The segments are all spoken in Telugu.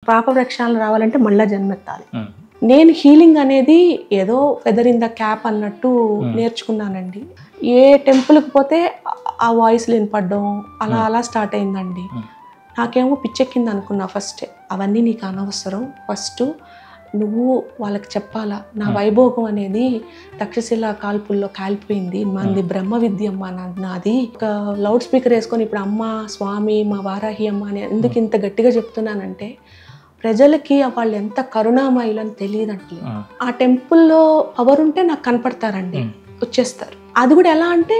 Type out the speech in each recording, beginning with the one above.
పాప ప్రక్షాళన రావాలంటే మళ్ళా జన్మెత్తాలి. నేను హీలింగ్ అనేది ఏదో ఫెదర్ ఇన్ ద క్యాప్ అన్నట్టు నేర్చుకున్నానండి. ఏ టెంపుల్కి పోతే ఆ వాయిస్లు వినపడడం అలా అలా స్టార్ట్ అయిందండి. నాకేమో పిచ్చెక్కింది అనుకున్నా ఫస్ట్. అవన్నీ నీకు అనవసరం, ఫస్ట్ నువ్వు వాళ్ళకి చెప్పాలా నా వైభోగం అనేది తక్షశిల కాల్పుల్లో కాలిపోయింది, మంది బ్రహ్మ విద్య అమ్మ నాది. ఒక లౌడ్ స్పీకర్ వేసుకొని ఇప్పుడు అమ్మ స్వామి మా వారాహి అమ్మ అని ఎందుకు ఇంత గట్టిగా చెప్తున్నానంటే ప్రజలకి వాళ్ళు ఎంత కరుణామయులని తెలియదంటే ఆ టెంపుల్లో పవర్ ఉంటే నాకు కనపడతారండి, వచ్చేస్తారు. అది కూడా ఎలా అంటే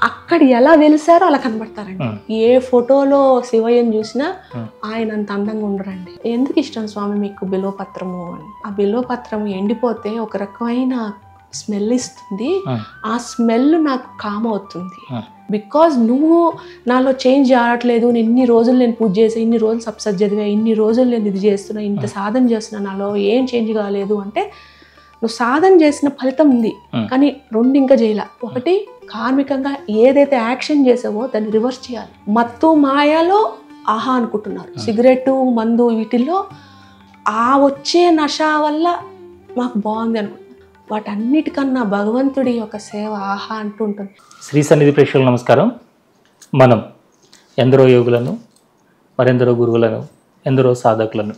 అక్కడ ఎలా వెలిసారో అలా కనబడతారండి. ఏ ఫోటోలో శివయ్యని చూసినా ఆయన అంత అందంగా ఉండరండి. ఎందుకు ఇష్టం స్వామి మీకు బిల్వపత్రము అని? ఆ బిల్వపత్రము ఎండిపోతే ఒక రకమైన స్మెల్ ఇస్తుంది. ఆ స్మెల్ నాకు కామ్ అవుతుంది. బికాజ్ నువ్వు నాలో చేంజ్ ఆడట్లేదు, ఇన్ని రోజులు నేను పూజ చేసా, ఇన్ని రోజులు సప్సత్ చదివా, ఇన్ని రోజులు నేను ఇది చేస్తున్నా, ఇంత సాధన చేస్తున్నా, నాలో ఏం చేంజ్ కాలేదు అంటే నువ్వు సాధన చేసిన ఫలితం ఉంది, కానీ రెండు ఇంకా చేయాల. ఒకటి కార్మికంగా ఏదైతే యాక్షన్ చేసావో దాన్ని రివర్స్ చేయాలి. మత్తు మాయలో ఆహా అనుకుంటున్నారు, సిగరెట్ మందు వీటిల్లో ఆ వచ్చే నష వల్ల మాకు బాగుంది అనుకుంటున్నారు. వాటన్నిటికన్నా భగవంతుడి యొక్క సేవ ఆహా అంటూ ఉంటుంది. శ్రీ సన్నిధి ప్రేక్షకులకు నమస్కారం. మనం ఎందరో యోగులను, మరెందరో గురువులను, ఎందరో సాధకులను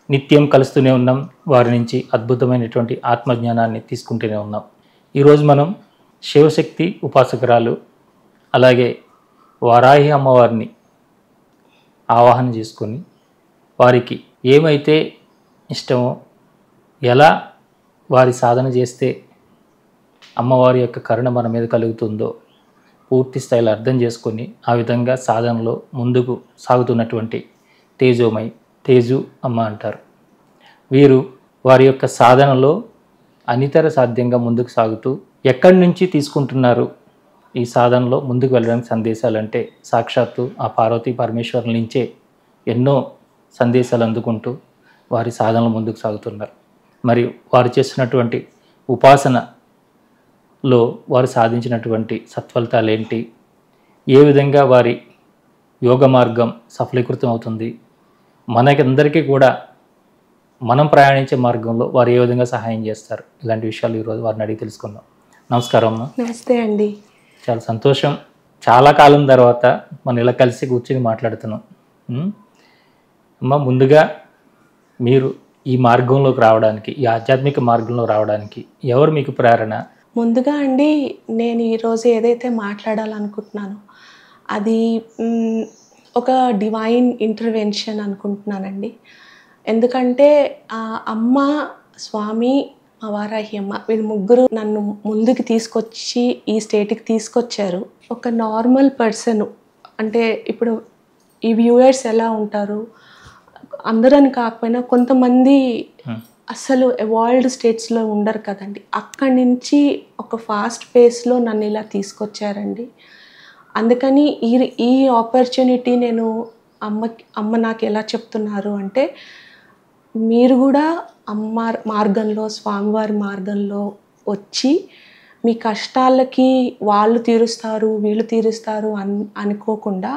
నిత్యం కలుస్తూనే ఉన్నాం. వారి నుంచి అద్భుతమైనటువంటి ఆత్మజ్ఞానాన్ని తీసుకుంటూనే ఉన్నాం. ఈరోజు మనం శివశక్తి ఉపాసకురాలు అలాగే వారాహి అమ్మవారిని ఆవాహన చేసుకొని వారికి ఏమైతే ఇష్టమో, ఎలా వారి సాధన చేస్తే అమ్మవారి యొక్క కరుణ మన మీద కలుగుతుందో పూర్తి స్థాయిలో అర్థం చేసుకొని ఆ విధంగా సాధనలో ముందుకు సాగుతున్నటువంటి తేజోమై తేజు అమ్మ అంటారు. వీరు వారి యొక్క సాధనలో అనితర సాధ్యంగా ముందుకు సాగుతూ ఎక్కడి నుంచి తీసుకుంటున్నారు ఈ సాధనలో ముందుకు వెళ్ళడానికి సందేశాలంటే సాక్షాత్తు ఆ పార్వతీ పరమేశ్వరుల నుంచే ఎన్నో సందేశాలు అందుకుంటూ వారి సాధనలో ముందుకు సాగుతున్నారు. మరియు వారు చేస్తున్నటువంటి ఉపాసనలో వారు సాధించినటువంటి సత్ఫలితాలు ఏంటి, ఏ విధంగా వారి యోగ మార్గం సఫలీకృతం అవుతుంది, మనకందరికీ కూడా మనం ప్రయాణించే మార్గంలో వారు ఏ విధంగా సహాయం చేస్తారు, ఇలాంటి విషయాలు ఈరోజు వారిని అడిగి తెలుసుకుందాం. నమస్కారం అమ్మ. నమస్తే అండి. చాలా సంతోషం, చాలా కాలం తర్వాత మనం ఇలా కలిసి కూర్చొని మాట్లాడుతున్నాం. అమ్మ, ముందుగా మీరు ఈ మార్గంలోకి రావడానికి, ఈ ఆధ్యాత్మిక మార్గంలో రావడానికి ఎవరు మీకు ప్రేరణ? ముందుగా అండి, నేను ఈరోజు ఏదైతే మాట్లాడాలనుకుంటున్నానో అది ఒక డివైన్ ఇంటర్వెన్షన్ అనుకుంటున్నానండి. ఎందుకంటే అమ్మ, స్వామి, మా వారాహి అమ్మ వీళ్ళు ముగ్గురు నన్ను ముందుకు తీసుకొచ్చి ఈ స్టేట్కి తీసుకొచ్చారు. ఒక నార్మల్ పర్సన్ అంటే ఇప్పుడు ఈ వ్యూయర్స్ ఎలా ఉంటారు, అందరని కాకపోయినా కొంతమంది అసలు ఎవాల్వ్డ్ స్టేట్స్లో ఉండరు కదండి. అక్కడి నుంచి ఒక ఫాస్ట్ పేస్లో నన్ను ఇలా తీసుకొచ్చారండి. అందుకని ఈ ఆపర్చునిటీ నేను అమ్మ నాకు ఎలా చెప్తున్నారు అంటే, మీరు కూడా అమ్మ మార్గంలో, స్వామివారి మార్గంలో వచ్చి మీ కష్టాలకి వాళ్ళు తీరుస్తారు వీళ్ళు తీరుస్తారు అనుకోకుండా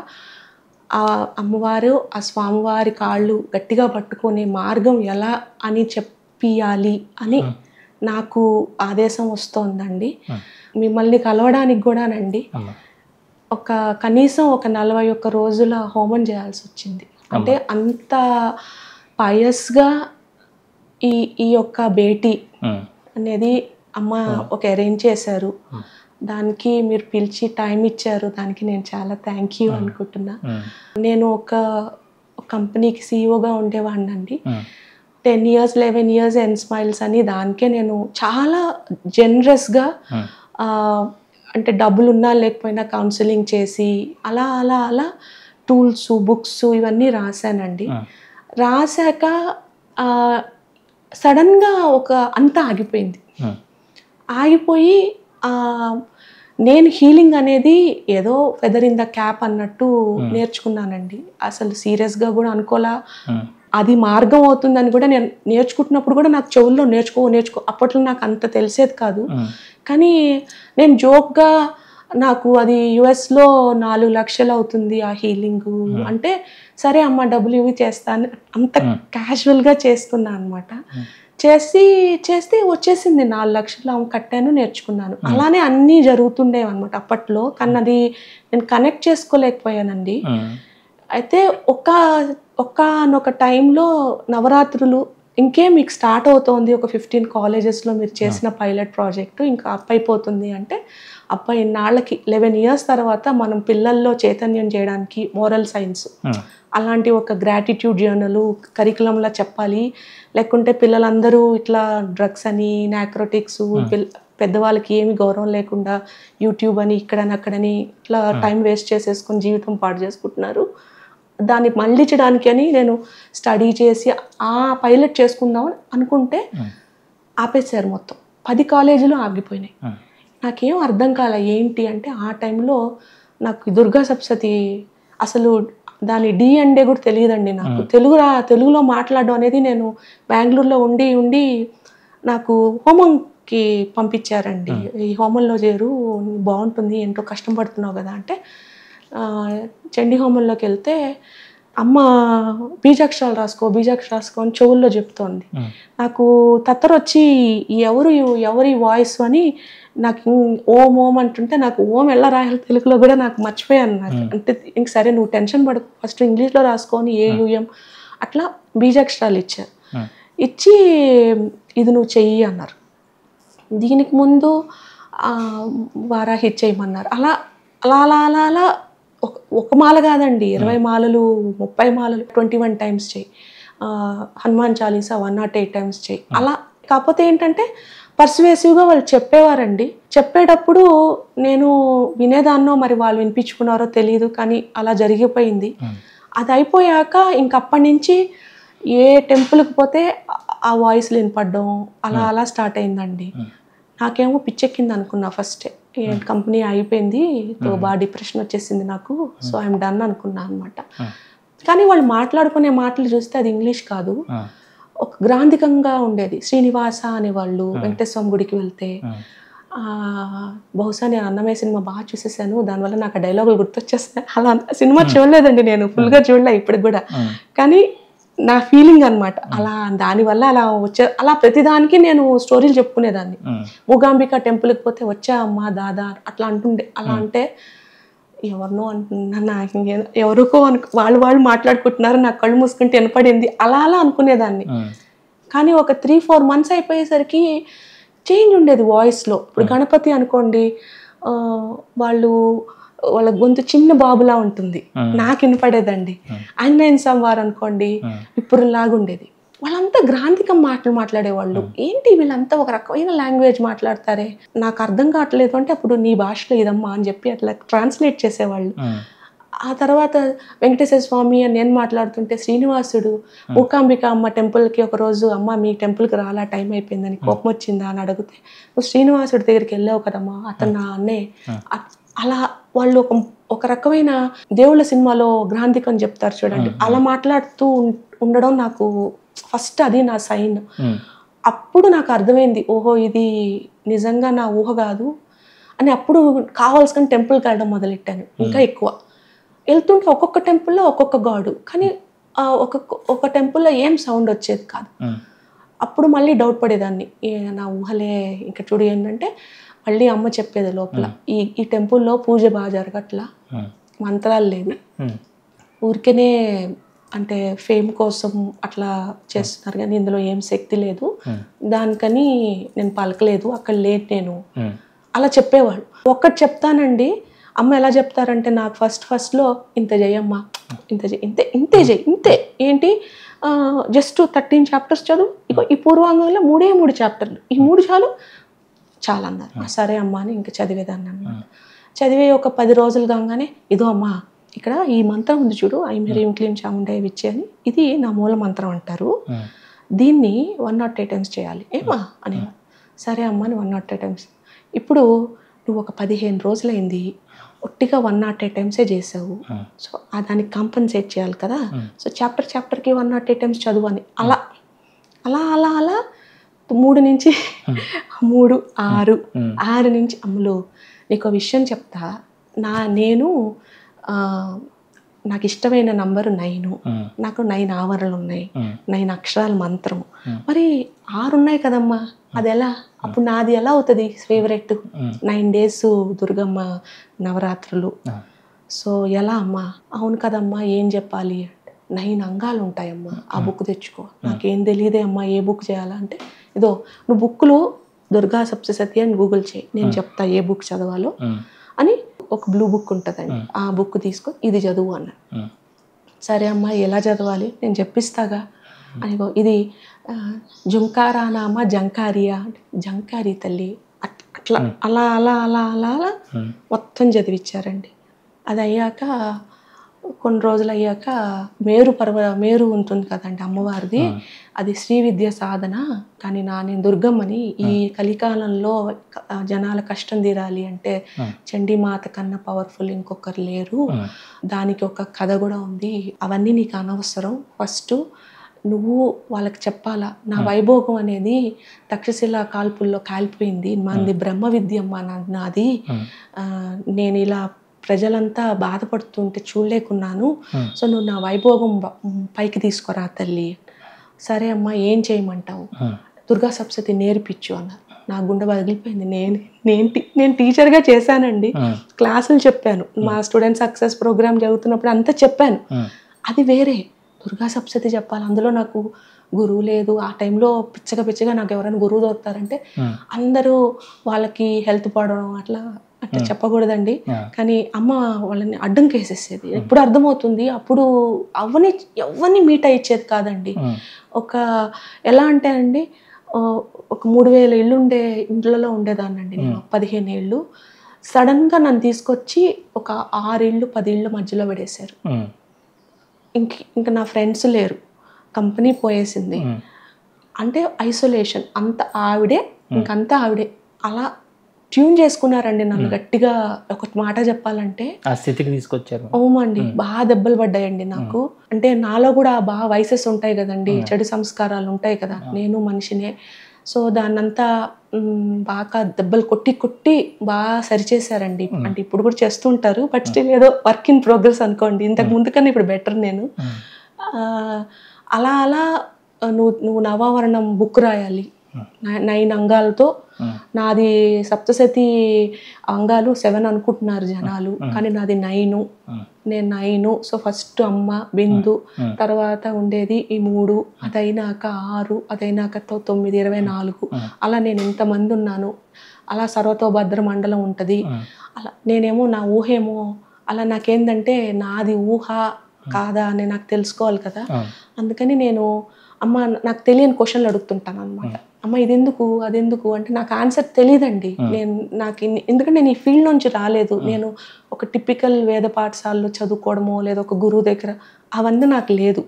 ఆ అమ్మవారు ఆ స్వామివారి కాళ్ళు గట్టిగా పట్టుకునే మార్గం ఎలా అని చెప్పియాలి అని నాకు ఆదేశం వస్తోందండి. మిమ్మల్ని కలవడానికి కూడానండి కనీసం ఒక 41 రోజుల హోమం చేయాల్సి వచ్చింది. అంటే అంత పయస్గా ఈ యొక్క భేటీ అనేది అమ్మ ఒక అరేంజ్ చేశారు. దానికి మీరు పిలిచి టైం ఇచ్చారు, దానికి నేను చాలా థ్యాంక్ యూ అనుకుంటున్నా. నేను ఒక కంపెనీకి సీఈఓగా ఉండేవాడినండి. 10 years 11 years అండ్ స్మైల్స్ అని దానికే నేను చాలా జనరస్గా అంటే డబ్బులు ఉన్నా లేకపోయినా కౌన్సిలింగ్ చేసి అలా అలా అలా టూల్స్ బుక్స్ ఇవన్నీ రాశానండి. రాశాక సడన్గా అంతా ఆగిపోయింది. ఆగిపోయి నేను హీలింగ్ అనేది ఏదో ఫెదర్ ఇన్ ద క్యాప్ అన్నట్టు నేర్చుకున్నానండి. అసలు సీరియస్గా కూడా అనుకోలా అది మార్గం అవుతుందని కూడా. నేను నేర్చుకుంటున్నప్పుడు కూడా నాకు చెవుల్లో నేర్చుకో అప్పట్లో నాకు అంత తెలిసేది కాదు. కానీ నేను జోక్గా నాకు అది యుఎస్లో 4 లక్షలు అవుతుంది ఆ హీలింగ్ అంటే, సరే అమ్మ డబ్బులు ఇవి చేస్తాను అంత క్యాజువల్గా చేస్తున్నా అనమాట. చేస్తే వచ్చేసింది 4 లక్షలు కట్టాను, నేర్చుకున్నాను. అలానే అన్నీ జరుగుతుండేవి అనమాట అప్పట్లో. కానీ అది నేను కనెక్ట్ చేసుకోలేకపోయానండి. అయితే ఒకానొక టైంలో నవరాత్రులు ఇంకేం మీకు స్టార్ట్ అవుతోంది, ఒక 15 కాలేజెస్లో మీరు చేసిన పైలట్ ప్రాజెక్టు ఇంకా అప్ అయిపోతుంది అంటే, ఇన్నాళ్ళకి 11 ఇయర్స్ తర్వాత మనం పిల్లల్లో చైతన్యం చేయడానికి మోరల్ సైన్స్ అలాంటి ఒక గ్రాటిట్యూడ్ జర్నల్ కరికులంలా చెప్పాలి, లేకుంటే పిల్లలందరూ ఇట్లా డ్రగ్స్ అని నాక్రోటిక్స్ పెద్దవాళ్ళకి ఏమి గౌరవం లేకుండా యూట్యూబ్ అని ఇక్కడని అక్కడని ఇట్లా టైం వేస్ట్ చేసేసుకొని జీవితం పాడు చేసుకుంటున్నారు, దాన్ని మళ్ళించడానికి అని నేను స్టడీ చేసి ఆ పైలట్ చేసుకుందామని అనుకుంటే ఆపేశారు. మొత్తం 10 కాలేజీలు ఆగిపోయినాయి. నాకేం అర్థం కాలే ఏంటి అంటే, ఆ టైంలో నాకు దుర్గా సప్తశతి అసలు దాని డి అండే కూడా తెలియదండి నాకు. తెలుగులో మాట్లాడడం అనేది నేను బెంగళూరులో ఉండి నాకు హోమంకి పంపించారండి. ఈ హోమంలో చేరు బాగుంటుంది, ఎంతో కష్టపడుతున్నావు కదా అంటే, చండీ హోమంలోకి వెళ్తే అమ్మ బీజాక్షరాలు రాసుకో అని చెవుల్లో చెప్తోంది. నాకు తత్తరొచ్చి ఎవరి వాయిస్ అని నాకు ఓం అంటుంటే నాకు ఓం ఎలా రాయాలి తెలుగులో కూడా నాకు మర్చిపోయాను. నాకు అంటే ఇంక సరే నువ్వు టెన్షన్ పడకు, ఫస్ట్ ఇంగ్లీష్లో రాసుకొని ఏయుఎం అట్లా బీజాక్షరాలు ఇచ్చారు. ఇచ్చి ఇది నువ్వు చెయ్యి అన్నారు. దీనికి ముందు వారాహి చేయమన్నారు. అలా అలా అలా అలా అలా ఒక మాల కాదండి, 20 మాలలు 30 మాలలు 21 టైమ్స్ చేయి, హనుమాన్ చాలీసా 108 టైమ్స్ చేయి. అలా కాకపోతే ఏంటంటే పర్సువేసివ్గా వాళ్ళు చెప్పేవారండి. చెప్పేటప్పుడు నేను వినేదాన్నో మరి వాళ్ళు వినిపించుకున్నారో తెలియదు, కానీ అలా జరిగిపోయింది. అది అయిపోయాక ఇంకప్పటి నుంచి ఏ టెంపుల్కి పోతే ఆ వాయిస్లు వినపడడం అలా అలా స్టార్ట్ అయిందండి. నాకేమో పిచ్చెక్కింది అనుకున్నా ఫస్టే, కంపెనీ అయిపోయింది, బాగా డిప్రెషన్ వచ్చేసింది నాకు, సో ఐఎమ్ డన్ అనుకున్నా అనమాట. కానీ వాళ్ళు మాట్లాడుకునే మాటలు చూస్తే అది ఇంగ్లీష్ కాదు, ఒక గ్రాంధికంగా ఉండేది. శ్రీనివాస అనేవాళ్ళు వెంకటేశ్వర గుడికి వెళ్తే, బహుశా నేను అన్నమే సినిమా బాగా చూసేసాను, దానివల్ల నాకు ఆ డైలాగులు గుర్తొచ్చేస్తాయి. అలా సినిమా చూడలేదండి నేను, ఫుల్గా చూడలే ఇప్పటికి కూడా, కానీ నా ఫీలింగ్ అనమాట. అలా దానివల్ల అలా అలా ప్రతిదానికి నేను స్టోరీలు చెప్పుకునేదాన్ని. మూగాంబిక టెంపుల్కి పోతే వచ్చా అమ్మా దాదా అట్లా అంటుండే. అలా అంటే ఎవరినో అంటున్నా, ఎవరికో వాళ్ళు మాట్లాడుకుంటున్నారు, నాకు కళ్ళు మూసుకుంటే వినపడింది, అలా అలా అనుకునేదాన్ని. కానీ ఒక 3-4 మంత్స్ అయిపోయేసరికి చేంజ్ ఉండేది వాయిస్లో. ఇప్పుడు గణపతి అనుకోండి, వాళ్ళ గొంతు చిన్న బాబులా ఉంటుంది, నాకు వినపడేదండి. ఆంజనేయ స్వామి వారు అనుకోండి, ఇప్పుడు లాగుండేది. వాళ్ళంతా గ్రాంధికం మాట్లాడేవాళ్ళు. ఏంటి వీళ్ళంతా ఒక రకమైన లాంగ్వేజ్ మాట్లాడతారే, నాకు అర్థం కావట్లేదు అంటే అప్పుడు నీ భాషలో ఇదమ్మా అని చెప్పి అట్లా ట్రాన్స్లేట్ చేసేవాళ్ళు. ఆ తర్వాత వెంకటేశ్వర స్వామి అని నేను మాట్లాడుతుంటే శ్రీనివాసుడు మూకాంబిక అమ్మ టెంపుల్కి ఒకరోజు, అమ్మ మీ టెంపుల్కి రాలా, టైం అయిపోయిందని, కోపం వచ్చిందా అని అడిగితే, నువ్వు శ్రీనివాసుడి దగ్గరికి వెళ్ళావు కదమ్మా, అతను నా అన్నే. అలా వాళ్ళు ఒక రకమైన దేవుళ్ళ సినిమాలో గ్రాంధికం చెప్తారు చూడండి, అలా మాట్లాడుతూ ఉండడం నాకు ఫస్ట్ అది నా సైన్. అప్పుడు నాకు అర్థమైంది, ఓహో ఇది నిజంగా నా ఊహ కాదు అని. అప్పుడు కావాల్సిన టెంపుల్కి వెళ్ళడం మొదలెట్టాను. ఇంకా ఎక్కువ వెళ్తుంటే ఒక్కొక్క టెంపుల్లో ఒక్కొక్క గాడు, కానీ ఒక టెంపుల్లో ఏం సౌండ్ వచ్చేది కాదు. అప్పుడు మళ్ళీ డౌట్ పడేదాన్ని, నా ఊహలే. ఇంకా చూడు ఏంటంటే మళ్ళీ అమ్మ చెప్పేది లోపల, ఈ టెంపుల్లో పూజ బాగా జరగట్లా, మంత్రాలు లేదు, ఊరికేనే అంటే ఫేమ్ కోసం అట్లా చేస్తున్నారు, కానీ ఇందులో ఏం శక్తి లేదు, దానికని నేను పలకలేదు, అక్కడ లేదు నేను, అలా చెప్పేవాళ్ళు. ఒక్కటి చెప్తానండి, అమ్మ ఎలా చెప్తారంటే నాకు ఫస్ట్లో ఇంత చెయ్యమ్మా, ఇంతే ఏంటి జస్ట్ 13 చాప్టర్స్ చదువు, ఇగో ఈ పూర్వాంగంలో 3 చాప్టర్లు, ఈ 3 చాలా అన్నారు. సరే అమ్మ అని ఇంకా చదివేదాన్ని అన్నమాట. చదివే ఒక 10 రోజులు కాగానే, ఇదో అమ్మ ఇక్కడ ఈ మంత్రం ఉంది చూడు, ఐం హ్రీం క్లీం చాముండే విచ్చే అని, ఇది నా మూల మంత్రం అంటారు, దీన్ని 108 టైమ్స్ చేయాలి ఏమా అని. సరే అమ్మ అని 108 టైమ్స్. ఇప్పుడు నువ్వు ఒక 15 రోజులైంది ఒట్టిగా 108 టైమ్సే చేసావు, సో దానికి కాంపన్సేట్ చేయాలి కదా, సో చాప్టర్కి 108 టైమ్స్ చదువు అని. అలా అలా అలా అలా 3 నుంచి 3, 6 నుంచి అమ్ములు నీకు విషయం చెప్తా, నేను నాకు ఇష్టమైన నంబరు 9, నాకు 9 ఆవరణలు ఉన్నాయి, 9 అక్షరాల మంత్రం. మరి 6 ఉన్నాయి కదమ్మా, అది ఎలా? అప్పుడు నాది ఎలా అవుతుంది ఫేవరెట్? 9 days దుర్గమ్మ నవరాత్రులు. సో ఎలా అమ్మా? అవును కదమ్మా, ఏం చెప్పాలి అంటే 9 అంగాలు ఉంటాయమ్మా, ఆ బుక్ తెచ్చుకో. నాకేం తెలియదే అమ్మా, ఏ బుక్ చేయాలా అంటే, ఇదో నువ్వు బుక్లో దుర్గా సప్తశతి అని గూగుల్ చేయి, నేను చెప్తా ఏ బుక్ చదవాలో అని. ఒక బ్లూ బుక్ ఉంటుందండి, ఆ బుక్ తీసుకో, ఇది చదువు అన్నాడు. సరే అమ్మా, ఎలా చదవాలి? నేను చెప్పిస్తాగా అనిగో, ఇది జుంకారానామా జంకారియా, జంకారి తల్లి, అట్లా అలా అలా అలా అలా అలా మొత్తం చదివిచ్చారండి. అది అయ్యాక కొన్ని రోజులు అయ్యాక మేరు ఉంటుంది కదండి అమ్మవారిది, అది శ్రీ విద్య సాధన. కానీ నేను దుర్గమ్మని, ఈ కలికాలంలో జనాల కష్టం తీరాలి అంటే చండీమాత కన్నా పవర్ఫుల్ ఇంకొకరు లేరు, దానికి ఒక కథ కూడా ఉంది, అవన్నీ నీకు అనవసరం. ఫస్ట్ నువ్వు వాళ్ళకి చెప్పాలా, నా వైభోగం అనేది తక్షశిల కాల్పుల్లో కాలిపోయింది, మంది బ్రహ్మ విద్యమ్మ నాది, నేను ఇలా ప్రజలంతా బాధపడుతుంటే చూడలేకున్నాను, సో నువ్వు నా వైభోగం పైకి తీసుకురా తల్లి. సరే అమ్మా, ఏం చేయమంటావు? దుర్గా సప్తశతి నేర్పించు అన్నారు. నా గుండె పగిలిపోయింది. నేను టీచర్గా చేశానండి, క్లాసులు చెప్పాను, మా స్టూడెంట్ సక్సెస్ ప్రోగ్రామ్ జరుగుతున్నప్పుడు అంతా చెప్పాను. అది వేరే, దుర్గా సప్తశతి చెప్పాలి, అందులో నాకు గురువు లేదు. ఆ టైంలో పిచ్చగా నాకు ఎవరైనా గురువు దొరుకుతారంటే అందరూ వాళ్ళకి హెల్త్ పడడం అట్లా చెప్పకూడదండి. కానీ అమ్మ వాళ్ళని అడ్డం కేసేసేది. ఎప్పుడు అర్థమవుతుంది, అప్పుడు ఎవరిని మీట్ అయ్యేది కాదండి. ఒక ఎలా అంటే అండి, ఒక 3000 ఇళ్ళు ఉండే ఇంట్లో ఉండేదాన్నండి నేను 15 ఏళ్ళు. సడన్గా నన్ను తీసుకొచ్చి ఒక 6 ఇళ్ళు 10 ఇళ్ళు మధ్యలో పడేశారు. ఇంకా నా ఫ్రెండ్స్ లేరు, కంపెనీ పోయేసింది, అంటే ఐసోలేషన్, అంత ఆవిడే, ఇంకంతా ఆవిడే. అలా ట్యూన్ చేసుకున్నారండి నన్ను గట్టిగా. ఒక మాట చెప్పాలంటే ఆ స్థితికి తీసుకొచ్చారు. అవునండి, బాగా దెబ్బలు పడ్డాయండి నాకు. అంటే నాలో కూడా బాగా వయసెస్ ఉంటాయి కదండి, చెడు సంస్కారాలు ఉంటాయి కదా, నేను మనిషినే. సో దాన్నంతా బాగా దెబ్బలు కొట్టి బాగా సరిచేశారండి. అంటే ఇప్పుడు కూడా చేస్తుంటారు, బట్ స్టిల్ ఏదో వర్క్ ఇన్ ప్రోగ్రెస్ అనుకోండి. ఇంతకు ముందు కన్నా ఇప్పుడు బెటర్ నేను. అలా అలా నువ్వు నవావరణం బుక్ రాయాలి 9 అంగాలతో. నాది సప్తశతి అంగాలు 7 అనుకుంటున్నారు జనాలు, కానీ నాది 9. నేను 9. సో ఫస్ట్ అమ్మ బిందు, తర్వాత ఉండేది ఈ 3, అదైనాక 6, అదైనాక 9, 24. అలా నేను ఇంతమంది ఉన్నాను. అలా సర్వతోభద్ర మండలం ఉంటుంది. అలా నేనేమో నా ఊహేమో అలా, నాకేందంటే నాది ఊహ కాదా అని నాకు తెలుసుకోవాలి కదా. అందుకని నేను అమ్మ నాకు తెలియని క్వశ్చన్లు అడుగుతుంటాను అనమాట. అమ్మ ఇదెందుకు అదెందుకు అంటే నాకు ఆన్సర్ తెలియదండి. ఎందుకంటే నేను ఈ ఫీల్డ్ నుంచి రాలేదు. నేను ఒక టిపికల్ వేద పాఠశాలలో చదువుకోవడమో లేదా ఒక గురువు దగ్గర అవన్నీ నాకు లేదు.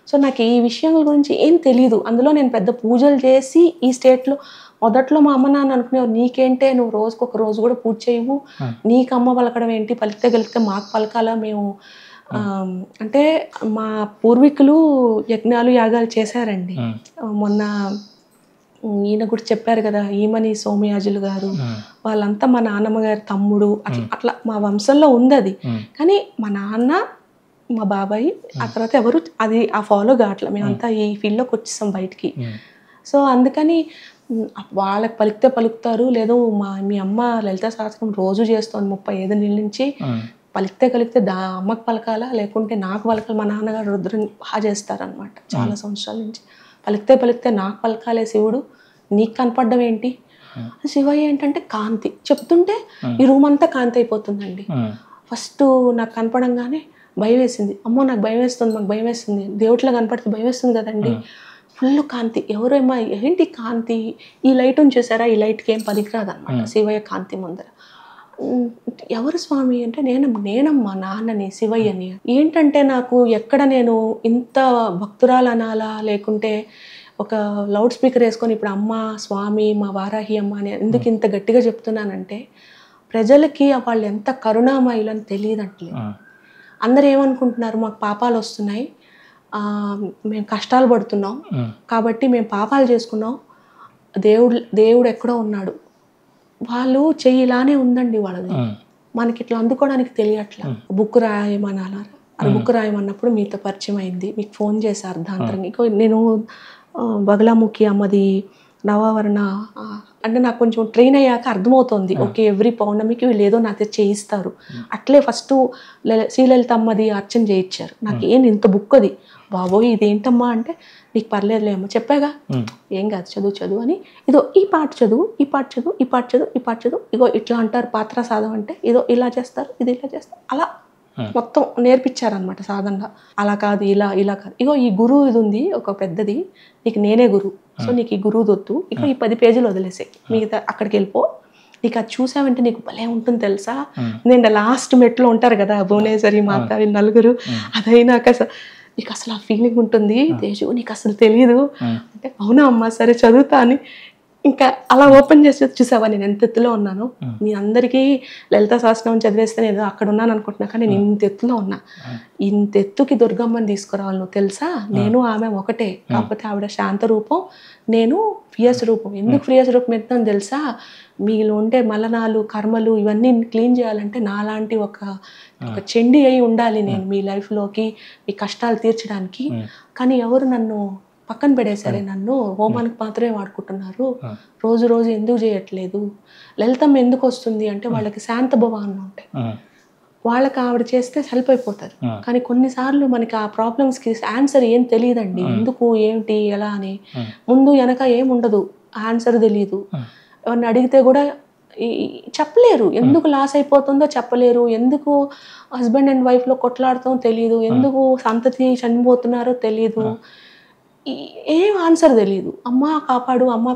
సో నాకు ఈ విషయాల గురించి ఏం తెలియదు. అందులో నేను పెద్ద పూజలు చేసి ఈ స్టేట్లో మొదట్లో మా అమ్మ నాన్న అనుకునేవారు, నీకేంటే నువ్వు రోజుకొక రోజు కూడా పూజ చేయవు, నీకు అమ్మ పలకడం ఏంటి, పలికితే గెలికితే మాకు పలకాలా మేము. అంటే మా పూర్వీకులు యజ్ఞాలు యాగాలు చేశారండి. మొన్న ఈయన కూడా చెప్పారు కదా, ఈమని సోమయాజులు గారు, వాళ్ళంతా మా నాన్నమ్మ గారి తమ్ముడు, అట్లా మా వంశంలో ఉంది అది. కానీ మా నాన్న మా బాబాయ్ ఆ తర్వాత ఎవరు అది ఆ ఫాలో కావట్లేదు. మేమంతా ఈ ఫీల్డ్లోకి వచ్చేసాం బయటికి. సో అందుకని వాళ్ళకి పలికితే పలుకుతారు, లేదో మీ అమ్మ లలితా సహస్రం రోజు చేస్తుంది 35 నెలల నుంచి, పలికితే కలిగితే అమ్మకి పలకాలా లేకుంటే నాకు పలకాలి. మా నాన్నగారు రుద్రం బాగా చేస్తారనమాట చాలా సంవత్సరాల నుంచి. పలికితే నాకు పలకాలే శివుడు, నీకు కనపడ్డం ఏంటి? శివయ్య ఏంటంటే కాంతి, చెప్తుంటే ఈ రూమ్ అంతా కాంతి అయిపోతుందండి. ఫస్ట్ నాకు కనపడంగానే భయం వేసింది. అమ్మో నాకు భయం వేస్తుంది, మాకు భయం వేస్తుంది, దేవుట్లో కనపడితే భయం వేస్తుంది కదండి. ఫుల్ కాంతి, ఎవరేమో ఏంటి కాంతి, ఈ లైట్ ఉంచేసారా, ఈ లైట్కి ఏం పనికిరాదు అనమాట శివయ్య కాంతి ముందర. ఎవరు స్వామి అంటే నేనమ్మా నాన్నని శివయ్యని. ఏంటంటే నాకు ఎక్కడ నేను ఇంత భక్తురాలు అనాలా లేకుంటే ఒక లౌడ్ స్పీకర్ వేసుకొని ఇప్పుడు అమ్మ స్వామి మా వారాహి అమ్మ అని ఎందుకు ఇంత గట్టిగా చెప్తున్నానంటే, ప్రజలకి వాళ్ళు ఎంత కరుణామయులు అని తెలియదంటలేదు. అందరు ఏమనుకుంటున్నారు, మాకు పాపాలు వస్తున్నాయి, మేము కష్టాలు పడుతున్నాం కాబట్టి మేము పాపాలు చేసుకున్నాం, దేవుడు ఎక్కడో ఉన్నాడు, వాళ్ళు చెయ్యి ఇలానే ఉందండి వాళ్ళది, మనకి ఇట్లా అందుకోవడానికి తెలియట్లా. బుక్ రాయమన్నారు, అది బుక్ రాయమన్నప్పుడు మీతో పరిచయం అయింది, మీకు ఫోన్ చేశారు అర్ధాంతరంగా. ఇంకో నేను బగలాముఖి అమ్మది నవావరణ అంటే నాకు కొంచెం ట్రైన్ అయ్యాక అర్థమవుతుంది, ఓకే ఎవ్రీ పౌర్ణమికి వీళ్ళు ఏదో నాతో చేయిస్తారు. అట్లే ఫస్ట్ శ్రీలలిత అమ్మది అర్చన చేయించారు. నాకు ఇంత బుక్ అది, బాబోయ్ ఇదేంటమ్మా అంటే, నీకు పర్లేదులే అమ్మ చెప్పాగా, ఏం కాదు చదువు చదువు అని, ఇదో ఈ పాట చదువు, ఈ పాట చదువు, ఈ పాట చదువు, ఈ పాట చదువు, ఇగో ఇట్లా అంటారు పాత్ర సాధం అంటే, ఇదో ఇలా చేస్తారు, ఇది ఇలా చేస్తారు, అలా మొత్తం నేర్పించారనమాట సాధనగా. అలా కాదు, ఇలా ఇలా కాదు, ఇగో ఈ గురువు ఇది ఉంది ఒక పెద్దది, నీకు నేనే గురువు, సో నీకు ఈ గురువు దొద్దు, ఇక ఈ 10 పేజీలు వదిలేసే, మిగతా అక్కడికి వెళ్ళిపో, నీకు అది చూసావంటే నీకు భలే ఉంటుంది తెలుసా. నేను లాస్ట్ మెట్లో ఉంటారు కదా భువనేశ్వరి మాత నలుగురు, అదైనాక నీకు అసలు ఆ ఫీలింగ్ ఉంటుంది తేజు, నీకు అసలు తెలియదు అంటే, అవునా అమ్మ సరే చదువుతా అని ఇంకా అలా ఓపెన్ చేసి చూసావా నేను ఎంత ఎత్తులో ఉన్నాను. మీ అందరికీ లలితా సహస్రనామం చదివేస్తే నేను అక్కడ ఉన్నాను అనుకుంటున్నా, కానీ నేను ఇంత ఎత్తులో ఉన్నా. ఇంత ఎత్తుకి దుర్గమ్మని తీసుకురావాలి నువ్వు తెలుసా. నేను ఆమె ఒకటే, కాకపోతే ఆవిడ శాంత రూపం, నేను ఫియర్స్ రూపం. ఎందుకు ఫియర్స్ రూపం ఎత్తాను తెలుసా, మీలో ఉండే మలనాలు కర్మలు ఇవన్నీ క్లీన్ చేయాలంటే నాలాంటి ఒక చెండి అయి ఉండాలి నేను మీ లైఫ్లోకి, మీ కష్టాలు తీర్చడానికి. కానీ ఎవరు నన్ను పక్కన పెడేసరే, నన్ను హోమానికి మాత్రమే వాడుకుంటున్నారు, రోజు రోజు ఎందుకు చేయట్లేదు. లలితమ్మ ఎందుకు వస్తుంది అంటే వాళ్ళకి శాంత భవాన్ని ఉంటాయి, వాళ్ళకి ఆవిడ చేస్తే హెల్ప్ అయిపోతారు. కానీ కొన్నిసార్లు మనకి ఆ ప్రాబ్లమ్స్కి ఆన్సర్ ఏం తెలియదండి, ఎందుకు ఏమిటి ఎలా అని, ముందు వెనక ఏముండదు, ఆన్సర్ తెలియదు. ఎవరిని అడిగితే కూడా చెప్పలేరు, ఎందుకు లాస్ అయిపోతుందో చెప్పలేరు, ఎందుకు హస్బెండ్ అండ్ వైఫ్లో కొట్లాడుతామో తెలియదు, ఎందుకు సంతతి చనిపోతున్నారో తెలియదు, ఏం ఆన్సర్ తెలియదు. అమ్మ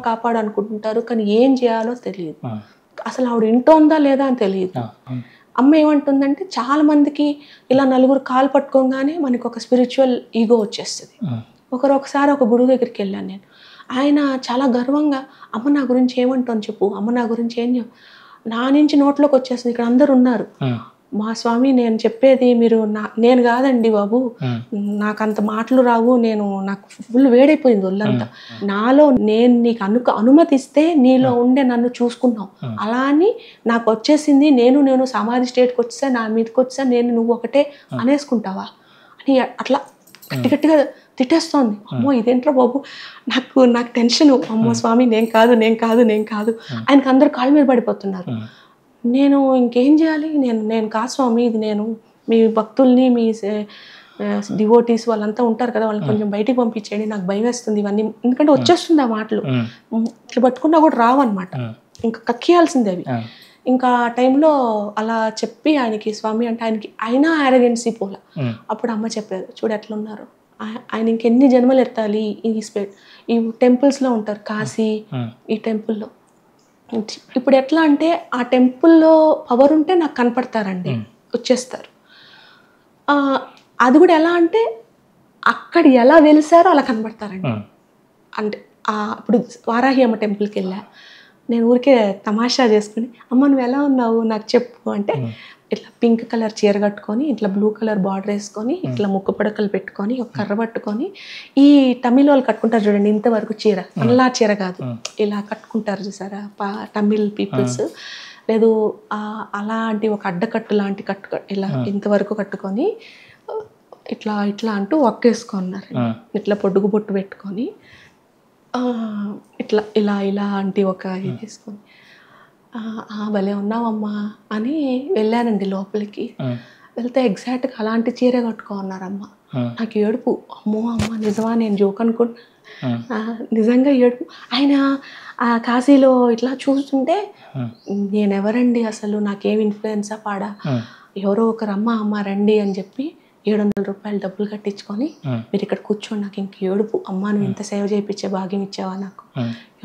కాపాడు అనుకుంటుంటారు, కానీ ఏం చేయాలో తెలియదు. అసలు ఆవిడ ఇంటోందా లేదా అని తెలియదు. అమ్మ ఏమంటుందంటే, చాలా మందికి ఇలా నలుగురు కాలు పట్టుకోగానే మనకు ఒక స్పిరిచువల్ ఈగో వచ్చేస్తుంది. ఒకసారి ఒక గురువు దగ్గరికి వెళ్ళాను నేను, ఆయన చాలా గర్వంగా, అమ్మ నా గురించి ఏమంటాను చెప్పు, అమ్మ నా గురించి ఏం చెప్పు, నా నుంచి నోట్లోకి వచ్చేస్తుంది. ఇక్కడ అందరు ఉన్నారు, మా స్వామి నేను చెప్పేది మీరు నేను కాదండి బాబు, నాకు అంత మాటలు రావు, నాకు ఫుల్ వేడైపోయింది ఒళ్ళంతా, నాలో నేను నీకు అనుమతిస్తే నీలో ఉండే నన్ను చూసుకున్నావు, అలా అని నాకు వచ్చేసింది, నేను సమాధి స్టేట్కి వచ్చా, నా మీదకి వచ్చా, నువ్వు ఒకటే అనేసుకుంటావా అని అట్లా గట్టిగా తిట్టేస్తోంది. అమ్మో ఇదేంట్రా బాబు, నాకు టెన్షన్, అమ్మో స్వామి నేను కాదు ఆయనకు అందరూ కాళ్ళ మీద పడిపోతున్నారు. నేను ఇంకేం చేయాలి, నేను కాదు స్వామి, ఇది నేను మీ భక్తుల్ని, మీ డివోటీస్ వాళ్ళంతా ఉంటారు కదా, వాళ్ళని కొంచెం బయటికి పంపించేయండి, నాకు భయం వేస్తుంది ఇవన్నీ, ఎందుకంటే వచ్చేస్తుంది ఆ మాటలు, ఇట్లా పట్టుకున్నా కూడా రావన్నమాట, ఇంకా కక్కియాల్సిందే అవి. ఇంకా ఆ టైంలో అలా చెప్పి ఆయనకి స్వామి అంటే అయినా ఆరగెన్సీ పోలా. అప్పుడు అమ్మ చెప్పారు, చూడు ఎట్లా ఉన్నారు ఆయన, ఇంకెన్ని జన్మలు ఎత్తాలి ఈ టెంపుల్స్లో ఉంటారు, కాశీ ఈ టెంపుల్లో. ఇప్పుడు ఎట్లా అంటే ఆ టెంపుల్లో పవర్ ఉంటే నాకు కనపడతారండి, వచ్చేస్తారు. అది కూడా ఎలా అంటే అక్కడ ఎలా వెలిసారో అలా కనపడతారండి. అంటే ఇప్పుడు వారాహి అమ్మ టెంపుల్కి వెళ్ళా, నేను ఊరికే తమాషా చేసుకుని, అమ్మ నువ్వు ఎలా ఉన్నావు నాకు చెప్పు అంటే, ఇట్లా పింక్ కలర్ చీర కట్టుకొని, ఇట్లా బ్లూ కలర్ బార్డర్ వేసుకొని, ఇట్లా ముక్కు పడకలు పెట్టుకొని, ఒక కర్ర పట్టుకొని, ఈ తమిళ వాళ్ళు కట్టుకుంటారు చూడండి ఇంతవరకు చీర, అలా చీర కాదు, ఇలా కట్టుకుంటారు చూసారా తమిళ్ పీపుల్స్, లేదు అలాంటి ఒక అడ్డకట్టు లాంటి ఇలా ఇంతవరకు కట్టుకొని ఇట్లా అంటూ ఒక్కేసుకున్నారు, ఇట్లా పొడుగు బొట్టు పెట్టుకొని, ఇట్లా ఇలా అంటే ఒక ఇది తీసుకొని, భలే ఉన్నావమ్మా అని వెళ్ళానండి లోపలికి. వెళ్తే ఎగ్జాక్ట్గా అలాంటి చీర కట్టుకోన్నారమ్మ. నాకు ఏడుపు, అమ్మో అమ్మ నిజమా, నేను జోక్ అనుకుంటా, నిజంగా ఏడుపు. ఆయన ఆ కాశీలో ఇట్లా చూస్తుంటే, నేనెవరండి అసలు, నాకేం ఇన్ఫ్లుయెన్సా పాడా, ఎవరో ఒకరు అమ్మ రండి అని చెప్పి 700 రూపాయలు డబ్బులు కట్టించుకొని, మీరు ఇక్కడ కూర్చోండి, నాకు ఇంక ఏడుపు, అమ్మ నువ్వు ఇంత సేవ చేయించే భాగ్యం ఇచ్చావా నాకు,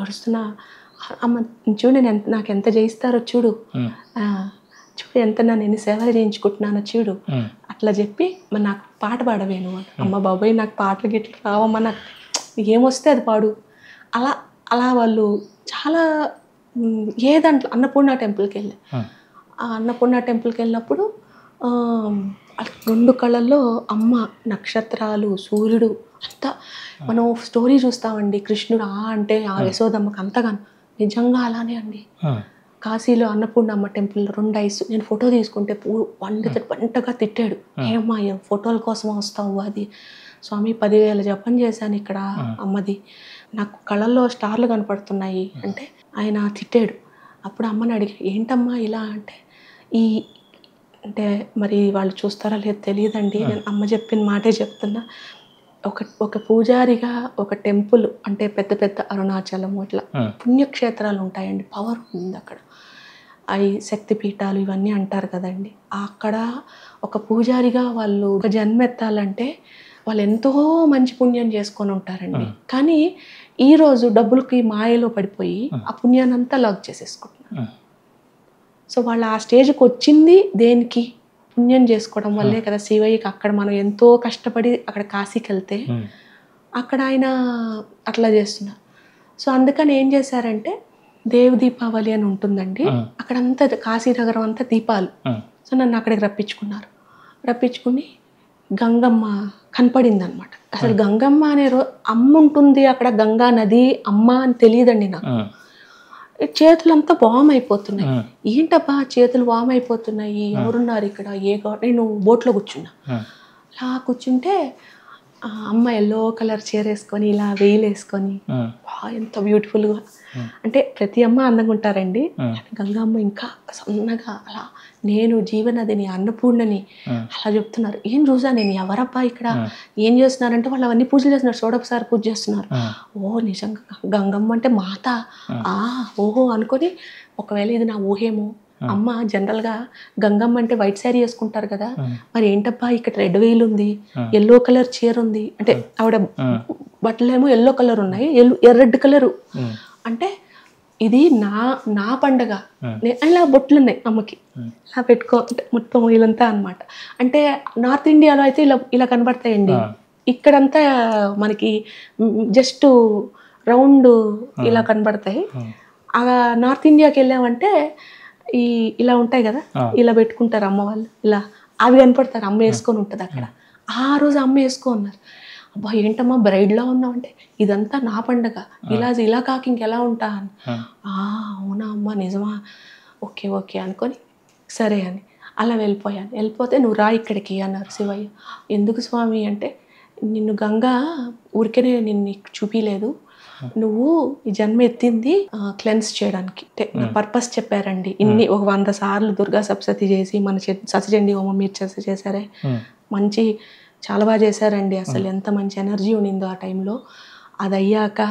ఏడుస్తున్నా, అమ్మ చూడు నాకు ఎంత చేయిస్తారో చూడు ఎంత నన్ను ఎన్ని సేవలు చేయించుకుంటున్నానో చూడు అట్లా చెప్పి, మరి నాకు పాట పాడవేను, అమ్మ బాబాయ్ నాకు పాటలు గిట్లా రావమ్మా, నాకు ఏమొస్తే అది పాడు, అలా వాళ్ళు చాలా దాంట్లో అన్నపూర్ణ టెంపుల్కి వెళ్ళా. అన్నపూర్ణ టెంపుల్కి వెళ్ళినప్పుడు 2 కళ్ళల్లో అమ్మ, నక్షత్రాలు, సూర్యుడు అంతా, మనం స్టోరీ చూస్తామండి కృష్ణుడు అంటే ఆ యశోదమ్మకి అంతగాను, నిజంగా అలానే అండి. కాశీలో అన్నపూర్ణమ్మ టెంపుల్ 2 ఐస్ నేను ఫోటో తీసుకుంటే వంటగా తిట్టాడు. ఏమ్మా ఫోటోల కోసం వస్తావు? అది స్వామి 10,000 జపం చేశాను ఇక్కడ అమ్మది, నాకు కళ్ళల్లో స్టార్లు కనపడుతున్నాయి అంటే ఆయన తిట్టాడు. అప్పుడు అమ్మని అడిగా, ఏంటమ్మా ఇలా అంటే, అంటే మరి వాళ్ళు చూస్తారా లేదు తెలియదండి, నేను అమ్మ చెప్పిన మాటే చెప్తున్నా. ఒక పూజారిగా ఒక టెంపుల్ అంటే పెద్ద అరుణాచలం ఇట్లా పుణ్యక్షేత్రాలు ఉంటాయండి, పవర్ ఉంది అక్కడ, అవి శక్తిపీఠాలు ఇవన్నీ అంటారు కదండి. అక్కడ ఒక పూజారిగా వాళ్ళు ఒక జన్మ ఎత్తాలంటే వాళ్ళు ఎంతో మంచి పుణ్యం చేసుకొని ఉంటారండి. కానీ ఈరోజు డబ్బులకి మాయలో పడిపోయి ఆ పుణ్యాన్ని అంతా లాగ్ చేసేసుకుంటున్నారు. సో వాళ్ళు ఆ స్టేజ్కి వచ్చింది దేనికి? పుణ్యం చేసుకోవడం వల్లే కదా. శివయ్యకి అక్కడ మనం ఎంతో కష్టపడి అక్కడ కాశీకి వెళ్తే అక్కడ ఆయన అట్లా చేస్తున్నారు. సో అందుకని ఏం చేశారంటే దేవ్ దీపావళి అని ఉంటుందండి, అక్కడంతా కాశీనగరం అంతా దీపాలు. సో నన్ను అక్కడికి రప్పించుకుని గంగమ్మ కనపడింది అనమాట. అసలు గంగమ్మ అనే అమ్మ ఉంటుంది అక్కడ, గంగా నది అమ్మ అని తెలియదండి నాకు. చేతులంతా వామ్ అయిపోతున్నాయి. ఏంటబ్బా చేతులు వామ్ అయిపోతున్నాయి, ఎవరున్నారు ఇక్కడ, నేను బోట్లో కూర్చున్నా. అలా కూర్చుంటే అమ్మ ఎల్లో కలర్ చీర వేసుకొని ఇలా వెయిల్ వేసుకొని ఎంత బ్యూటిఫుల్గా, అంటే ప్రతి అమ్మ అందంగా ఉంటారండి, గంగమ్మ ఇంకా సన్నగా అలా. నేను జీవనదిని అన్నపూర్ణని అలా చెప్తున్నారు. ఏం చూసా నేను, ఎవరబ్బా ఇక్కడ ఏం చేస్తున్నారంటే వాళ్ళు అవన్నీ పూజలు చేస్తున్నారు, షోడపసారి పూజ చేస్తున్నారు. ఓ నిజంగా గంగమ్మ అంటే మాత, ఓహో అనుకొని, ఒకవేళ ఇది నా ఊహేమో. అమ్మ జనరల్గా గంగమ్మ అంటే వైట్ శారీ వేసుకుంటారు కదా, మరి ఏంటబ్బా ఇక్కడ రెడ్ వెయిల్ ఉంది, ఎల్లో కలర్ చీర ఉంది, అంటే ఆవిడ బట్టలేమో ఎల్లో కలర్ ఉన్నాయి, రెడ్ కలరు అంటే ఇది నా పండగ. ఇలా బొట్లు ఉన్నాయి అమ్మకి, ఇలా పెట్టుకో మొత్తం వీళ్ళంతా అనమాట. అంటే నార్త్ ఇండియాలో అయితే ఇలా కనబడతాయండి, ఇక్కడంతా మనకి జస్ట్ రౌండ్ ఇలా కనబడతాయి. నార్త్ ఇండియాకి వెళ్ళామంటే ఇలా ఉంటాయి కదా, ఇలా పెట్టుకుంటారు అమ్మ వాళ్ళు, ఇలా అవి కనపడతారు. అమ్మ వేసుకొని ఉంటుంది అక్కడ. ఆ రోజు అమ్మ వేసుకున్నారు. అబ్బా ఏంటమ్మా బ్రైడ్లా ఉన్నావు అంటే, ఇదంతా నా పండగ, ఇలా కాక ఇంకెలా ఉంటా అని. అవునా అమ్మ నిజమా, ఓకే అనుకొని సరే అని అలా వెళ్ళిపోతే నువ్వు రా ఇక్కడికి అన్నారు శివయ్య. ఎందుకు స్వామి అంటే, నిన్ను గంగా ఊరికేనే నిన్ను చూపిలేదు, నువ్వు ఈ జన్మ ఎత్తింది క్లెన్స్ చేయడానికి, నా పర్పస్ చెప్పారండి. ఒక 100 సార్లు దుర్గా సప్తశతి చేసి మన సత్యచండీ హోమం మీరు చేశారే, మంచి చాలా బాగా చేశారండి. అసలు ఎంత మంచి ఎనర్జీ ఉండిందో ఆ టైంలో. అది అయ్యాక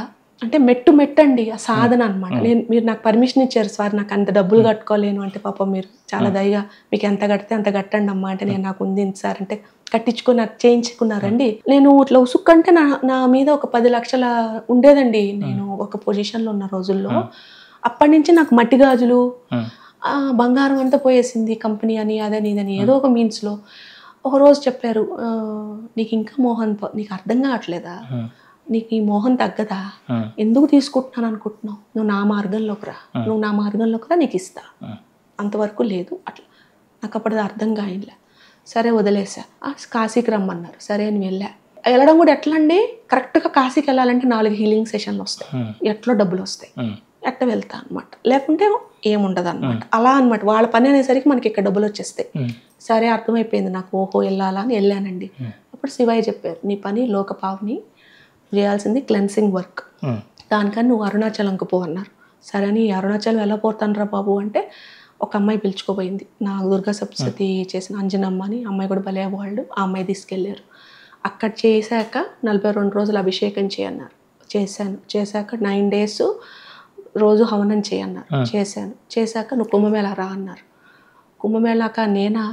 అంటే మెట్టు అండి ఆ సాధన అనమాట. మీరు నాకు పర్మిషన్ ఇచ్చారు సార్, నాకు అంత డబ్బులు కట్టుకోలేను అంటే, పాపం మీరు చాలా దయగా మీకు ఎంత కడితే అంత కట్టండి అమ్మా అంటే, నేను నాకు ఉంది సార్ అంటే చేయించుకున్నారండి. నేను ఇట్లా ఉసుక్కంటే నా మీద ఒక 10 లక్షల ఉండేదండి. నేను ఒక పొజిషన్లో ఉన్న రోజుల్లో అప్పటి నుంచి నాకు మట్టి గాజులు, బంగారం అంతా పోయేసింది, కంపెనీ అని అదని ఇదని ఏదో ఒక మీన్స్లో. ఒకరోజు చెప్పారు, నీకు ఇంకా మోహన్ నీకు అర్థం కావట్లేదా, నీకు ఈ మోహం తగ్గదా, ఎందుకు తీసుకుంటున్నాను అనుకుంటున్నావు, నువ్వు నా మార్గంలోకి రా, నీకు ఇస్తా, అంతవరకు లేదు అట్లా. నాకు అప్పటిది అర్థం కాయలే. సరే వదిలేసా. కాశీకి రమ్మన్నారు, సరే అని వెళ్ళడం కూడా ఎట్లా అండి, కరెక్ట్గా కాశీకి వెళ్ళాలంటే 4 హీలింగ్ సెషన్లు వస్తాయి, ఎట్లా డబ్బులు వస్తాయి, ఎట్ట వెళ్తా అనమాట, లేకుంటే ఏముండదు అనమాట. అలా అనమాట వాళ్ళ పని అనేసరికి మనకి ఇక్కడ డబ్బులు వచ్చేస్తాయి. సరే అర్థమైపోయింది నాకు, ఓహో వెళ్ళాలా అని వెళ్ళానండి. అప్పుడు శివయ్య చెప్పారు, నీ పని లోకపావని చేయాల్సింది క్లెన్సింగ్ వర్క్, దానికని నువ్వు అరుణాచలంకి పో అన్నారు. సరే అని అరుణాచలం ఎలా పోతాను రా బాబు అంటే, ఒక అమ్మాయి పిలుచుకోపోయింది, నా దుర్గా సప్తశతి చేసిన అంజనమ్మ అని అమ్మాయి కూడా భలే వాళ్ళు, ఆ అమ్మాయి తీసుకెళ్ళారు. అక్కడ చేశాక 42 రోజులు అభిషేకం చేయన్నారు. చేశాక 9 days రోజు హవనం చేయన్నారు. చేశాక నువ్వు కుంభమేళా రా అన్నారు. కుంభమేళాక నేనా,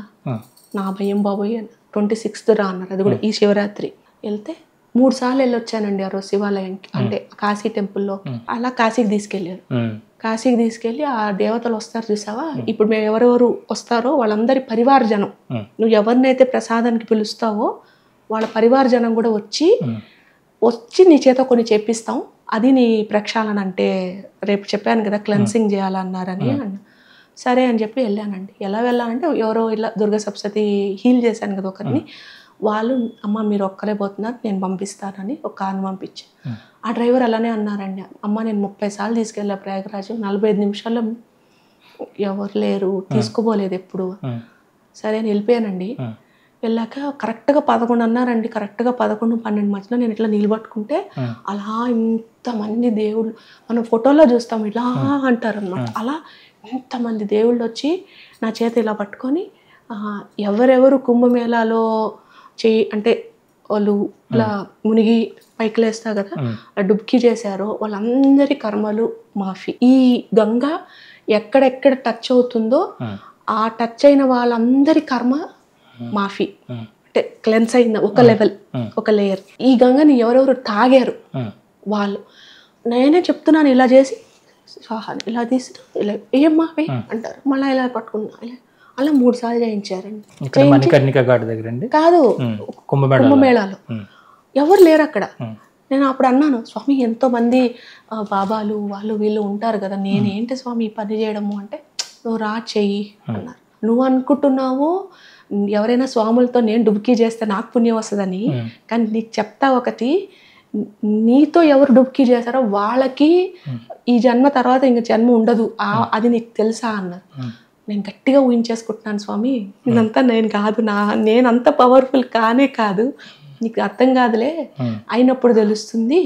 నా భయం బాబోయ్ 26th రా అన్నారు. అది కూడా ఈ శివరాత్రి. వెళ్తే 3 సార్లు వెళ్ళొచ్చానండి ఆ రోజు శివాలయంకి, అంటే కాశీ టెంపుల్లో. అలా కాశీకి తీసుకెళ్ళి ఆ దేవతలు వస్తారు చూసావా, ఇప్పుడు మేము ఎవరెవరు వస్తారో వాళ్ళందరి పరివార జనం, నువ్వు ఎవరినైతే ప్రసాదానికి పిలుస్తావో వాళ్ళ పరివార జనం కూడా వచ్చి నీ చేత కొన్ని చేపిస్తాం, అది నీ ప్రక్షాళన. అంటే రేపు చెప్పాను కదా క్లెన్సింగ్ చేయాలన్నారని అన్న. సరే అని చెప్పి వెళ్ళానండి. ఎలా వెళ్ళానంటే, ఎవరో ఇలా దుర్గా సప్తశతి హీల్ చేశాను కదా ఒకరిని, వాళ్ళు అమ్మ మీరు ఒక్కరే పోతున్నారు నేను పంపిస్తానని ఒక కార్ని పంపించి, ఆ డ్రైవర్ అలానే అన్నారండి, అమ్మ నేను 30 సార్లు తీసుకెళ్ళా ప్రయాగరాజు, 45 నిమిషాల్లో ఎవరు లేరు, తీసుకోపోలేదు ఎప్పుడు. సరే అని వెళ్ళిపోయానండి. వెళ్ళాక కరెక్ట్గా 11 అన్నారండి. కరెక్ట్గా 11, 12 మధ్యలో నేను ఇట్లా నిలబట్టుకుంటే అలా ఇంతమంది దేవుళ్ళు, మనం ఫోటోలో చూస్తాం ఇలా అంటారు అనమాట. అలా ఇంతమంది దేవుళ్ళు వచ్చి నా చేతి ఇలా పట్టుకొని ఎవరెవరు కుంభమేళాలో అంటే వాళ్ళు ఇలా మునిగి పైకి లేస్తా కదా, డుబ్కీ చేశారో వాళ్ళందరి కర్మలు మాఫీ. ఈ గంగ ఎక్కడెక్కడ టచ్ అవుతుందో ఆ టచ్ అయిన వాళ్ళందరి కర్మ మాఫీ, అంటే క్లెన్స్ అయింది ఒక లెవెల్, ఒక లేయర్. ఈ గంగని ఎవరెవరు తాగారు వాళ్ళు, నేనే చెప్తున్నాను ఇలా చేసి ఇలా తీసి ఇలా ఏమ్మా అంటారు, మళ్ళీ ఇలా పట్టుకున్నా, ఇలా అలా 3 సార్లు చేయించారండి. కాదు, కుంభమేళాలో ఎవరు లేరు అక్కడ. నేను అప్పుడు అన్నాను, స్వామి ఎంతో మంది బాబాలు వాళ్ళు వీళ్ళు ఉంటారు కదా, నేనేంటి స్వామి ఈ పని చేయడము అంటే, నువ్వు రా చెయ్యి అన్నారు. నువ్వు అనుకుంటున్నావు ఎవరైనా స్వాములతో నేను డుబ్కీ చేస్తే నాకు పుణ్యం వస్తుందని, కానీ నీకు చెప్తా ఒకటి, నీతో ఎవరు డుబ్కీ చేస్తారో వాళ్ళకి ఈ జన్మ తర్వాత ఇంక జన్మ ఉండదు, అది నీకు తెలుసా అన్నారు. నేను గట్టిగా ఊహించేసుకుంటున్నాను స్వామి, ఇదంతా నేను కాదు, నేనంత పవర్ఫుల్ కానే కాదు, నీకు అర్థం కాదులే, అయినప్పుడు తెలుస్తుంది.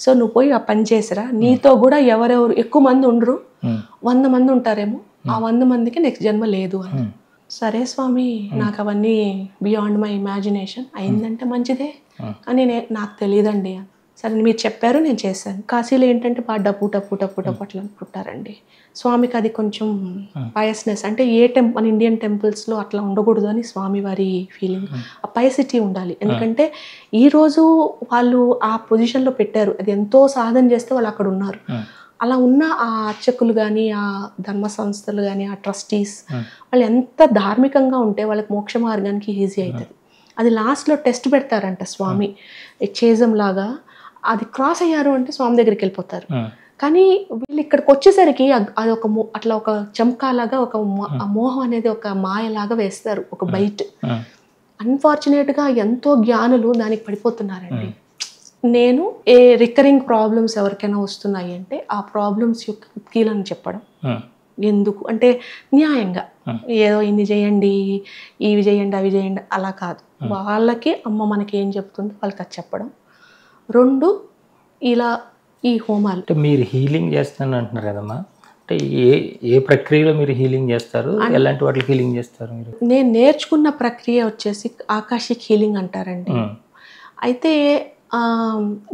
సో నువ్వు పోయి ఆ పని చేసిరా, నీతో కూడా ఎవరెవరు ఎక్కువ మంది ఉండరు, 100 మంది ఉంటారేమో, ఆ 100 మందికి నెక్స్ట్ జన్మ లేదు అని. సరే స్వామి, నాకు అవన్నీ బియాండ్ మై ఇమాజినేషన్, అయిందంటే మంచిదే, కానీ నాకు తెలియదండి. సరే మీరు చెప్పారు, నేను చేశాను. కాశీలో ఏంటంటే బాగా డప్పు అట్లా అనుకుంటారండి. స్వామికి అది కొంచెం పయస్నెస్, అంటే మన ఇండియన్ టెంపుల్స్లో అట్లా ఉండకూడదు అని స్వామి వారి ఫీలింగ్. ఆ పయసిటీ ఉండాలి, ఎందుకంటే ఈరోజు వాళ్ళు ఆ పొజిషన్లో పెట్టారు, అది ఎంతో సాధన చేస్తే వాళ్ళు అక్కడ ఉన్నారు. అలా ఉన్న ఆ అర్చకులు కానీ, ఆ ధర్మ సంస్థలు కానీ, ఆ ట్రస్టీస్ వాళ్ళు ఎంత ధార్మికంగా ఉంటే వాళ్ళకి మోక్ష మార్గానికి ఈజీ అవుతుంది. అది లాస్ట్లో టెస్ట్ పెడతారంట స్వామి, చేజం లాగా. అది క్రాస్ అయ్యారు అంటే స్వామి దగ్గరికి వెళ్ళిపోతారు. కానీ వీళ్ళు ఇక్కడికి వచ్చేసరికి అది అట్లా ఒక చంకాలాగా, ఒక మోహం అనేది ఒక మాయలాగా వేస్తారు, ఒక బైట్. అన్ఫార్చునేట్గా ఎంతో జ్ఞానులు దానికి పడిపోతున్నారండి. నేను రికరింగ్ ప్రాబ్లమ్స్ ఎవరికైనా వస్తున్నాయి అంటే ఆ ప్రాబ్లమ్స్ యొక్క కీలని చెప్పడం. ఎందుకు అంటే న్యాయంగా, ఏదో ఇన్ని చేయండి, ఇవి చేయండి, అవి చేయండి అలా కాదు. వాళ్ళకి అమ్మ మనకి ఏం చెప్తుందో వాళ్ళకి అది చెప్పడం. 2 ఇలా ఈ హోమాలు. అంటే మీరు హీలింగ్ చేస్తాను అంటున్నారు కదమ్మా, అంటే ఏ ప్రక్రియలో మీరు హీలింగ్ చేస్తారు, ఎలాంటి వాటికి హీలింగ్ చేస్తారు మీరు? నేను నేర్చుకున్న ప్రక్రియ వచ్చేసి ఆకాశిక్ హీలింగ్ అంటారండి. అయితే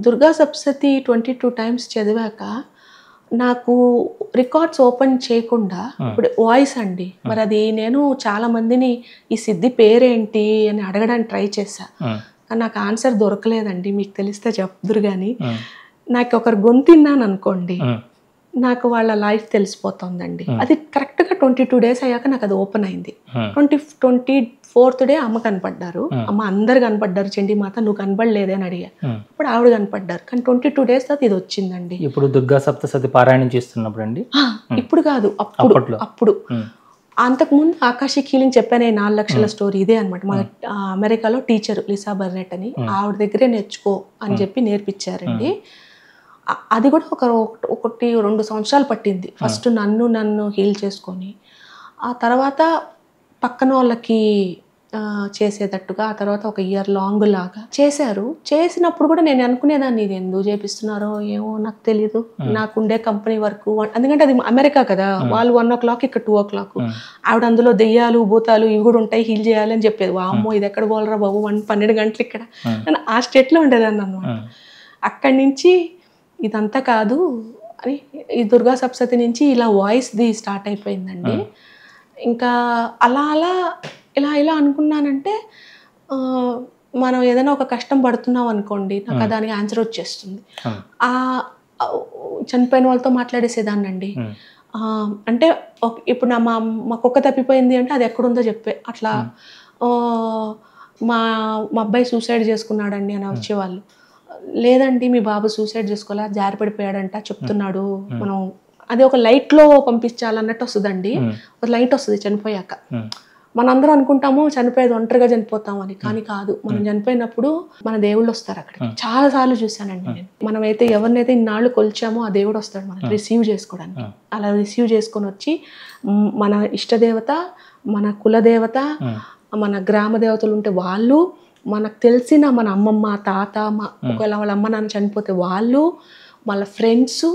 దుర్గా సప్తశతి 22 టైమ్స్ చదివాక నాకు రికార్డ్స్ ఓపెన్ చేయకుండా ఇప్పుడు వాయిస్ అండి, మరి అది నేను చాలా మందిని ఈ సిద్ధి పేరేంటి అని అడగడానికి ట్రై చేశా, కానీ నాకు ఆన్సర్ దొరకలేదండి. మీకు తెలిస్తే చెప్దురు కానీ, నాకు ఒకరు గొంతిన్నాను అనుకోండి, నాకు వాళ్ళ లైఫ్ తెలిసిపోతుందండి. అది కరెక్ట్గా 22 డేస్ అయ్యాక నాకు అది ఓపెన్ అయింది. 24th డే అమ్మ కనపడ్డారు. అమ్మ అందరు కనపడ్డారు, చండీ మాత నువ్వు కనపడలేదే అని అడిగా. ఇప్పుడు ఆవిడ కనపడ్డారు, కానీ 22 డేస్ తర్వాత ఇది వచ్చిందండి. ఇప్పుడు దుర్గా సప్తశతి పారాయణం చేస్తున్నప్పుడు అండి? ఇప్పుడు కాదు, అప్పుడు. అంతకుముందు ఆకాశిక్ హీలింగ్ చెప్పాను, 4 లక్షల స్టోరీ ఇదే అనమాట. మా అమెరికాలో టీచర్ లిసా బర్నెట్ అని, ఆవిడ దగ్గరే నేర్చుకో అని చెప్పి నేర్పించారండి. అది కూడా 1-2 సంవత్సరాలు పట్టింది. ఫస్ట్ నన్ను హీల్ చేసుకొని, ఆ తర్వాత పక్కన వాళ్ళకి చేసేటట్టుగా, ఆ తర్వాత 1 year లాంగ్ లాగా చేశారు. చేసినప్పుడు కూడా నేను అనుకునేదాన్ని, ఇది ఎందుకు చేపిస్తున్నారో ఏమో నాకు తెలీదు, నాకుండే కంపెనీ వరకు. ఎందుకంటే అది అమెరికా కదా, వాళ్ళు 1 o'clock ఇక్కడ 2 o'clock. ఆవిడ అందులో దెయ్యాలు భూతాలు ఇవి కూడా ఉంటాయి, హీల్ చేయాలి అని చెప్పేది. వామ్మో ఇది ఎక్కడ పోలరా బాబు, 12 గంటలు ఇక్కడ, నేను ఆ స్టేట్లో ఉండేదాన్ని అనమాట. అక్కడి నుంచి ఇదంతా కాదు అని ఈ దుర్గా సప్తశతి నుంచి ఇలా వాయిస్ది స్టార్ట్ అయిపోయిందండి. ఇంకా అలా ఇలా అనుకున్నానంటే, మనం ఏదైనా ఒక కష్టం పడుతున్నాం అనుకోండి, నాకు దానికి ఆన్సర్ వచ్చేస్తుంది. చనిపోయిన వాళ్ళతో మాట్లాడేసేదాన్ని అండి. అంటే ఇప్పుడు మా కుక్క తప్పిపోయింది అంటే అది ఎక్కడుందో చెప్పే, అట్లా మా అబ్బాయి సూసైడ్ చేసుకున్నాడండి అని వచ్చేవాళ్ళు. లేదండి మీ బాబు సూసైడ్ చేసుకోవాలా, జారిపడిపోయాడంట చెప్తున్నాడు, మనం అది ఒక లైట్లో పంపించాలన్నట్టు వస్తుందండి. ఒక లైట్ వస్తుంది చనిపోయాక, మనందరం అనుకుంటాము చనిపోయేది ఒంటరిగా చనిపోతామని, కానీ కాదు. మనం చనిపోయినప్పుడు మన దేవుళ్ళు వస్తారు అక్కడికి. చాలా సార్లు చూశానండి నేను. మనమైతే ఎవరినైతే ఇన్నాళ్ళు కొలిచామో ఆ దేవుడు వస్తాడు మనం రిసీవ్ చేసుకోవడానికి. అలా రిసీవ్ చేసుకొని వచ్చి మన ఇష్టదేవత, మన కులదేవత, మన గ్రామ దేవతలు ఉంటే వాళ్ళు, మనకు తెలిసిన మన అమ్మమ్మ తాత, ఒకవేళ వాళ్ళ అమ్మ నాన్న చనిపోతే వాళ్ళు, వాళ్ళ ఫ్రెండ్స్,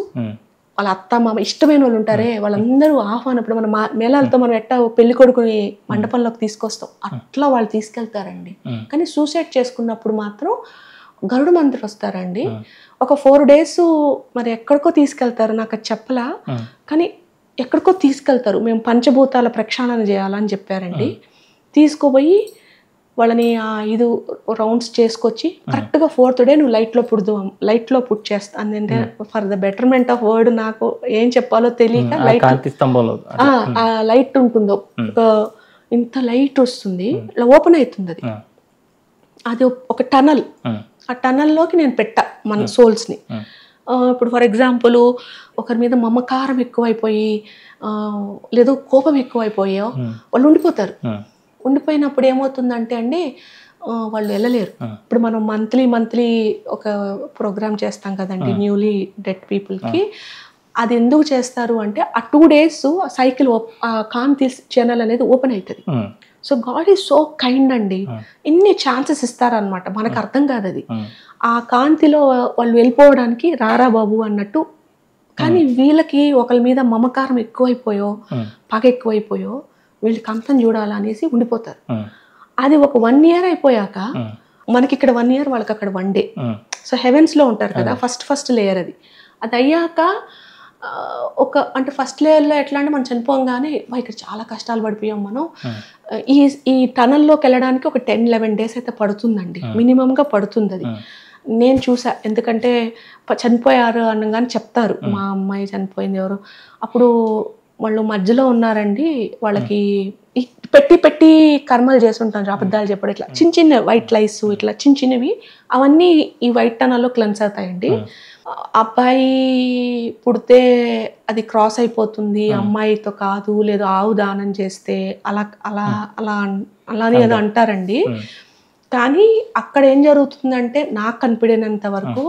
వాళ్ళ అత్త మామ ఇష్టమైన వాళ్ళు ఉంటారే వాళ్ళందరూ ఆహ్వానప్పుడు మన మేళాలతో మనం ఎట్టా పెళ్లి కొడుకుని మండపంలోకి తీసుకొస్తాం, అట్లా వాళ్ళు తీసుకెళ్తారండి. కానీ సూసైడ్ చేసుకున్నప్పుడు మాత్రం గరుడ మంత్రి వస్తారండి. ఒక 4 days మరి ఎక్కడికో తీసుకెళ్తారు, నాకు అది చెప్పలా, కానీ ఎక్కడికో తీసుకెళ్తారు. మేము పంచభూతాల ప్రక్షాళన చేయాలని చెప్పారండి. తీసుకుపోయి వాళ్ళని 5 rounds చేసుకొచ్చి కరెక్ట్గా 4th day నువ్వు లైట్లో పుట్ చేస్తా అంటే for the betterment of word నాకు ఏం చెప్పాలో తెలియక లైట్ ఉంటుందో ఇంత లైట్ వస్తుంది, ఇలా ఓపెన్ అవుతుంది. అది ఒక టనల్. ఆ టనల్లోకి నేను పెట్టా మన సోల్స్ని. ఇప్పుడు ఫర్ ఎగ్జాంపుల్ ఒకరి మీద మమకారం ఎక్కువైపోయి లేదో కోపం ఎక్కువైపోయో వాళ్ళు ఉండిపోతారు. ఉండిపోయినప్పుడు ఏమవుతుందంటే అండి వాళ్ళు వెళ్ళలేరు. ఇప్పుడు మనం మంత్లీ ఒక ప్రోగ్రామ్ చేస్తాం కదండి న్యూలీ డెడ్ పీపుల్కి. అది ఎందుకు చేస్తారు అంటే ఆ 2 days ఆ సైకిల్ కాంతి ఛానల్ అనేది ఓపెన్ అవుతుంది. So God is so kind అండి, ఎన్ని ఛాన్సెస్ ఇస్తారనమాట, మనకు అర్థం కాదు అది. ఆ కాంతిలో వాళ్ళు వెళ్ళిపోవడానికి రారా బాబు అన్నట్టు. కానీ వీళ్ళకి ఒకరి మీద మమకారం ఎక్కువైపోయో పగ ఎక్కువైపోయో వీళ్ళకి అంతం చూడాలనేసి ఉండిపోతారు. అది ఒక 1 year అయిపోయాక మనకి ఇక్కడ 1 year, వాళ్ళకి అక్కడ 1 day. సో హెవెన్స్లో ఉంటారు కదా, ఫస్ట్ లేయర్ అది అయ్యాక అంటే ఫస్ట్ లేయర్లో ఎట్లా అంటే మనం చనిపోగానే ఇక్కడ చాలా కష్టాలు పడిపోయాం మనం, ఈ టనల్లోకి వెళ్ళడానికి ఒక 10-11 days అయితే పడుతుందండి, మినిమంగా పడుతుంది. అది నేను చూసా, ఎందుకంటే చనిపోయారు అనగానే చెప్తారు మా అమ్మాయి చనిపోయింది ఎవరు, అప్పుడు వాళ్ళు మధ్యలో ఉన్నారండి, వాళ్ళకి పెట్టి కర్మలు చేస్తుంటారు, అబద్ధాలు చెప్పడం, ఇట్లా చిన్న వైట్ లైస్ ఇట్లా చిన్నవి అవన్నీ ఈ వైట్ టనల్లో క్లెన్స్ అవుతాయండి. అబ్బాయి పుడితే అది క్రాస్ అయిపోతుంది, అమ్మాయితో కాదు, లేదు ఆవు దానం చేస్తే అలానే ఏదో అంటారండి. కానీ అక్కడ ఏం జరుగుతుందంటే నాకు కనిపించినంత వరకు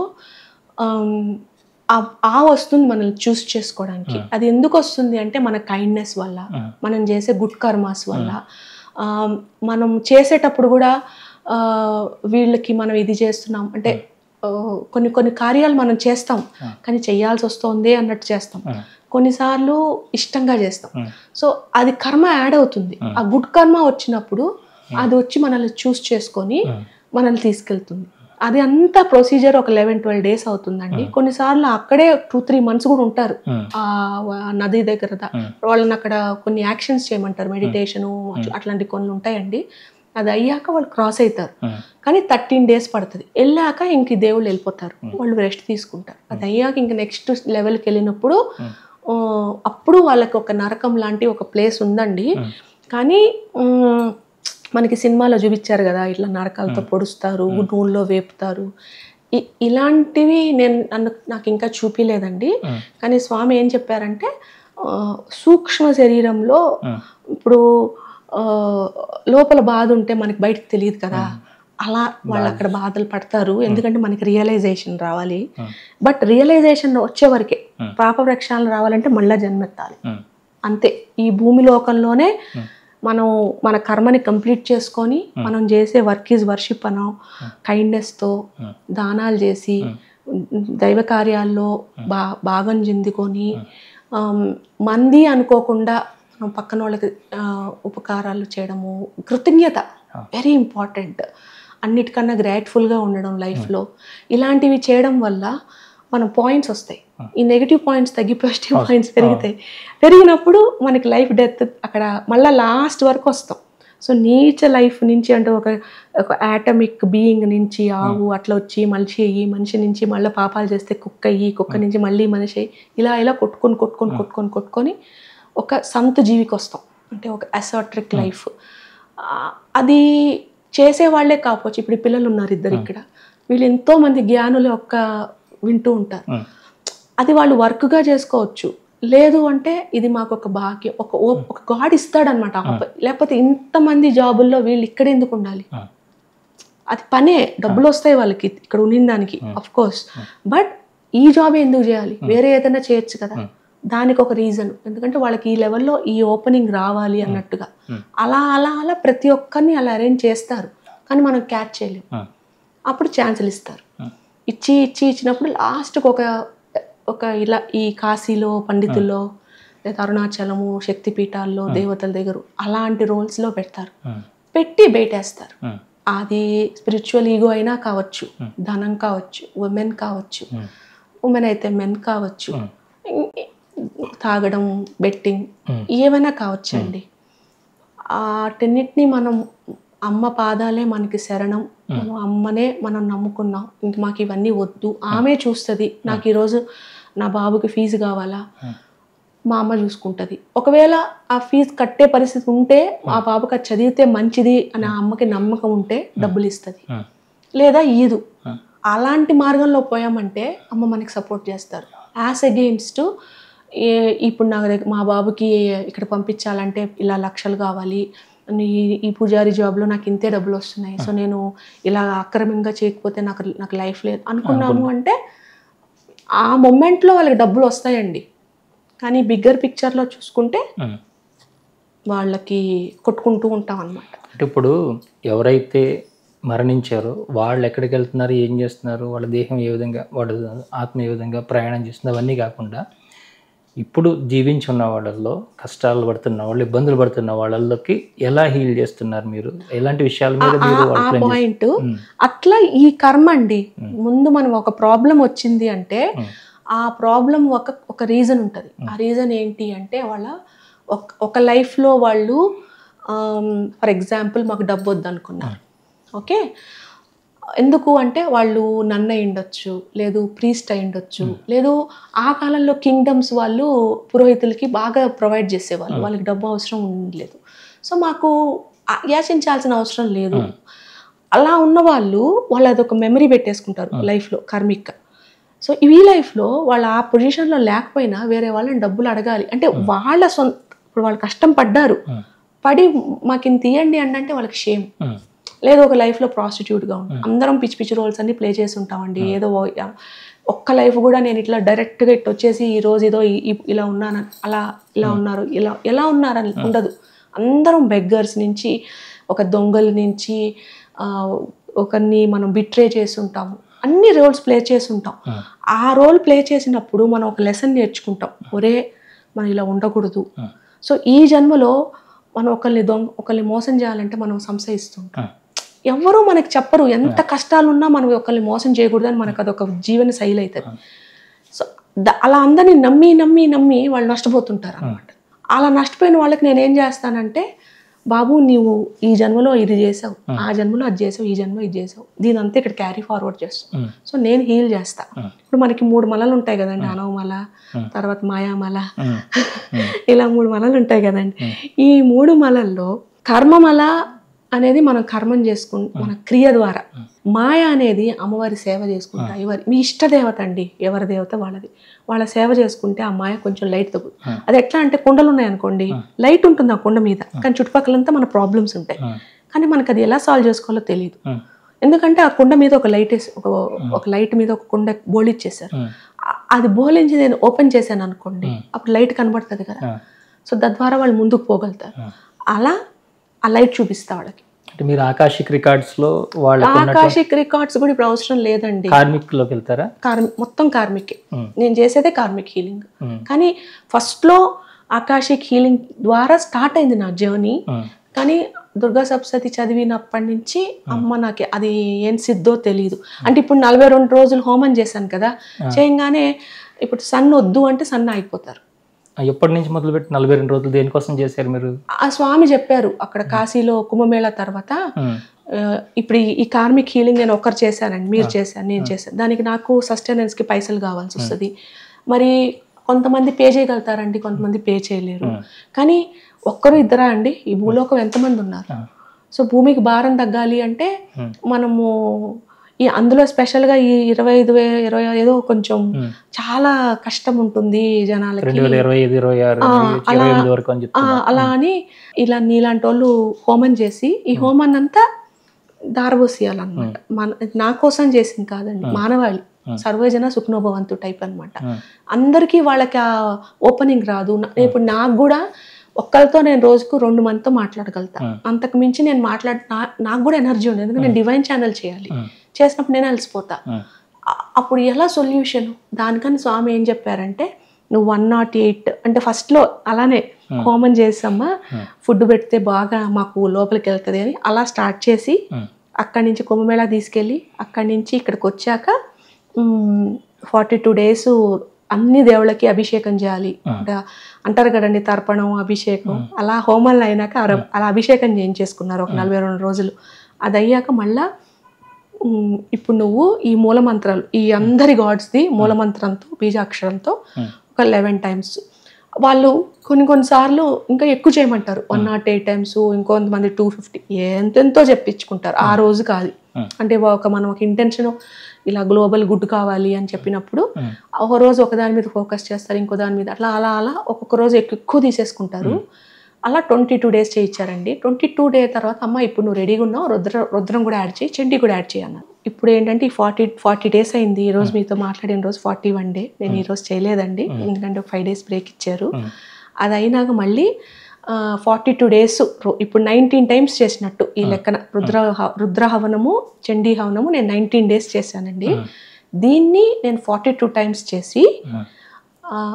వస్తుంది మనల్ని చూస్ చేసుకోవడానికి. అది ఎందుకు వస్తుంది అంటే మన కైండ్నెస్ వల్ల, మనం చేసే గుడ్ కర్మాస్ వల్ల. మనం చేసేటప్పుడు కూడా వీళ్ళకి మనం ఇది చేస్తున్నాం అంటే కొన్ని కార్యాలు మనం చేస్తాం కానీ చేయాల్సి వస్తుంది అన్నట్టు చేస్తాం, కొన్నిసార్లు ఇష్టంగా చేస్తాం. సో అది కర్మ యాడ్ అవుతుంది. ఆ గుడ్ కర్మ వచ్చినప్పుడు అది వచ్చి మనల్ని చూస్ చేసుకొని మనల్ని తీసుకెళ్తుంది. అది అంతా ప్రొసీజర్ ఒక 11-12 days అవుతుందండి. కొన్నిసార్లు అక్కడే 2-3 months కూడా ఉంటారు ఆ నది దగ్గర. వాళ్ళని అక్కడ కొన్ని యాక్షన్స్ చేయమంటారు, మెడిటేషను అట్లాంటి కొన్ని ఉంటాయండి. అది అయ్యాక వాళ్ళు క్రాస్ అవుతారు, కానీ 13 days పడుతుంది. వెళ్ళాక ఇంక దేవుళ్ళు వెళ్ళిపోతారు, వాళ్ళు రెస్ట్ తీసుకుంటారు. అది అయ్యాక ఇంక నెక్స్ట్ లెవెల్కి వెళ్ళినప్పుడు అప్పుడు వాళ్ళకి ఒక నరకం లాంటి ఒక ప్లేస్ ఉందండి. కానీ మనకి సినిమాలో చూపించారు కదా, ఇట్లా నరకాలతో పొడుస్తారు, నూనెలో వేపుతారు, ఇలాంటివి నాకు ఇంకా చూపిలేదండి. కానీ స్వామి ఏం చెప్పారంటే సూక్ష్మ శరీరంలో ఇప్పుడు లోపల బాధ ఉంటే మనకి బయటకు తెలియదు కదా, అలా వాళ్ళు అక్కడ బాధలు పడతారు. ఎందుకంటే మనకి రియలైజేషన్ రావాలి. బట్ రియలైజేషన్ వచ్చే వరకే, పాప ప్రక్షాళన రావాలంటే మళ్ళా జన్మెత్తాలి అంతే. ఈ భూమి లోకంలోనే మనం మన కర్మని కంప్లీట్ చేసుకొని మనం చేసే వర్క్ ఈజ్ వర్షిప్ అనో, కైండ్నెస్తో దానాలు చేసి దైవ కార్యాల్లో భాగం చెందుకొని మంది అనుకోకుండా పక్కన వాళ్ళకి ఉపకారాలు చేయడము, కృతజ్ఞత వెరీ ఇంపార్టెంట్. అన్నిటికన్నా గ్రాట్ఫుల్గా ఉండడం లైఫ్లో, ఇలాంటివి చేయడం వల్ల మన పాయింట్స్ వస్తాయి. ఈ నెగిటివ్ పాయింట్స్ తగ్గి పాజిటివ్ పాయింట్స్ పెరుగుతాయి. పెరిగినప్పుడు మనకి లైఫ్ డెత్ అక్కడ మళ్ళీ లాస్ట్ వరకు వస్తాం. సో నీచ లైఫ్ నుంచి అంటే ఒక యాటమిక్ బీయింగ్ నుంచి ఆవు అట్లా వచ్చి మనిషి అయ్యి, మనిషి నుంచి మళ్ళీ పాపాలు చేస్తే కుక్క అయ్యి, కుక్క నుంచి మళ్ళీ మనిషి అయ్యి, ఇలా కొట్టుకొని ఒక సంత జీవికి వస్తాం. అంటే ఒక అసాట్రిక్ లైఫ్. అది చేసేవాళ్లే కావచ్చు. ఇప్పుడు పిల్లలు ఉన్నారు 2 ఇక్కడ, వీళ్ళు ఎంతోమంది జ్ఞానులు వింటూ ఉంటారు. అది వాళ్ళు వర్క్గా చేసుకోవచ్చు. లేదు అంటే ఇది మాకు ఒక భాగ్యం, ఒక గాడ్ ఇస్తాడనమాట. లేకపోతే ఇంతమంది జాబుల్లో వీళ్ళు ఇక్కడ ఎందుకు ఉండాలి? అది పనే, డబ్బులు వస్తాయి వాళ్ళకి ఇక్కడ ఉన్న దానికి అఫ్ కోర్స్, బట్ ఈ జాబ్ ఎందుకు చేయాలి? వేరే ఏదైనా చేయొచ్చు కదా. దానికి ఒక రీజన్, ఎందుకంటే వాళ్ళకి ఈ లెవెల్లో ఈ ఓపెనింగ్ రావాలి అన్నట్టుగా. అలా అలా అలా ప్రతి ఒక్కరిని అలా అరేంజ్ చేస్తారు, కానీ మనం క్యాచ్ చేయలేము. అప్పుడు ఛాన్సులు ఇస్తారు, ఇచ్చినప్పుడు లాస్ట్కి ఒక ఇలా ఈ కాశీలో పండితుల్లో లేదా అరుణాచలము శక్తిపీఠాల్లో దేవతల దగ్గర అలాంటి రోల్స్లో పెడతారు, పెట్టి బయటేస్తారు. అది స్పిరిచువల్ ఈగో అయినా కావచ్చు, ధనం కావచ్చు, ఉమెన్ కావచ్చు, ఉమెన్ అయితే మెన్ కావచ్చు, తాగడం, బెట్టింగ్, ఏమైనా కావచ్చు అండి. వాటన్నిటినీ మనం అమ్మ పాదాలే మనకి శరణం, మనం అమ్మనే మనం నమ్ముకున్నాం, ఇంక మాకు ఇవన్నీ వద్దు, ఆమె చూస్తుంది. నాకు ఈరోజు నా బాబుకి ఫీజు కావాలా, మా అమ్మ చూసుకుంటుంది. ఒకవేళ ఆ ఫీజు కట్టే పరిస్థితి ఉంటే, ఆ బాబుకి అది చదివితే మంచిది అని ఆ అమ్మకి నమ్మకం ఉంటే డబ్బులు ఇస్తుంది, లేదా ఈదు. అలాంటి మార్గంలో పోయామంటే అమ్మ మనకి సపోర్ట్ చేస్తారు. యాజ్ అగెయిన్స్ట్ ఇప్పుడు నా మా బాబుకి ఇక్కడ పంపించాలంటే ఇలా లక్షలు కావాలి, ఈ పూజారి జాబ్లో నాకు ఇంతే డబ్బులు వస్తున్నాయి, సో నేను ఇలా అక్రమంగా చేయకపోతే నాకు లైఫ్ లేదు అనుకున్నాము అంటే ఆ మొమెంట్లో వాళ్ళకి డబ్బులు వస్తాయండి. కానీ బిగ్గర్ పిక్చర్లో చూసుకుంటే వాళ్ళకి కొట్టుకుంటూ ఉంటాం అన్నమాట. అంటే ఇప్పుడు ఎవరైతే మరణించారో వాళ్ళు ఎక్కడికి వెళ్తున్నారు, ఏం చేస్తున్నారు, వాళ్ళ దేహం ఏ విధంగా, వాళ్ళ ఆత్మ ఏ విధంగా ప్రయాణం చేస్తుంది, అవన్నీ కాకుండా ఇప్పుడు జీవించి ఉన్న వాళ్ళల్లో, కష్టాలు పడుతున్న వాళ్ళు, ఇబ్బందులు పడుతున్న వాళ్ళకి ఎలా హీల్ చేస్తున్నారు మీరు? ఎలాంటి విషయాల మీద మీరు పాయింట్ అట్లా ఈ కర్మ అండి. ముందు మనం ఒక ప్రాబ్లం వచ్చింది అంటే ఆ ప్రాబ్లం ఒక రీజన్ ఉంటుంది. ఆ రీజన్ ఏంటి అంటే వాళ్ళ ఒక లైఫ్లో వాళ్ళు ఫర్ ఎగ్జాంపుల్ మాకు డబ్బు వద్దు అనుకున్నారు, ఓకే, ఎందుకు అంటే వాళ్ళు నన్న అయ్యుండొచ్చు, లేదు ప్రీస్ట్ అయ్యుండొచ్చు, లేదు ఆ కాలంలో కింగ్డమ్స్ వాళ్ళు పురోహితులకి బాగా ప్రొవైడ్ చేసేవాళ్ళు, వాళ్ళకి డబ్బు అవసరం ఉండలేదు, సో మాకు యాచించాల్సిన అవసరం లేదు. అలా ఉన్న వాళ్ళు అదొక మెమరీ పెట్టేసుకుంటారు లైఫ్లో కర్మిక్. సో ఈ లైఫ్లో వాళ్ళు ఆ పొజిషన్లో లేకపోయినా వేరే వాళ్ళని డబ్బులు అడగాలి అంటే వాళ్ళ ఇప్పుడు వాళ్ళు కష్టం పడి మాకు ఇంత ఇవ్వండి అంటే వాళ్ళకి షేమ్. లేదు ఒక లైఫ్లో ప్రాస్టిట్యూట్గా ఉంటాం, అందరం పిచ్చి పిచ్చి రోల్స్ అన్ని ప్లే చేసి ఉంటామండి. ఏదో ఒక్క లైఫ్ కూడా నేను ఇట్లా డైరెక్ట్గా ఇట్లా వచ్చేసి ఈరోజు ఏదో ఇలా ఉన్నాను, అలా ఇలా ఉన్నారు, ఎలా ఉన్నారని ఉండదు. అందరం బెగ్గర్స్ నుంచి, ఒక దొంగల నుంచి, ఒకరిని మనం బిట్రే చేసి ఉంటాము, అన్ని రోల్స్ ప్లే చేసి ఉంటాం. ఆ రోల్ ప్లే చేసినప్పుడు మనం ఒక లెసన్ నేర్చుకుంటాం, ఒరే మనం ఇలా ఉండకూడదు. సో ఈ జన్మలో మనం ఒకరిని మోసం చేయాలంటే మనం సంశయిస్తుంటాం. ఎవరు మనకి చెప్పరు, ఎంత కష్టాలున్నా మనం ఒకరిని మోసం చేయకూడదు అని మనకు అదొక జీవన శైలి అవుతుంది. సో అలా అందరినీ నమ్మి వాళ్ళు నష్టపోతుంటారు అన్నమాట. అలా నష్టపోయిన వాళ్ళకి నేనేం చేస్తానంటే, బాబు నీవు ఈ జన్మలో ఇది చేసావు, ఆ జన్మలో అది చేసావు, ఈ జన్మ ఇది చేసావు, దీని అంతా ఇక్కడ క్యారీ ఫార్వర్డ్ చేస్తావు, సో నేను హీల్ చేస్తా. ఇప్పుడు మనకి 3 మలలు ఉంటాయి కదండి, అనవమల, తర్వాత మాయామల, ఇలా 3 మలలు ఉంటాయి కదండి. ఈ 3 మలల్లో కర్మమల అనేది మనం కర్మం మన క్రియ ద్వారా, మాయ అనేది అమ్మవారి సేవ చేసుకుంటా, మీ ఇష్ట దేవత అండి, ఎవరి దేవత వాళ్ళది, వాళ్ళ సేవ చేసుకుంటే ఆ మాయ కొంచెం లైట్ తగ్గుతుంది. అది ఎట్లా అంటే కుండలు ఉన్నాయి అనుకోండి, లైట్ ఉంటుంది ఆ కుండ మీద, కానీ చుట్టుపక్కలంతా మన ప్రాబ్లమ్స్ ఉంటాయి, కానీ మనకు అది ఎలా సాల్వ్ చేసుకోవాలో తెలియదు. ఎందుకంటే ఆ కుండ మీద ఒక లైట్ వేసి ఒక లైట్ మీద ఒక కుండ బోలిచ్చేసారు, అది బోలించి నేను ఓపెన్ చేశాను అనుకోండి, అప్పుడు లైట్ కనబడుతుంది కదా, సో తద్వారా వాళ్ళు ముందుకు పోగలుగుతారు. అలా ఆ లైట్ చూపిస్తా వాళ్ళకి. మీరు ఆకాశిక్ రికార్డ్స్ లో ఆకాశిక్ రికార్డ్స్ కూడా ఇప్పుడు అవసరం లేదండి. కార్మిక్ లోకి వెళ్తారా? మొత్తం కార్మిక్, నేను చేసేదే కార్మిక్ హీలింగ్. కానీ ఫస్ట్ లో ఆకాశిక్ హీలింగ్ ద్వారా స్టార్ట్ అయింది నా జర్నీ. కానీ దుర్గా సప్తశతి చదివినప్పటి నుంచి అమ్మ నాకు అది ఏం సిద్ధో తెలియదు. అంటే ఇప్పుడు 42 రోజులు హోమం చేశాను కదా, చేయగానే ఇప్పుడు సన్ వద్దు అంటే సన్ అయిపోతారు. ఎప్పటి నుంచి మొదలుపెట్టి 42 రోజులు దేనికోసం చేశారు మీరు? ఆ స్వామి చెప్పారు అక్కడ కాశీలో కుంభమేళా తర్వాత, ఇప్పుడు ఈ కార్మిక్ హీలింగ్ నేను ఒక్కరు చేశానండి, మీరు చేశాను, నేను చేశాను, దానికి నాకు సస్టైనెన్స్కి పైసలు కావాల్సి వస్తుంది. మరి కొంతమంది పే చేయగలుగుతారండి, కొంతమంది పే చేయలేరు. కానీ ఒక్కరు ఇద్దరా అండి, ఈ భూలోకం ఎంతమంది ఉన్నారు? సో భూమికి భారం తగ్గాలి అంటే మనము అందులో స్పెషల్గా ఈ 25,000 ఏదో కొంచెం చాలా కష్టం ఉంటుంది జనాలకి, 2025-26 వరకు అని చెప్తున్నారు. అలా అని ఇలా నీలాంటి వాళ్ళు హోమం చేసి ఈ హోమాన్ని అంతా దారబోసియాలన్నమాట. నా కోసం చేసింది కాదండి, మానవాళి సర్వజన సుఖనోభవంతు టైప్ అనమాట. అందరికీ వాళ్ళకి ఆ ఓపెనింగ్ రాదు. ఇప్పుడు నాకు కూడా ఒక్కరితో నేను రోజుకు 2 మందితో మాట్లాడగలుగుతా, అంతకు మించి నేను నాకు కూడా ఎనర్జీ ఉండదు, ఎందుకంటే నేను డివైన్ ఛానల్ చేసినప్పుడు నేను అలసిపోతా. అప్పుడు ఎలా సొల్యూషన్? దానికని స్వామి ఏం చెప్పారంటే, నువ్వు 108 అంటే ఫస్ట్లో అలానే హోమం చేసమ్మా, ఫుడ్ పెడితే బాగా మాకు లోపలికి వెళ్తుంది అని అలా స్టార్ట్ చేసి అక్కడి నుంచి కుంభమేళా తీసుకెళ్ళి అక్కడి నుంచి ఇక్కడికి వచ్చాక 42 days అన్ని దేవుళ్ళకి అభిషేకం చేయాలి అంటారు కదండి, తర్పణం అభిషేకం. అలా హోమాలు అయినాక అలా అభిషేకం చేయించేసుకున్నారు ఒక 42 రోజులు. అది అయ్యాక మళ్ళా ఇప్పుడు నువ్వు ఈ మూలమంత్రాలు, ఈ అందరి గాడ్స్ది మూలమంత్రంతో బీజాక్షరంతో ఒక 11 times, వాళ్ళు కొన్నిసార్లు ఇంకా ఎక్కువ చేయమంటారు, 108 times, ఇంకొంతమంది 250, ఎంతెంతో చెప్పించుకుంటారు. ఆ రోజు కాదు అంటే మనం ఒక ఇంటెన్షన్ ఇలా గ్లోబల్ గుడ్ కావాలి అని చెప్పినప్పుడు ఒక రోజు ఒకదాని మీద ఫోకస్ చేస్తారు, ఇంకో దాని మీద అట్లా అలా అలా ఒక్కొక్క రోజు ఎక్కువ తీసేసుకుంటారు. అలా 22 days చేయించారండి. 22 days తర్వాత అమ్మ ఇప్పుడు నువ్వు రెడీగా ఉన్నావు, రుద్రం కూడా యాడ్ చేయి, చండీ కూడా యాడ్ చేయన్నారు. ఇప్పుడు ఏంటంటే ఈ 40 days అయింది. ఈ రోజు మీతో మాట్లాడిన రోజు 41 day. నేను ఈరోజు చేయలేదండి, ఎందుకంటే ఒక 5 days బ్రేక్ ఇచ్చారు. అది అయినాక మళ్ళీ 42 days, ఇప్పుడు 19 times చేసినట్టు ఈ లెక్కన రుద్ర హవనము చండీ హవనము నేను 19 days చేశానండి. దీన్ని నేను 42 times చేసి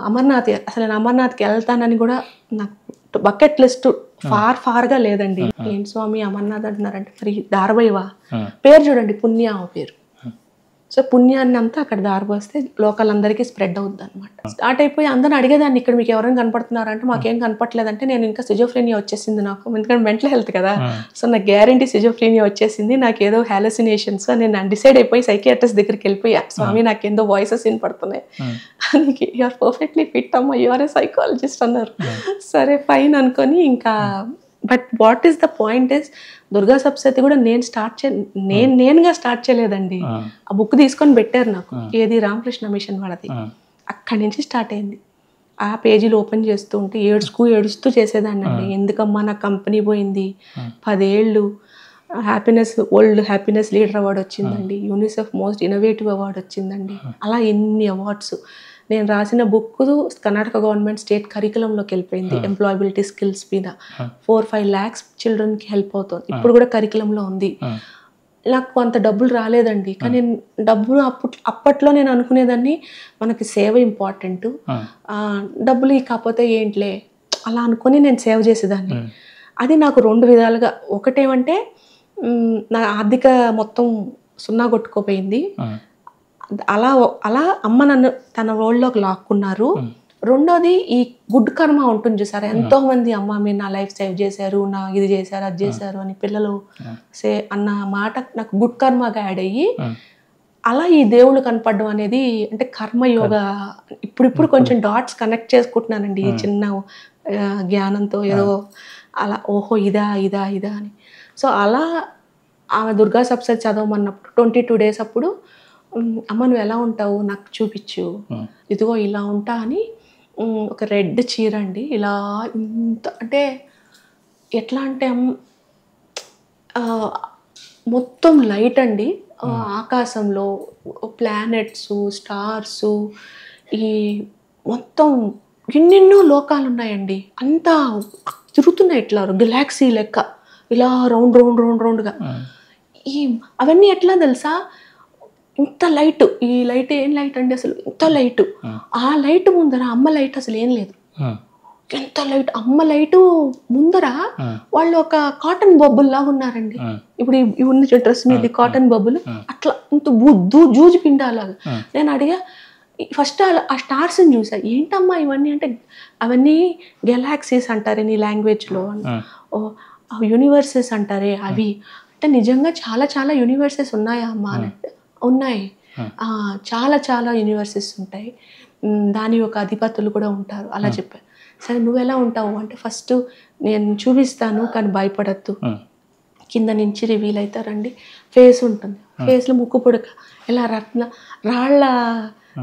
అమర్నాథ్, అసలు నేను అమర్నాథ్కి వెళ్తానని కూడా నాకు బకెట్ లిస్ట్ ఫార్గా లేదండి. ఏంటి స్వామి అమర్నాథ్ అంటున్నారంటే, మరి దారబోయవా, పేరు చూడండి పుణ్య పేరు. సో పుణ్యాన్ని అంతా అక్కడ దారిపోస్తే లోకల్ అందరికీ స్ప్రెడ్ అవుద్ది అనమాట. స్టార్ట్ అయిపోయి అందరిని అడిగేదాన్ని, ఇక్కడ మీకు ఎవరైనా కనపడుతున్నారంటే మాకేం కనపట్లేదంటే, నేను ఇంకా సిజోఫ్రీనియా వచ్చేసింది నాకు, ఎందుకంటే మెంటల్ హెల్త్ కదా, సో నాకు గ్యారంటీ సిజోఫ్రీనియా వచ్చేసింది, నాకు ఏదో హాలసినేషన్స్ అని నేను డిసైడ్ అయిపోయి సైకియాట్రిస్ట్ దగ్గరికి వెళ్ళిపోయా. స్వామి నాకేందో వాయిసెస్ వినపడుతున్నాయి, అందుకే యూఆర్ పర్ఫెక్ట్లీ ఫిట్ అమ్మా, యూఆర్ ఏ సైకాలజిస్ట్ అన్నారు. సరే ఫైన్ అనుకొని ఇంకా, but what is the point is, Durga Saptashati కూడా నేనుగా స్టార్ట్ చేయలేదండి. ఆ బుక్ తీసుకొని పెట్టారు నాకు, ఏది రామకృష్ణ మిషన్ వాళ్ళది. అక్కడి నుంచి స్టార్ట్ అయింది. ఆ పేజీలు ఓపెన్ చేస్తూ ఉంటే ఏడుస్తూ చేసేదాన్ని అండి. ఎందుకమ్మా నా కంపెనీ పోయింది, 10 ఏళ్ళు, వరల్డ్ హ్యాపీనెస్ లీడర్ అవార్డు వచ్చిందండి, యూనిసెఫ్ మోస్ట్ ఇన్నోవేటివ్ అవార్డు వచ్చిందండి, అలా ఎన్ని అవార్డ్స్. నేను రాసిన బుక్ కర్ణాటక గవర్నమెంట్ స్టేట్ కరికులంలోకి వెళ్ళిపోయింది, ఎంప్లాయబిలిటీ స్కిల్స్ మీద 4-5 lakhs చిల్డ్రన్కి హెల్ప్ అవుతుంది. ఇప్పుడు కూడా కరికులంలో ఉంది. నాకు అంత డబ్బులు రాలేదండి, కానీ డబ్బులు అప్పట్లో నేను అనుకునేదాన్ని మనకి సేవ ఇంపార్టెంట్, డబ్బులు కాకపోతే ఏంట్లే అలా అనుకొని నేను సేవ చేసేదాన్ని. అది నాకు 2 విధాలుగా, ఒకటేమంటే నా ఆర్థిక మొత్తం సున్నా కొట్టుకోపోయింది, అలా అమ్మ నన్ను తన వరల్డ్లోకి లాక్కున్నారు. రెండోది ఈ గుడ్ కర్మ ఉంటుంది చూసారా, ఎంతో మంది అమ్మ మీరు నా లైఫ్ సేవ్ చేశారు, నా ఇది చేశారు అది చేశారు అని పిల్లలు అన్న మాట నాకు గుడ్ కర్మగా యాడ్ అయ్యి, అలా ఈ దేవుళ్ళు కనపడడం అనేది అంటే కర్మయోగ. ఇప్పుడు కొంచెం డాట్స్ కనెక్ట్ చేసుకుంటున్నానండి ఈ చిన్న జ్ఞానంతో, ఏదో అలా ఓహో ఇదా ఇదా ఇదా అని. సో అలా ఆమె దుర్గా సప్తశతి చదవమన్నప్పుడు 22 days అప్పుడు, అమ్మ నువ్వు ఎలా ఉంటావు నాకు చూపించు, ఇదిగో ఇలా ఉంటా అని ఒక రెడ్ చీర అండి, ఇలా ఇంత అంటే ఎట్లా అంటే మొత్తం లైట్ అండి, ఆకాశంలో ప్లానెట్స్ స్టార్స్, ఈ మొత్తం ఎన్నెన్నో లోకాలు ఉన్నాయండి, అంతా తిరుగుతున్నాయి ఇట్లా గెలాక్సీ లెక్క, ఇలా రౌండ్గా. అవన్నీ ఎట్లా తెలుసా, ఇంత లైట్, ఈ లైట్ ఏం లైట్ అండి అసలు, ఇంత లైట్. ఆ లైట్ ముందర అమ్మ లైట్ అసలు ఏం లేదు, ఎంత లైట్. అమ్మ లైట్ ముందర వాళ్ళు ఒక కాటన్ బొబ్బుల్ లాగా ఉన్నారండి. ఇప్పుడు ఉన్న డ్రెస్ మీద కాటన్ బొబ్బులు అట్లా ఇంత జూజు పిండాలాగా. నేను అడిగా ఫస్ట్ ఆ స్టార్స్ని చూసా, ఏంటమ్మా ఇవన్నీ అంటే, అవన్నీ గెలాక్సీస్ అంటారే నీ లాంగ్వేజ్లో, యూనివర్సెస్ అంటారే అవి అంటే, నిజంగా చాలా చాలా యూనివర్సెస్ ఉన్నాయా అమ్మా అన్నట్టు. ఉన్నాయి, చాలా యూనివర్సెస్ ఉంటాయి, దాని యొక్క అధిపతులు కూడా ఉంటారు అలా చెప్పారు. సరే నువ్వు ఎలా ఉంటావు అంటే, ఫస్ట్ నేను చూపిస్తాను కానీ భయపడద్దు, కింద నుంచి రివీల్ అవుతారండి. ఫేస్ ఉంటుంది, ఫేస్లో ముక్కు పుడక ఇలా రాళ్ళ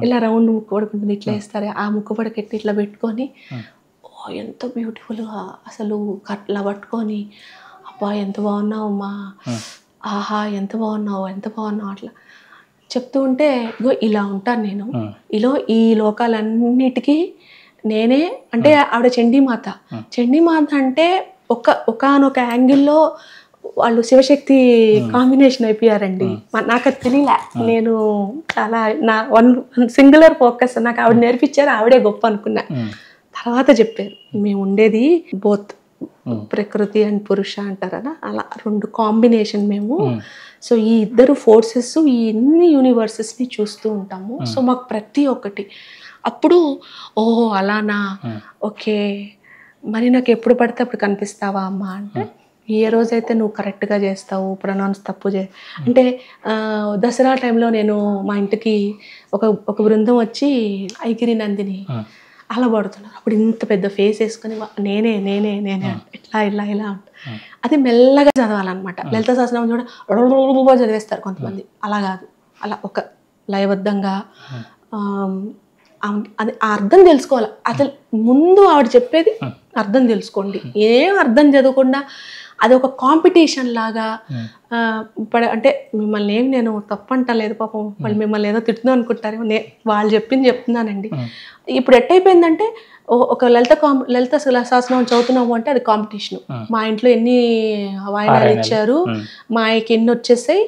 ఇలా రౌండ్ ముక్కు పుడక ఉంటుంది, ఇట్లా వేస్తారు. ఆ ముక్కు పుడక ఎట్టి ఇట్లా పెట్టుకొని ఎంత బ్యూటిఫుల్గా అసలు అట్లా పట్టుకొని అబ్బా ఎంత బాగున్నావు అమ్మా, ఆహా ఎంత బాగున్నావు ఎంత బాగున్నావు అట్లా చెప్తూ ఉంటే ఇగో ఇలా ఉంటాను నేను, ఈ లోకాలన్నిటికీ నేనే. అంటే ఆవిడ చండీమాత. చండీమాత అంటే ఒకానొక యాంగిల్లో వాళ్ళు శివశక్తి కాంబినేషన్ అయిపోయారండి. నాకు అది తెలియలే. నేను చాలా వన్ సింగులర్ ఫోకస్ నాకు ఆవిడ నేర్పించారు, ఆవిడే గొప్ప అనుకున్నా. తర్వాత చెప్పారు మేము ఉండేది బోత్ ప్రకృతి అండ్ పురుష అంటారు కదా, అలా రెండు కాంబినేషన్ మేము. సో ఈ ఇద్దరు ఫోర్సెస్ ఈ ఎన్ని యూనివర్సెస్ని చూస్తూ ఉంటాము. సో మాకు ప్రతి ఒక్కటి అప్పుడు ఓహో అలానా, ఓకే మరి నాకు ఎప్పుడు పడితే అప్పుడు కనిపిస్తావా అమ్మ అంటే, ఏ రోజైతే నువ్వు కరెక్ట్గా చేస్తావు, ప్రొనౌన్స్ తప్పు అంటే దసరా టైంలో నేను మా ఇంటికి ఒక బృందం వచ్చి ఐగిరి నందిని అలా పడుతున్నారు. అప్పుడు ఇంత పెద్ద ఫేస్ వేసుకొని నేనే నేనే నేనే ఇట్లా ఇలా ఇలా అది మెల్లగా చదవాలన్నమాట. లలిత సహస్రనామం కూడా చదివేస్తారు కొంతమంది. అలా కాదు, అలా ఒక లయబద్ధంగా అది అర్థం తెలుసుకోవాలి. అసలు ముందు ఆవిడ చెప్పేది అర్థం తెలుసుకోండి. ఏం అర్థం చదవకుండా అది ఒక కాంపిటీషన్ లాగా అంటే మిమ్మల్ని ఏం నేను తప్పంటలేదు పాపం, వాళ్ళు మిమ్మల్ని ఏదో తిడుతున్నాం అనుకుంటారేమో, వాళ్ళు చెప్తున్నానండి. ఇప్పుడు ఎట్టయిపోయిందంటే ఒక లలిత సహస్రనామం చదువుతున్నాము అంటే అది కాంపిటీషన్. మా ఇంట్లో ఎన్ని వాయినాలు ఇచ్చారు, మాకి ఎన్ని వచ్చేసాయి,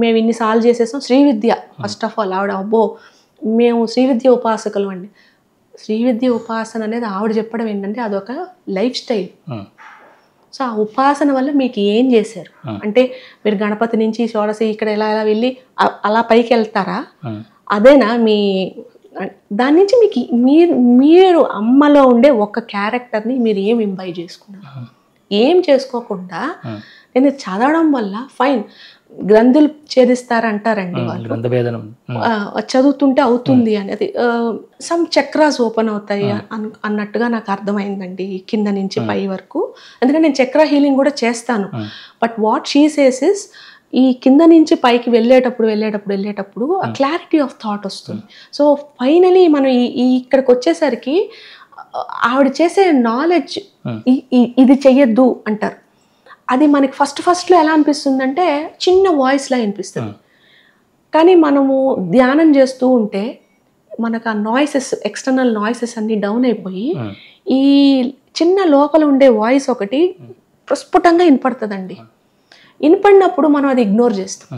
మేము ఇన్ని సాల్వ్ చేసేసాం. శ్రీ విద్య ఫస్ట్ ఆఫ్ ఆల్ ఆవిడ అబ్బో మేము శ్రీ విద్య ఉపాసకులు అండి. శ్రీ విద్య ఉపాసన అనేది ఆవిడ చెప్పడం ఏంటంటే అదొక లైఫ్ స్టైల్. సో ఆ ఉపాసన వల్ల మీకు ఏం చేశారు అంటే మీరు గణపతి నుంచి షోడశి ఇక్కడ ఎలా అలా పైకి వెళ్తారా, అదేనా మీ దాని నుంచి మీకు మీరు అమ్మలో ఉండే ఒక క్యారెక్టర్ని మీరు ఏం ఇంబైబ్ చేసుకున్నారు, ఏం చేసుకోకుండా నేను చదవడం వల్ల ఫైన్ గ్రంథులు ఛేదిస్తారంటారండి వాళ్ళు, చదువుతుంటే అవుతుంది అనేది. సమ్ చక్రాస్ ఓపెన్ అవుతాయి అన్నట్టుగా నాకు అర్థమైందండి కింద నుంచి పై వరకు. ఎందుకంటే నేను చక్ర హీలింగ్ కూడా చేస్తాను. But what she says is ఈ కింద నుంచి పైకి వెళ్ళేటప్పుడు ఆ క్లారిటీ ఆఫ్ థాట్ వస్తుంది. సో ఫైనలీ మనం ఇక్కడికి వచ్చేసరికి ఆవిడ చేసే నాలెడ్జ్ ఇది చెయ్యొద్దు అంటారు. అది మనకి ఫస్ట్లో ఎలా అనిపిస్తుందంటే చిన్న వాయిస్లా అనిపిస్తుంది. కానీ మనము ధ్యానం చేస్తూ ఉంటే మనకు ఆ నాయిసెస్ ఎక్స్టర్నల్ నాయిసెస్ అన్నీ డౌన్ అయిపోయి ఈ చిన్న లోపల ఉండే వాయిస్ ఒకటి ప్రస్ఫుటంగా వినపడుతుందండి. వినపడినప్పుడు మనం అది ఇగ్నోర్ చేస్తాం.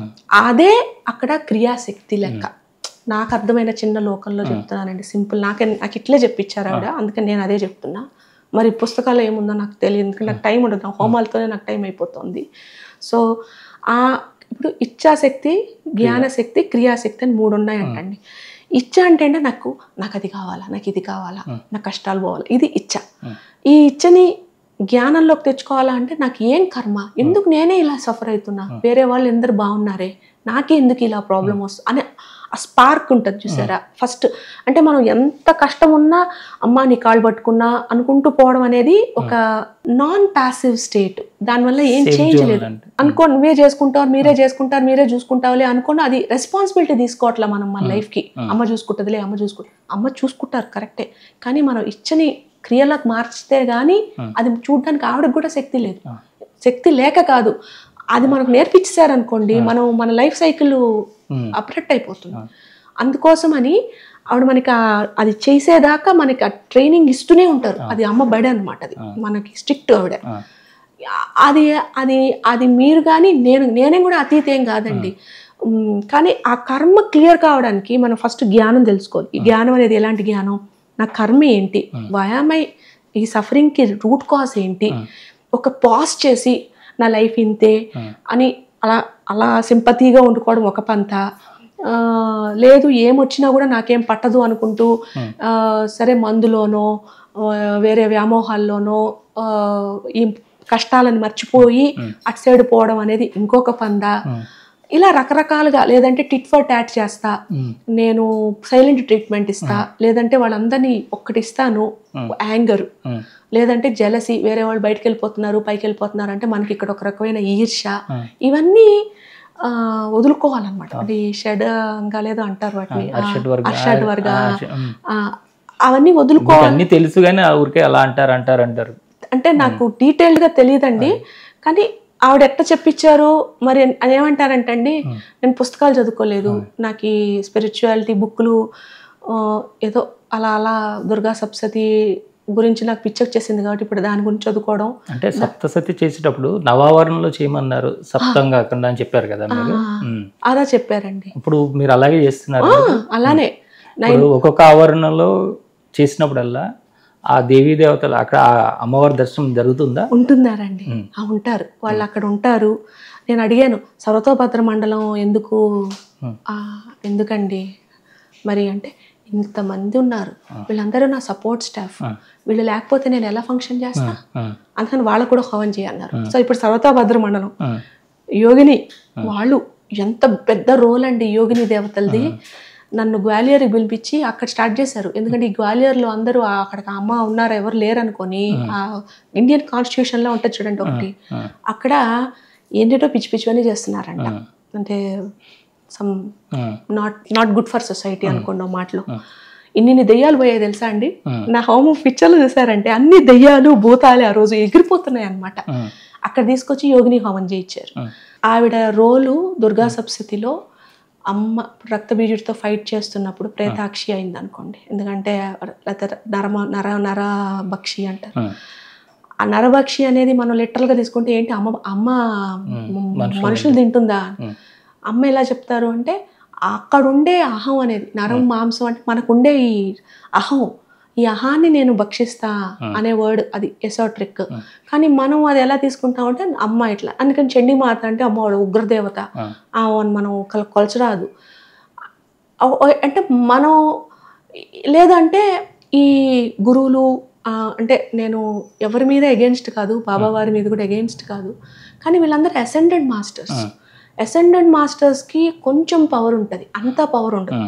అదే అక్కడ క్రియాశక్తి లెక్క. నాకు అర్థమైన చిన్న లోకంలో చెప్తున్నానండి, సింపుల్. నాకు ఇట్లే చెప్పించారు ఆవిడ, అందుకని నేను అదే చెప్తున్నా. మరి పుస్తకాలు ఏముందో నాకు తెలియదు, ఎందుకంటే నాకు టైం ఉండదు, హోమాలతోనే నాకు టైం అయిపోతుంది. సో ఇప్పుడు ఇచ్ఛాశక్తి, జ్ఞానశక్తి, క్రియాశక్తి అని 3 ఉన్నాయంటండి. ఇచ్చ అంటే నాకు అది కావాలా, నాకు ఇది కావాలా, నాకు కష్టాలు పోవాలి, ఇది ఇచ్చ. ఈ ఇచ్చని జ్ఞానంలోకి తెచ్చుకోవాలా అంటే నాకు ఏం కర్మ, ఎందుకు నేనే ఇలా సఫర్ అవుతున్నా, వేరే వాళ్ళు ఎందరు బాగున్నారే, నాకే ఎందుకు ఇలా ప్రాబ్లం వస్తుంది అనే ఆ స్పార్క్ ఉంటుంది చూసారా. ఫస్ట్ అంటే మనం ఎంత కష్టం ఉన్నా అమ్మ నీ కాళ్ళు పట్టుకున్నా అనుకుంటూ పోవడం అనేది ఒక నాన్ ప్యాసివ్ స్టేట్. దానివల్ల ఏం చేంజ్ లేదు అనుకో, నువ్వే చేసుకుంటావు, మీరే చూసుకుంటావులే అనుకోండి. అది రెస్పాన్సిబిలిటీ తీసుకోవట్లే మనం మన లైఫ్కి. అమ్మ చూసుకుంటుందిలే, అమ్మ చూసుకుంటారు కరెక్టే, కానీ మనం ఇచ్చని క్రియలకు మార్చితే గానీ అది చూడడానికి ఆవిడకి కూడా శక్తి లేదు. శక్తి లేక కాదు, అది మనకు నేర్పించారనుకోండి మనం మన లైఫ్ సైకిల్ అప్రెట్ అయిపోతుంది. అందుకోసమని ఆవిడ మనకి అది చేసేదాకా మనకి ఆ ట్రైనింగ్ ఇస్తూనే ఉంటారు. అది అమ్మ బడి అనమాట, అది మనకి స్ట్రిక్ట్ ఆవిడ. అది అది అది మీరు కానీ నేనే కూడా అతీతం కాదండి. కానీ ఆ కర్మ క్లియర్ కావడానికి మనం ఫస్ట్ జ్ఞానం తెలుసుకోవాలి. ఈ జ్ఞానం అనేది ఎలాంటి జ్ఞానం, నా కర్మ ఏంటి, వయామై ఈ సఫరింగ్కి రూట్ కాజ్ ఏంటి, ఒక పాజ్ చేసి నా లైఫ్ ఇంతే అని అలా సింపతిగా ఉండుకోవడం ఒక పంత. లేదు ఏమొచ్చినా కూడా నాకేం పట్టదు అనుకుంటూ సరే మందులోనో వేరే వ్యామోహాల్లోనో ఈ కష్టాలను మర్చిపోయి అటు సైడ్ పోవడం అనేది ఇంకొక పంద. ఇలా రకరకాలుగా, లేదంటే టిట్ ఫర్ టాట్ చేస్తా, నేను సైలెంట్ ట్రీట్మెంట్ ఇస్తా, లేదంటే వాళ్ళందరినీ ఒక్కటి ఇస్తాను యాంగర్, లేదంటే జెలసీ, వేరే వాళ్ళు బయటకు వెళ్ళిపోతున్నారు పైకి వెళ్ళిపోతున్నారు అంటే మనకి ఇక్కడ ఒక రకమైన ఈర్ష, ఇవన్నీ వదులుకోవాలన్నమాట. అది షడ్గా లేదో అంటారు వాటిని, అషడ్ వర్గ, అవన్నీ వదులుకోవాలి. అన్ని తెలుసు కానీ ఊరికే అలా అంటారు అంటే నాకు డీటెయిల్డ్గా తెలియదండి, కానీ ఆవిడ ఎట్లా చెప్పించారు మరి అని ఏమంటారంటే అండి, నేను పుస్తకాలు చదువుకోలేదు, నాకు ఈ స్పిరిచువాలిటీ బుక్లు ఏదో అలా అలా దుర్గా సప్తశతి గురించి నాకు పిచ్చొచ్చేసింది కాబట్టి ఇప్పుడు దాని గురించి చదువుకోవడం. అంటే సప్తశతి చేసేటప్పుడు నవావరణలో చేయమన్నారు, సప్తం కాకుండా అని చెప్పారు కదా మీరు. అలా చెప్పారండి. ఇప్పుడు మీరు అలాగే చేస్తున్నారు. అలానే ఒక్కొక్క ఆవరణలో చేసినప్పుడల్లా ఆ దేవీ దేవతలు అక్కడ అమ్మవారి దర్శనం జరుగుతుందా? ఉంటున్నారండి, ఉంటారు వాళ్ళు, అక్కడ ఉంటారు. నేను అడిగాను సర్వతోభద్ర మండలం ఎందుకండి మరి అంటే, ఇంతమంది ఉన్నారు, వీళ్ళందరూ నా సపోర్ట్ స్టాఫ్, వీళ్ళు లేకపోతే నేను ఎలా ఫంక్షన్ చేస్తా, అందుకని వాళ్ళకు కూడా హోమం చేయన్నారు. సో ఇప్పుడు సర్వతోభద్ర మండలం యోగిని వాళ్ళు ఎంత పెద్ద రోల్ అండి, యోగిని దేవతలది. నన్ను గ్వాలియర్కి పిలిపించి అక్కడ స్టార్ట్ చేశారు. ఎందుకంటే ఈ గ్వాలియర్లో అందరూ అక్కడ అమ్మ ఉన్నారు ఎవరు లేరు అనుకొని, ఆ ఇండియన్ కాన్స్టిట్యూషన్లో ఉంటుంది చూడండి ఒకటి, అక్కడ ఏంటో పిచ్చి పిచ్చివన్నీ చేస్తున్నారంట. అంటే some not good for society అనుకోండి మాటలు. ఇన్ని దెయ్యాలు పోయాయి తెలుసా అండి. నా హోమం పిక్చర్లు చూసారంటే అన్ని దెయ్యాలు భూతాలే ఆ రోజు ఎగిరిపోతున్నాయి అనమాట. అక్కడ తీసుకొచ్చి యోగిని హోమం చేయించారు. ఆవిడ రోలు దుర్గా సప్తశతిలో అమ్మ రక్తబీజుడితో ఫైట్ చేస్తున్నప్పుడు ప్రేతాక్షి అయింది అనుకోండి. ఎందుకంటే నరభక్షి అంటారు. ఆ నరభక్షి అనేది మనం లిటరల్గా తీసుకుంటే ఏంటి, అమ్మ మనుషులు తింటుందా, అమ్మ ఎలా చెప్తారు అంటే అక్కడుండే అహం అనేది, నరం మాంసం అంటే మనకుండే ఈ అహం, ఈ అహాన్ని నేను భక్షిస్తా అనే వర్డ్ అది ఎసోట్రిక్. కానీ మనం అది ఎలా తీసుకుంటామంటే అమ్మ ఇట్లా, అందుకని చండీ మాత అంటే అమ్మవాడు ఉగ్రదేవత, మనం కొలచరాదు అంటే మనం. లేదంటే ఈ గురువులు అంటే నేను ఎవరి మీద ఎగెన్స్ట్ కాదు, బాబా వారి మీద కూడా ఎగెన్స్ట్ కాదు, కానీ వీళ్ళందరూ అసెండెడ్ మాస్టర్స్. అసెండెడ్ మాస్టర్స్కి కొంచెం పవర్ ఉంటుంది, అంత పవర్ ఉండదు.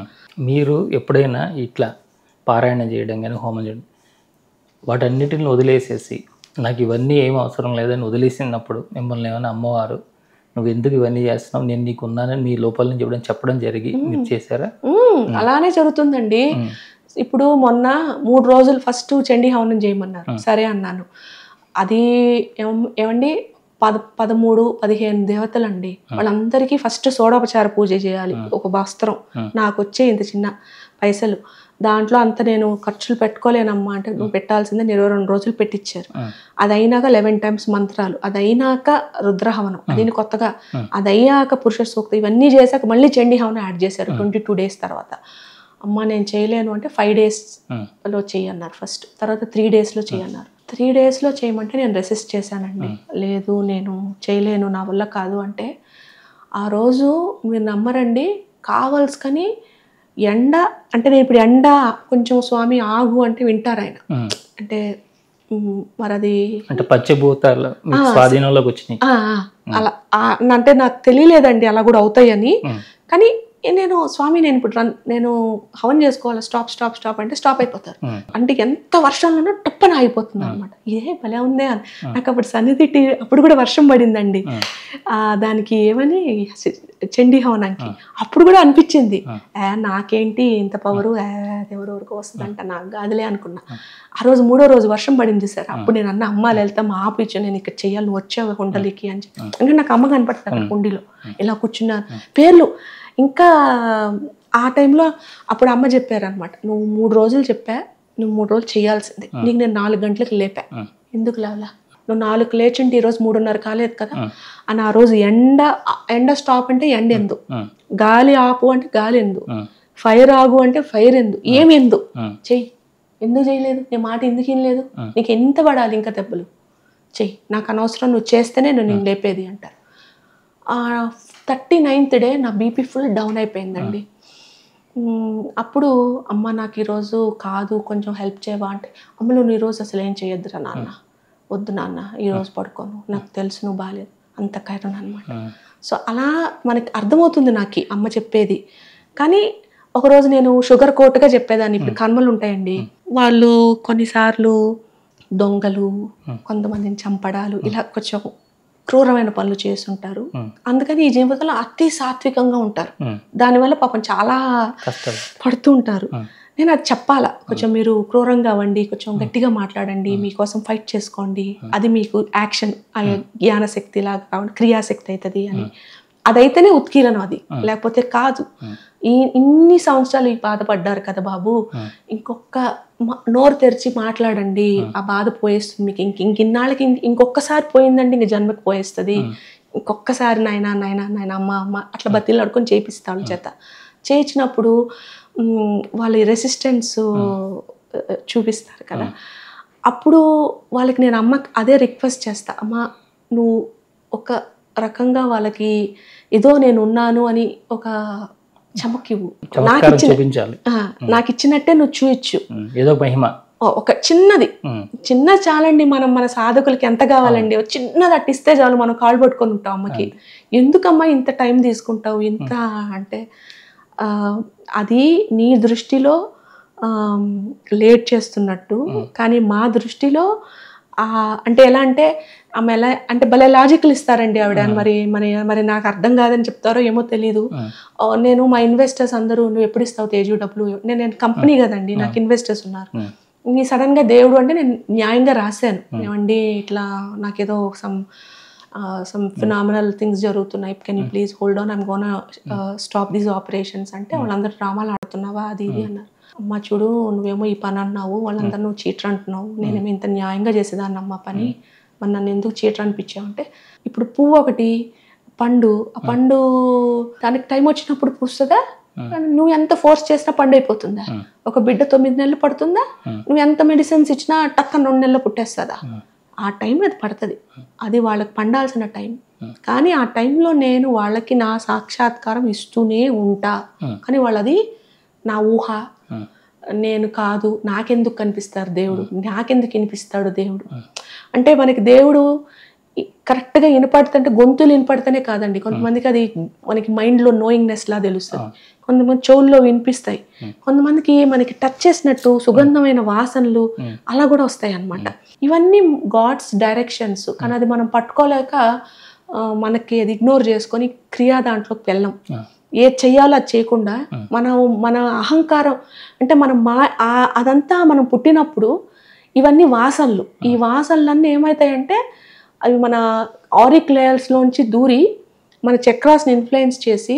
మీరు ఎప్పుడైనా ఇట్లా పారాయణ చేయడం కానీ హోమం చేయడం వాటన్నిటిని వదిలేసేసి నాకు ఇవన్నీ ఏం అవసరం లేదని వదిలేసినప్పుడు మిమ్మల్ని ఏమైనా అమ్మవారు నువ్వు ఎందుకు ఇవన్నీ చేస్తున్నావు, నేను నీకు ఉన్నానని మీ లోపల నుంచి చెప్పడం జరిగి మీరు చేశారా? అలానే జరుగుతుందండి. ఇప్పుడు మొన్న 3 రోజులు ఫస్ట్ చండీ హవనం చేయమన్నారు, సరే అన్నాను. అది ఏమండి 13-15 దేవతలు అండి, వాళ్ళందరికీ ఫస్ట్ సోడోపచార పూజ చేయాలి. ఒక వస్త్రం నాకు వచ్చే ఇంత చిన్న పైసలు, దాంట్లో అంత నేను ఖర్చులు పెట్టుకోలేనమ్మా అంటే నువ్వు పెట్టాల్సిందే 22 రోజులు పెట్టించారు. అది అయినాక 11 times మంత్రాలు, అది అయినాక రుద్రహవనం, అది కొత్తగా, అది అయ్యాక పురుష సూక్తి, ఇవన్నీ చేశాక మళ్ళీ చండీ హవనం యాడ్ చేశారు 22 days తర్వాత. అమ్మ నేను చేయలేను అంటే 5 daysలో చేయన్నారు ఫస్ట్, తర్వాత 3 daysలో చేయన్నారు. 3 daysలో చేయమంటే నేను రెసిస్ట్ చేశానండి. లేదు నేను చేయలేను, నా వల్ల కాదు అంటే, ఆ రోజు మీరు నమ్మరండి, కావాల్సుకని ఎండ అంటే నేను ఇప్పుడు ఎండ కొంచెం స్వామి ఆగు అంటే వింటారు ఆయన. అంటే మరి అది అంటే పంచభూతాలు స్వాధీనంలోకి వచ్చినాయి అలా అంటే నాకు తెలియలేదండి అలా కూడా అవుతాయని. కానీ నేను స్వామి నేను ఇప్పుడు నేను హవన్ చేసుకోవాలి, స్టాప్ అంటే స్టాప్ అయిపోతారు. అంటే ఎంత వర్షంలోనూ టప్పన ఆగిపోతుంది అనమాట. ఇదే భలే ఉందే అని నాకు అప్పుడు సన్నిధి అప్పుడు కూడా వర్షం పడిందండి దానికి ఏమని చండీ హవనానికి. అప్పుడు కూడా అనిపించింది నాకేంటి ఇంత పవరు, ఎవరెవరికో వస్తుందంట, నాకు కాదులే అనుకున్నా. ఆ రోజు 3వ రోజు వర్షం పడింది సార్. అప్పుడు నేను అన్న అమ్మ వెళ్తాం ఆపిచ్చు, నేను ఇక్కడ చెయ్యాలి, నువ్వు వచ్చావు కుండలికి అని చెప్పి. అంటే నాకు అమ్మ కనపడుతుంది అక్కడ కుండీలో ఇలా కూర్చున్నారు పేర్లు. ఇంకా ఆ టైంలో అప్పుడు అమ్మ చెప్పారనమాట, నువ్వు 3 రోజులు చెప్పా, నువ్వు 3 రోజులు చేయాల్సిందే, నీకు నేను 4 గంటలకు లేపా, ఎందుకు లేవలా, నువ్వు 4కు లేచింటే ఈరోజు 3:30 కాలేదు కదా అని. ఆ రోజు ఎండ స్టాప్ అంటే ఎండ ఎందు, గాలి ఆపు అంటే గాలి ఎందు, ఫైర్ ఆగు అంటే ఫైర్ ఎందు, ఏమి ఎందు చెయ్యి, ఎందుకు చేయలేదు, నీ మాట ఎందుకు వినలేదు, నీకు ఎంత పడాలి ఇంకా దెబ్బలు, చెయ్యి, నాకు అనవసరం, నువ్వు చేస్తేనే నేను లేపేది అంటారు. 39th day నా బీపీ ఫుల్ డౌన్ అయిపోయిందండి. అప్పుడు అమ్మ నాకు ఈరోజు కాదు, కొంచెం హెల్ప్ చేయవా అంటే, అమ్మ నువ్వు ఈరోజు అసలు ఏం చేయొద్దురా నాన్న, వద్దు నాన్న ఈరోజు పడుకోను, నాకు తెలుసు నువ్వు బాగాలేదు, అంత కైరన్ అనమాట. సో అలా మనకి అర్థమవుతుంది నాకు అమ్మ చెప్పేది. కానీ ఒకరోజు నేను షుగర్ కోట్గా చెప్పేదాన్ని. ఇప్పుడు కర్మలు ఉంటాయండి, వాళ్ళు కొన్నిసార్లు దొంగలు, కొంతమందిని చంపడాలు, ఇలా కొంచెం క్రూరమైన పనులు చేస్తుంటారు. అందుకని ఈ జీవితంలో అతి సాత్వికంగా ఉంటారు. దానివల్ల పాపం చాలా పడుతూ ఉంటారు. నేను అది చెప్పాలా, కొంచెం మీరు క్రూరంగా అవ్వండి, కొంచెం గట్టిగా మాట్లాడండి, మీకోసం ఫైట్ చేసుకోండి, అది మీకు యాక్షన్ జ్ఞానశక్తి లాగా కావాలి, క్రియాశక్తి అవుతుంది అని. అదైతేనే ఉత్కీర్ణం, అది లేకపోతే కాదు. ఇన్ని సంవత్సరాలు బాధపడ్డారు కదా బాబు, ఇంకొక నోరు తెరిచి మాట్లాడండి, ఆ బాధ పోయేస్తుంది మీకు. ఇంకిన్నాళ్ళకి ఇంకొకసారి పోయిందండి, ఇంక జన్మకి పోయేస్తుంది. ఇంకొకసారి నాయన నాయన నాయన అమ్మ అమ్మ అట్లా బతిలు అడుకొని చేపిస్తాను చేత. చేయించినప్పుడు వాళ్ళ రెసిస్టెన్స్ చూపిస్తారు కదా, అప్పుడు వాళ్ళకి నేను అమ్మకి అదే రిక్వెస్ట్ చేస్తా, అమ్మ నువ్వు ఒక రకంగా వాళ్ళకి ఏదో నేను ఉన్నాను అని ఒక చమకివ్వు, నాకు ఇచ్చినట్టే నువ్వు చూయించు, ఏదో మహిమ ఒక చిన్నది, చిన్న చాలండి. మన సాధకులకి ఎంత కావాలండి, చిన్నది అట్టిస్తే చాలు, మనం కాళ్ళు పట్టుకొని ఉంటాం అమ్మకి. ఎందుకమ్మా ఇంత టైం తీసుకుంటావు ఇంత అంటే, అది నీ దృష్టిలో లేట్ చేస్తున్నట్టు, కానీ మా దృష్టిలో అంటే ఎలా అంటే ఆమె ఎలా అంటే భలే లాజికల్ ఇస్తారండి ఆవిడ. మరి మరి మరి నాకు అర్థం కాదని చెప్తారో ఏమో తెలీదు. నేను మా ఇన్వెస్టర్స్ అందరూ, నువ్వు ఎప్పుడు ఇస్తావు తేజు డబ్బులు, నేను కంపెనీ కదండి, నాకు ఇన్వెస్టర్స్ ఉన్నారు. నీ సడన్ గా దేవుడు అంటే నేను న్యాయంగా రాశాను, ఏమండి ఇట్లా నాకేదో some phenomenal things జరుగుతున్నాయి, can you please hold on, I'm gonna stop these operations అంటే, వాళ్ళందరూ డ్రామాలు ఆడుతున్నావా అది ఇది అన్నారు. అమ్మ చూడు, నువ్వేమో ఈ పని అన్నావు, వాళ్ళందరూ నువ్వు చీటర్ అంటున్నావు, నేనేమో ఇంత న్యాయంగా చేసేదాన్ని అమ్మ పని, మరి నన్ను ఎందుకు చీటర్ అనిపించావు అంటే, ఇప్పుడు పువ్వు ఒకటి పండు, ఆ పండు దానికి టైం వచ్చినప్పుడు పూస్తుందా, నువ్వు ఎంత ఫోర్స్ చేసినా పండు అయిపోతుందా? ఒక బిడ్డ 9 నెలలు పడుతుందా? నువ్వు ఎంత మెడిసిన్స్ ఇచ్చినా టక్క 2 నెలలు పుట్టేస్తుందా? ఆ టైం అది పడుతుంది, అది వాళ్ళకి పండాల్సిన టైం. కానీ ఆ టైంలో నేను వాళ్ళకి నా సాక్షాత్కారం ఇస్తూనే ఉంటా. కానీ వాళ్ళది నా ఊహ, నేను కాదు, నాకెందుకు కనిపిస్తారు దేవుడు, నాకెందుకు వినిపిస్తాడు దేవుడు అంటే, మనకి దేవుడు కరెక్ట్గా వినపడుతుంటే, గొంతులు వినపడితేనే కాదండి, కొంతమందికి అది మనకి మైండ్లో నోయింగ్నెస్ లా తెలుస్తుంది, కొంతమంది చెవుల్లో వినిపిస్తాయి, కొంతమందికి మనకి టచ్ చేసినట్టు సుగంధమైన వాసనలు అలా కూడా వస్తాయి అన్నమాట. ఇవన్నీ గాడ్స్ డైరెక్షన్స్. కానీ అది మనం పట్టుకోలేక మనకి అది ఇగ్నోర్ చేసుకొని క్రియా దాంట్లోకి వెళ్ళాం. ఏది చెయ్యాలో అది చేయకుండా మన అహంకారం అంటే అదంతా మనం పుట్టినప్పుడు ఇవన్నీ వాసనలు, ఈ వాసనలన్నీ ఏమవుతాయంటే అవి మన ఆరిక్ లేయర్స్లోంచి దూరి మన చక్రాస్ని ఇన్ఫ్లుయెన్స్ చేసి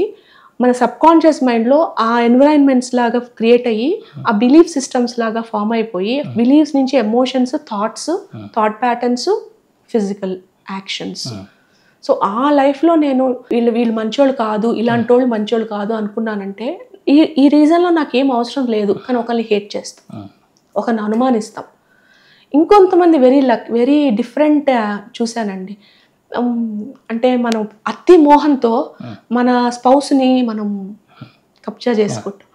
మన సబ్కాన్షియస్ మైండ్లో ఆ ఎన్విరాన్మెంట్స్ లాగా క్రియేట్ అయ్యి, ఆ బిలీఫ్ సిస్టమ్స్ లాగా ఫామ్ అయిపోయి, బిలీఫ్స్ నుంచి emotions, thought patterns, physical actions. So ఆ లైఫ్లో నేను వీళ్ళు మంచోళ్ళు కాదు, ఇలాంటి వాళ్ళు మంచోళ్ళు కాదు అనుకున్నానంటే, ఈ రీజన్లో నాకేం అవసరం లేదు, కానీ ఒకరిని హేట్ చేస్తాం, ఒకరిని అనుమానిస్తాం. ఇంకొంతమంది వెరీ డిఫరెంట్ చూశానండి. అంటే మనం అతి మోహంతో మన స్పౌస్ని మనం కబ్జా చేసుకుంటాం.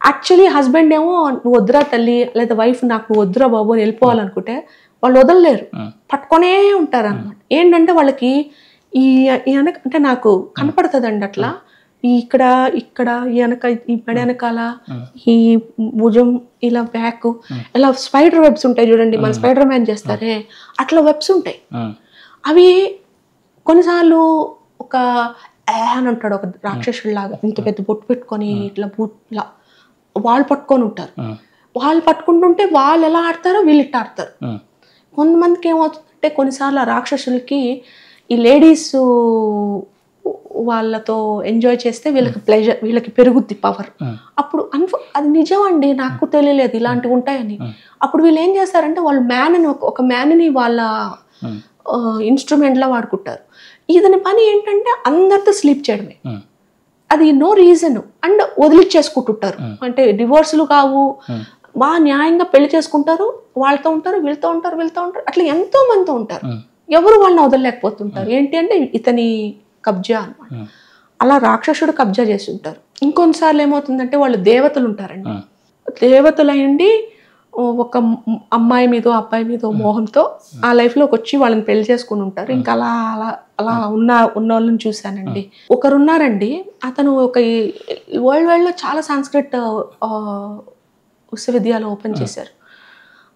యాక్చువల్లీ హస్బెండ్ ఏమో నువ్వు వద్దురా తల్లి, లేదా వైఫ్ నాకు నువ్వు వద్దురా బాబు అని వెళ్ళిపోవాలనుకుంటే వాళ్ళు వదలలేరు, పట్టుకొనే ఉంటారు అన్నమాట. ఏంటంటే వాళ్ళకి ఈ అంటే నాకు కనపడుతుందండి అట్లా, ఇక్కడ ఈ మెడ వెనకాల, ఈ భుజం, ఇలా బ్యాక్, ఇలా స్పైడర్ వెబ్స్ ఉంటాయి చూడండి, మన స్పైడర్ మ్యాన్ చేస్తారే అట్లా వెబ్స్ ఉంటాయి. అవి కొన్నిసార్లు ఒక అని ఉంటాడు, ఒక రాక్షసుడిలాగా ఇంత పెద్ద బొట్టు పెట్టుకొని ఇట్లా వాళ్ళు పట్టుకొని ఉంటారు. వాళ్ళు పట్టుకుంటుంటే వాళ్ళు ఎలా ఆడతారో వీళ్ళు ఇట్లా ఆడతారు. కొంతమందికి ఏమవుతుందంటే, కొన్నిసార్లు ఆ రాక్షసులకి ఈ లేడీస్ వాళ్ళతో ఎంజాయ్ చేస్తే వీళ్ళకి ప్లెజర్, వీళ్ళకి పెరుగుద్ది పవర్. అప్పుడు అది నిజం అండి, నాకు తెలియలేదు ఇలాంటివి ఉంటాయని. అప్పుడు వీళ్ళు ఏం చేస్తారంటే, వాళ్ళు ఒక మ్యాన్ని వాళ్ళ ఇన్స్ట్రుమెంట్లా వాడుకుంటారు. ఇతని పని ఏంటంటే అందరితో స్లీప్ చేయడమే, అది నో రీజన్, అండ్ వదిలిచ్చేసుకుంటుంటారు. అంటే డివోర్సులు కావు, బాగా న్యాయంగా పెళ్లి చేసుకుంటారు, వాళ్ళతో ఉంటారు, వీళ్ళతో ఉంటారు, అట్లా ఎంతో మందితో ఉంటారు, ఎవరు వాళ్ళని వదలలేకపోతుంటారు. ఏంటి అంటే ఇతని కబ్జా అన్నమాట. అలా రాక్షసుడు కబ్జా చేసి ఉంటారు. ఇంకొన్నిసార్లు ఏమవుతుందంటే, వాళ్ళు దేవతలు ఉంటారండి, దేవతలు అయ్యండి ఒక అమ్మాయి మీదో అబ్బాయి మీదో మోహంతో ఆ లైఫ్లోకి వచ్చి వాళ్ళని పెళ్లి చేసుకుని ఉంటారు. ఇంకా అలా అలా అలా ఉన్న వాళ్ళని చూశానండి. ఒకరున్నారండి, అతను ఒక వరల్డ్లో చాలా సంస్కృత్ విశ్వవిద్యాలయం ఓపెన్ చేశారు.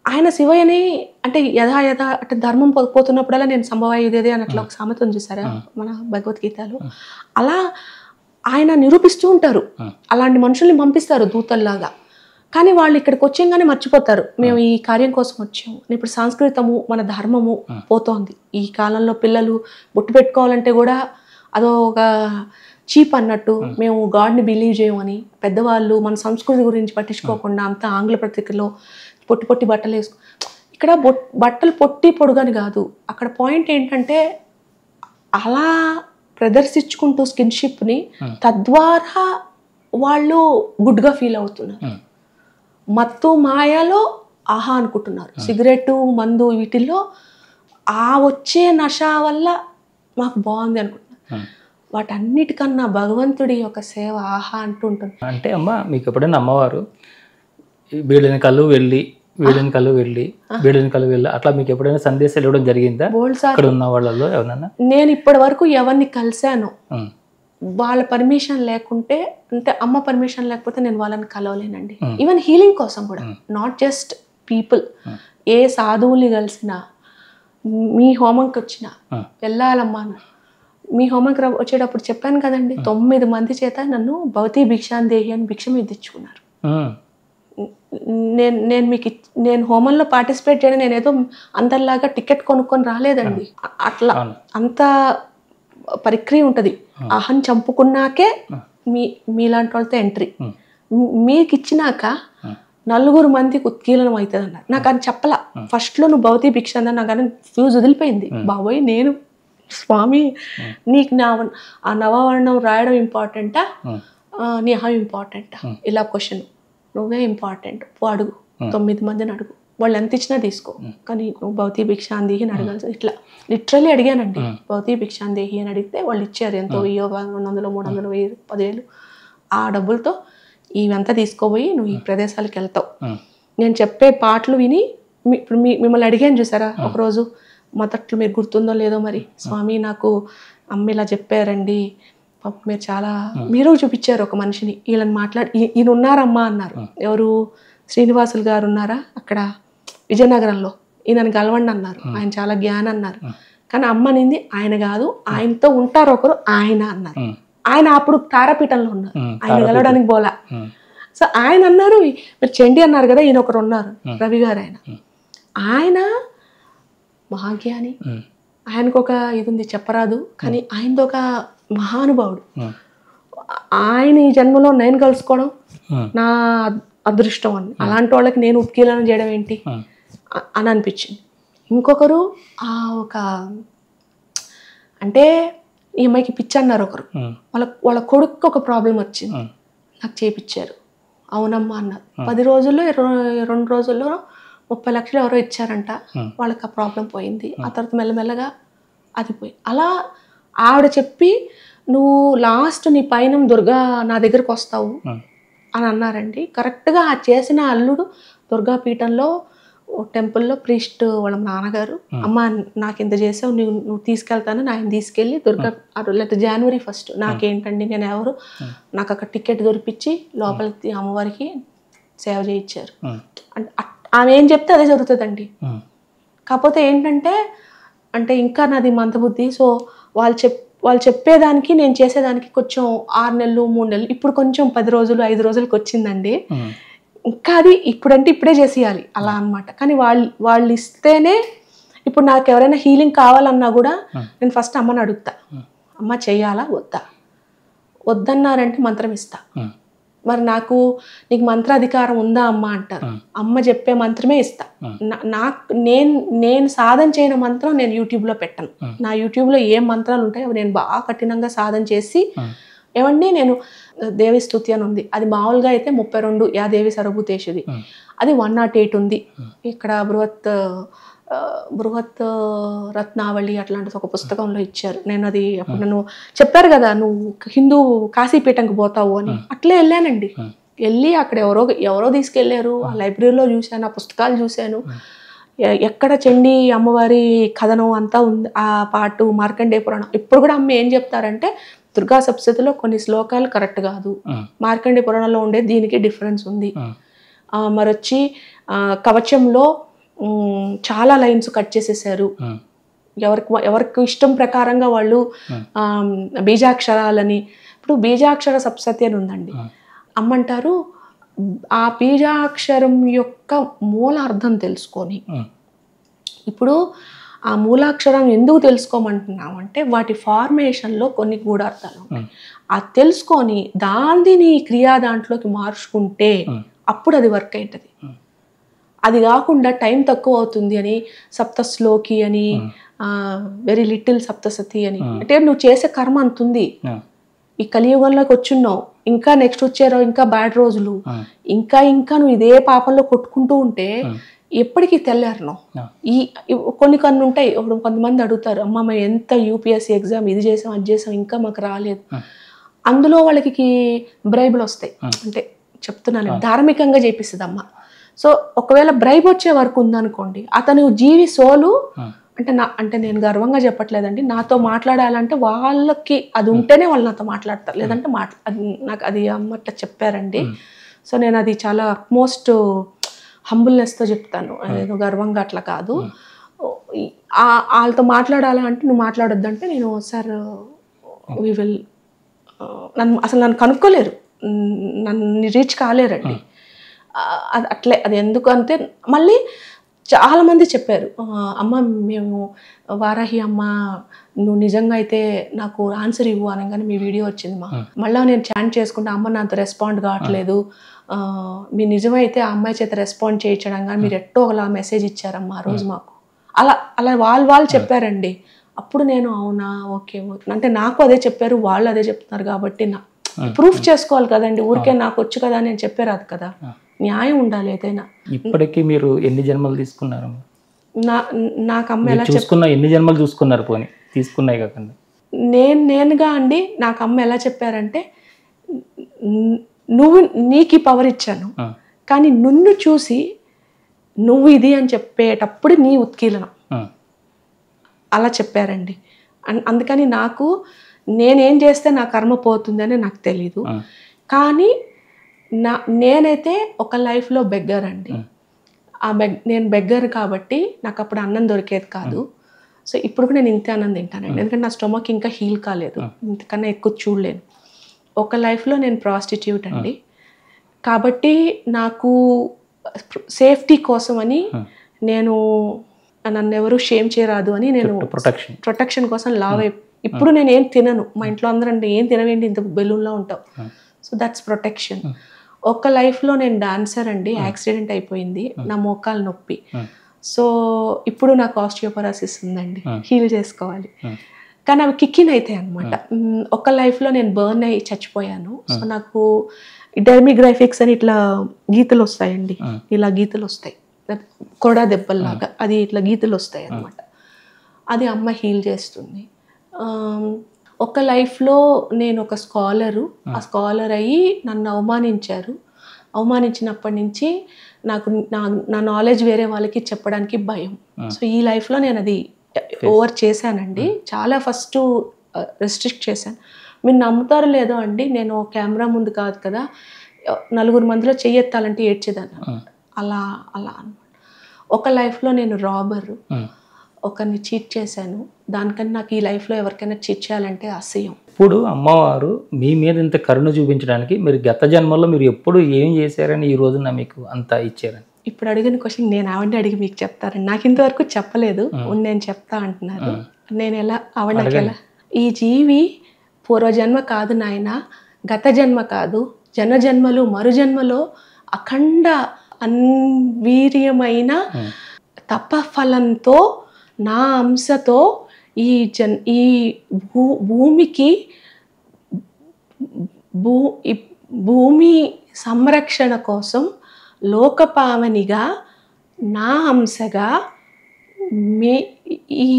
ఆయన శివయ్యని అంటే యథా అంటే ధర్మం పోతున్నప్పుడల్లా నేను సంభవాయుధేదే అని అట్లా ఒక సామెతను చూసారా మన భగవద్గీతలో. అలా ఆయన నిరూపిస్తూ ఉంటారు. అలాంటి మనుషుల్ని పంపిస్తారు దూతల్లాగా. కానీ వాళ్ళు ఇక్కడికి వచ్చేగానే మర్చిపోతారు, మేము ఈ కార్యం కోసం వచ్చాము. ఇప్పుడు సంస్కృతము మన ధర్మము పోతోంది. ఈ కాలంలో పిల్లలు బొట్టు పెట్టుకోవాలంటే కూడా అదో ఒక చీప్ అన్నట్టు, మేము గాడ్ని బిలీవ్ చేయమని పెద్దవాళ్ళు మన సంస్కృతి గురించి పట్టించుకోకుండా అంతా ఆంగ్ల పత్రికలో పొట్టి పొట్టి బట్టలు వేసుకో. ఇక్కడ బట్టలు పొట్టి పొడుగని కాదు, అక్కడ పాయింట్ ఏంటంటే అలా ప్రదర్శించుకుంటూ స్కిన్షిప్ని తద్వారా వాళ్ళు గుడ్గా ఫీల్ అవుతున్నారు. మత్తు మాయలో ఆహా అనుకుంటున్నారు. సిగరెట్టు మందు వీటిల్లో ఆ వచ్చే నష వల్ల మాకు బాగుంది అనుకుంటున్నారు. వాటన్నిటికన్నా భగవంతుడి యొక్క సేవ ఆహా అంటుంటుంది. అంటే అమ్మ మీకు ఎప్పుడైనా అమ్మవారు వీళ్ళని కళ్ళు వెళ్ళి అట్లా మీకు ఎప్పుడైనా సందేశాలు ఇవ్వడం జరిగిందా అక్కడ ఉన్న వాళ్ళలో ఎవరన్నా? నేను ఇప్పటి వరకు ఎవరిని కలిశాను వాళ్ళ పర్మిషన్ లేకుంటే, అంటే అమ్మ పర్మిషన్ లేకపోతే నేను వాళ్ళని కలవలేనండి. ఈవెన్ హీలింగ్ కోసం కూడా, నాట్ జస్ట్ పీపుల్. ఏ సాధువుని కలిసినా, మీ హోమంకి వచ్చినా వెళ్ళాలమ్మా అన్నారు. మీ హోమంకి వచ్చేటప్పుడు చెప్పాను కదండి, 9 మంది చేత నన్ను భవతి భిక్షాందేహి అని భిక్ష మీద తెచ్చుకున్నారు. నేను హోమంలో పార్టిసిపేట్ చేయడం నేనేదో అందరిలాగా టికెట్ కొనుక్కొని రాలేదండి. అట్లా అంత ప్రక్రియ ఉంటుంది. అహం చంపుకున్నాకే మీలాంటి వాళ్ళతో ఎంట్రీ. మీకు ఇచ్చినాక 4 మందికి ఉత్కీలనం అవుతుంది అన్నారు. నాకు అని చెప్పలా. ఫస్ట్లో నువ్వు భవతి భిక్ష అన్నా నాకు అని ఫ్యూజ్ వదిలిపోయింది. బాబోయ్, నేను స్వామి నీకు ఆ నవవర్ణం రాయడం ఇంపార్టెంటా, నీ అహం ఇంపార్టెంటా? ఇలా క్వశ్చన్. నువ్వే ఇంపార్టెంట్, అడుగు. 9 మందిని అడుగు, వాళ్ళు ఎంత ఇచ్చినా తీసుకో, కానీ నువ్వు భవతి భిక్షాందేహి అని అడగాల్సి. ఇట్లా లిటరల్లీ అడిగానండి. భవతి భిక్షాందేహి అని అడిగితే వాళ్ళు ఇచ్చారు. ఎంతో 1000, 200, 300, 1000, 10,000. ఆ డబ్బులతో ఇవంతా తీసుకోపోయి నువ్వు ఈ ప్రదేశాలకు వెళ్తావు. నేను చెప్పే పాటలు విని ఇప్పుడు మిమ్మల్ని అడిగాను చూసారా ఒకరోజు, మొదట్లో మీరు గుర్తుందో లేదో మరి, స్వామి నాకు అమ్మ ఇలా చెప్పారండి, మీరు చాలా మీరు చూపించారు ఒక మనిషిని, వీళ్ళని ఈయన ఉన్నారమ్మా అన్నారు. ఎవరు? శ్రీనివాసులు గారు ఉన్నారా అక్కడ విజయనగరంలో, ఈయనని గలవండి అన్నారు. ఆయన చాలా జ్ఞానం అన్నారు. కానీ అమ్మ నింది ఆయన కాదు, ఆయనతో ఉంటారు ఒకరు, ఆయన అన్నారు. ఆయన అప్పుడు తారాపీఠంలో ఉన్నారు, ఆయన గెలవడానికి పోలా. సో ఆయన అన్నారు, మీరు చెండి అన్నారు కదా, ఈయన ఒకరు ఉన్నారు, రవి గారు. ఆయన మహాజ్ఞాని, ఆయనకు ఒక ఇది ఉంది చెప్పరాదు, కానీ ఆయనది ఒక మహానుభావుడు. ఆయన ఈ జన్మలో నేను కలుసుకోవడం నా అదృష్టం అని. అలాంటి వాళ్ళకి నేను ఉత్కీలనం చేయడం ఏంటి అని అనిపించింది. ఇంకొకరు ఒక అంటే ఈ అమ్మాయికి పిచ్చి అన్నారు ఒకరు. వాళ్ళ కొడుకు ఒక ప్రాబ్లం వచ్చింది, నాకు చేయించారు. అవునమ్మా అన్నారు. 10 రోజుల్లో 2 రోజుల్లో 30 లక్షలు ఎవరో ఇచ్చారంట. వాళ్ళకి ఆ ప్రాబ్లం పోయింది. ఆ తర్వాత మెల్లమెల్లగా అది పోయి, అలా ఆవిడ చెప్పి నువ్వు లాస్ట్ నీ పైన దుర్గా నా దగ్గరకు వస్తావు అని అన్నారండి. కరెక్ట్గా ఆ చేసిన అల్లుడు దుర్గాపీఠంలో టెంపుల్లో ప్రీస్ట్ వాళ్ళ నాన్నగారు, అమ్మ నాకు ఇంత చేసావు, నువ్వు తీసుకెళ్తాను. ఆయన తీసుకెళ్ళి లేకపోతే January 1 నాకేంటండి, నేను ఎవరు, నాకు అక్కడ టికెట్ దొరికించి లోపలికి అమ్మవారికి సేవ చేయించారు. ఆమె ఏం చెప్తే అదే జరుగుతుందండి. కాకపోతే ఏంటంటే అంటే ఇంకా నాది మందబుద్ధి. సో వాళ్ళు చెప్పేదానికి నేను చేసేదానికి కొంచెం 6 నెలలు 3 నెలలు, ఇప్పుడు కొంచెం 10 రోజులు 5 రోజులకి వచ్చిందండి. ఇంకా అది ఇప్పుడంటే ఇప్పుడే చేసేయాలి అలా అనమాట. కానీ వాళ్ళు ఇస్తేనే, ఇప్పుడు నాకు ఎవరైనా హీలింగ్ కావాలన్నా కూడా నేను ఫస్ట్ అమ్మని అడుగుతా, అమ్మ చెయ్యాలా వద్దా? వద్దన్నారంటే మంత్రం ఇస్తా. మరి నీకు మంత్రాధికారం ఉందా అమ్మ అంటారు. అమ్మ చెప్పే మంత్రమే ఇస్తా. నేను సాధన చేయని మంత్రం నేను యూట్యూబ్లో పెట్టను. నా యూట్యూబ్లో ఏ మంత్రాలు ఉంటాయో అవి నేను బాగా కఠినంగా సాధన చేసి, ఏమండి నేను దేవి స్తుతి అని ఉంది, అది మామూలుగా అయితే 32 యా దేవి సర్వభూతేషుది, అది 108 ఉంది. ఇక్కడ బృహత్ రత్నావళి అట్లాంటిది ఒక పుస్తకంలో ఇచ్చారు. నేను అది అప్పుడు నన్ను చెప్పారు కదా నువ్వు హిందూ కాశీపీఠంకి పోతావు అని, అట్లే వెళ్ళానండి. వెళ్ళి అక్కడ ఎవరో తీసుకెళ్లారు, ఆ లైబ్రరీలో చూశాను, ఆ పుస్తకాలు చూశాను, ఎక్కడ చండీ అమ్మవారి కథనం అంతా ఉంది, ఆ పాటు మార్కండేయ పురాణం. ఇప్పుడు కూడా అమ్మ ఏం చెప్తారంటే దుర్గా సప్తశతిలో కొన్ని శ్లోకాలు కరెక్ట్ కాదు, మార్కండేయ పురాణంలో ఉండే దీనికి డిఫరెన్స్ ఉంది. మరొచ్చి కవచంలో చాలా లైన్స్ కట్ చేసేసారు, ఎవరికి ఇష్టం ప్రకారంగా వాళ్ళు బీజాక్షరాలని. ఇప్పుడు బీజాక్షర సప్తశతి అని ఉందండి. అమ్మంటారు ఆ బీజాక్షరం యొక్క మూలార్థం తెలుసుకొని, ఇప్పుడు ఆ మూలాక్షరం ఎందుకు తెలుసుకోమంటున్నాం అంటే వాటి ఫార్మేషన్లో కొన్ని గూఢార్థాలు ఉంటాయి. అది తెలుసుకొని దానిని క్రియా దాంట్లోకి మార్చుకుంటే అప్పుడు అది వర్క్ అవుతుంది. అది కాకుండా టైం తక్కువ అవుతుంది అని సప్తశ్లోకి అని, వెరీ లిటిల్ సప్తశతి అని, అంటే నువ్వు చేసే కర్మ అంతుంది. ఈ కలియుగంలోకి వచ్చున్నావు, ఇంకా నెక్స్ట్ వచ్చారో ఇంకా బ్యాడ్ రోజులు, ఇంకా నువ్వు ఇదే పాపంలో కొట్టుకుంటూ ఉంటే ఎప్పటికీ తెల్లారను. కొన్ని ఉంటాయి. ఇప్పుడు కొంతమంది అడుగుతారు, అమ్మ మేము ఎంత యూపీఎస్సీ ఎగ్జామ్ ఇది చేసాం అది చేసాం ఇంకా మాకు రాలేదు. అందులో వాళ్ళకి బ్రైబులు వస్తాయి. అంటే చెప్తున్నాను, ధార్మికంగా చేపిస్తుంది అమ్మ. సో ఒకవేళ బ్రైబ్ వచ్చే వరకు ఉందనుకోండి, అతను జీవి సోలు అంటే నేను గర్వంగా చెప్పట్లేదండి, నాతో మాట్లాడాలంటే వాళ్ళకి అది ఉంటేనే వాళ్ళు నాతో మాట్లాడతారు, లేదంటే నాకు అది అమ్మట చెప్పారండి. సో నేను అది చాలా మోస్ట్ హంబుల్నెస్తో చెప్తాను, ఏదో గర్వంగా అట్లా కాదు. వాళ్ళతో మాట్లాడాలంటే నువ్వు మాట్లాడొద్దంటే నేను సార్ వీ విల్, నన్ను కనుక్కోలేరు, నన్ను రీచ్ కాలేరండి. అది అట్లే, అది ఎందుకు అంటే మళ్ళీ చాలామంది చెప్పారు, అమ్మ మేము వారాహి అమ్మ నువ్వు నిజంగా అయితే నాకు ఆన్సర్ ఇవ్వు అనగానే మీ వీడియో వచ్చింది మళ్ళీ నేను చాట్ చేసుకుంటే అమ్మ నాతో రెస్పాండ్ కావట్లేదు, మీ నిజమైతే ఆ అమ్మాయి చేత రెస్పాండ్ చేయించడం కానీ మీరు ఎట్టో ఒకలా మెసేజ్ ఇచ్చారమ్మా ఆ రోజు మాకు, అలా వాళ్ళు చెప్పారండి. అప్పుడు నేను అవునా ఓకే అంటే నాకు అదే చెప్పారు, వాళ్ళు అదే చెప్తున్నారు కాబట్టి ప్రూఫ్ చేసుకోవాలి కదండి, ఊరికే నాకు వచ్చు కదా నేను చెప్పేరాదు కదా, న్యాయం ఉండాలి ఏదైనా. ఇప్పటికీ మీరు ఎన్ని జన్మలు తీసుకున్నారు? నాకు అమ్మ ఎలా ఎన్ని జన్మలు చూసుకున్నారు పోనీ తీసుకున్నాయి కాకుండా? నేనుగా అండి, నాకు అమ్మ ఎలా చెప్పారంటే నీకు ఈ పవర్ ఇచ్చాను కానీ నిన్ను చూసి నువ్వు ఇది అని చెప్పేటప్పుడు నీ ఉత్కీలనం, అలా చెప్పారండి. అందుకని నాకు నేనేం చేస్తే నా కర్మ పోతుంది అని నాకు తెలీదు. కానీ నేనైతే ఒక లైఫ్లో బెగ్గర్ అండి. నేను బెగ్గర్ కాబట్టి నాకు అప్పుడు అన్నం దొరికేది కాదు. సో ఇప్పుడు నేను ఇంతే అన్నం తింటానండి, ఎందుకంటే నా స్టొమక్ ఇంకా హీల్ కాలేదు, ఇంతకన్నా ఎక్కువ చూడలేను. ఒక లైఫ్లో నేను ప్రాస్టిట్యూట్ అండి, కాబట్టి నాకు సేఫ్టీ కోసం అని నేను నన్ను ఎవరు షేమ్ చేయరాదు అని నేను ప్రొటెక్షన్ కోసం ఇప్పుడు నేను ఏం తినను. మా ఇంట్లో అందరూ అంటే ఏం తినవేంటి ఇంత బెలూన్లో ఉంటావు, సో దట్స్ ప్రొటెక్షన్. ఒక లైఫ్లో నేను డాన్సర్ అండి, యాక్సిడెంట్ అయిపోయింది, నా మోకాలు నొప్పి, సో ఇప్పుడు నాకు ఆస్టియోపరాసిస్ ఉందండి, హీల్ చేసుకోవాలి. కానీ అవి కిక్కిన్ అవుతాయి అనమాట. ఒక లైఫ్లో నేను బర్న్ అయ్యి చచ్చిపోయాను. సో నాకు డెర్మిగ్రైఫిక్స్ అని ఇట్లా గీతలు వస్తాయండి, ఇలా గీతలు వస్తాయి కొడా దెబ్బల్లాగా, అది ఇట్లా గీతలు వస్తాయి అనమాట. అది అమ్మ హీల్ చేస్తుంది. ఒక లైఫ్లో నేను ఒక స్కాలరు, ఆ స్కాలర్ అయ్యి నన్ను అవమానించినప్పటి నుంచి నాకు నా నాలెడ్జ్ వేరే వాళ్ళకి చెప్పడానికి భయం. సో ఈ లైఫ్లో నేను అది ఓవర్ చేశానండి. చాలా ఫస్ట్ రెస్ట్రిక్ట్ చేశాను. మీరు నమ్ముతారో లేదో అండి, నేను కెమెరా ముందు కాదు కదా, నలుగురు మందిలో చెయ్యెత్తాలంటే ఏడ్చేదాన్ని, అలా అనమాట. ఒక లైఫ్లో నేను రాబరు, ఒకరిని చీట్ చేశాను, దానికన్నా నాకు ఈ లైఫ్లో ఎవరికైనా చీట్ చేయాలంటే అసహ్యం. ఇప్పుడు అమ్మవారు మీ మీద ఇంత కరుణ చూపించడానికి మీరు గత జన్మల్లో మీరు ఎప్పుడు ఏం చేశారని ఈ రోజున మీకు అంత ఇచ్చారని? ఇప్పుడు అడిగిన క్వశ్చన్ నేను ఆవిడ అడిగి మీకు చెప్తారండి, నాకు ఇంతవరకు చెప్పలేదు, నేను చెప్తా అంటున్నారు. నేను ఎలా ఆవిడకి ఎలా, ఈ జీవి పూర్వజన్మ కాదు నాయన, గత జన్మ కాదు, జన్మలు మరుజన్మలో అఖండ అన్వీర్యమైన తపఫలంతో నా అంశతో ఈ భూమికి భూమి సంరక్షణ కోసం లోకపావనిగా నా అంశగా ఈ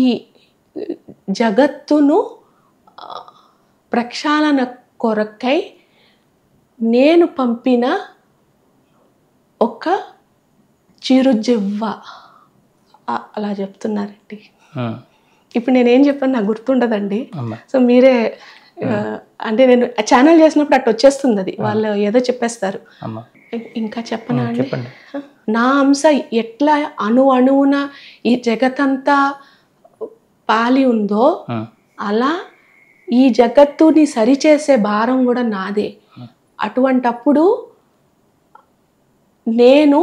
జగత్తును ప్రక్షాళన కొరకై నేను పంపిన ఒక చిరుజివ్వ అలా చెప్తున్నారండి. ఇప్పుడు నేనేం చెప్పాను నాకు గుర్తుండదండి. సో మీరే అంటే నేను ఛానల్ చేసినప్పుడు అట్లా వచ్చేస్తుంది, అది వాళ్ళు ఏదో చెప్పేస్తారు. ఇంకా చెప్పనా అండి? నా అంశ ఎట్లా అణువున ఈ జగత్తంతా పాలి ఉందో అలా ఈ జగత్తుని సరిచేసే భారం కూడా నాదే. అటువంటప్పుడు నేను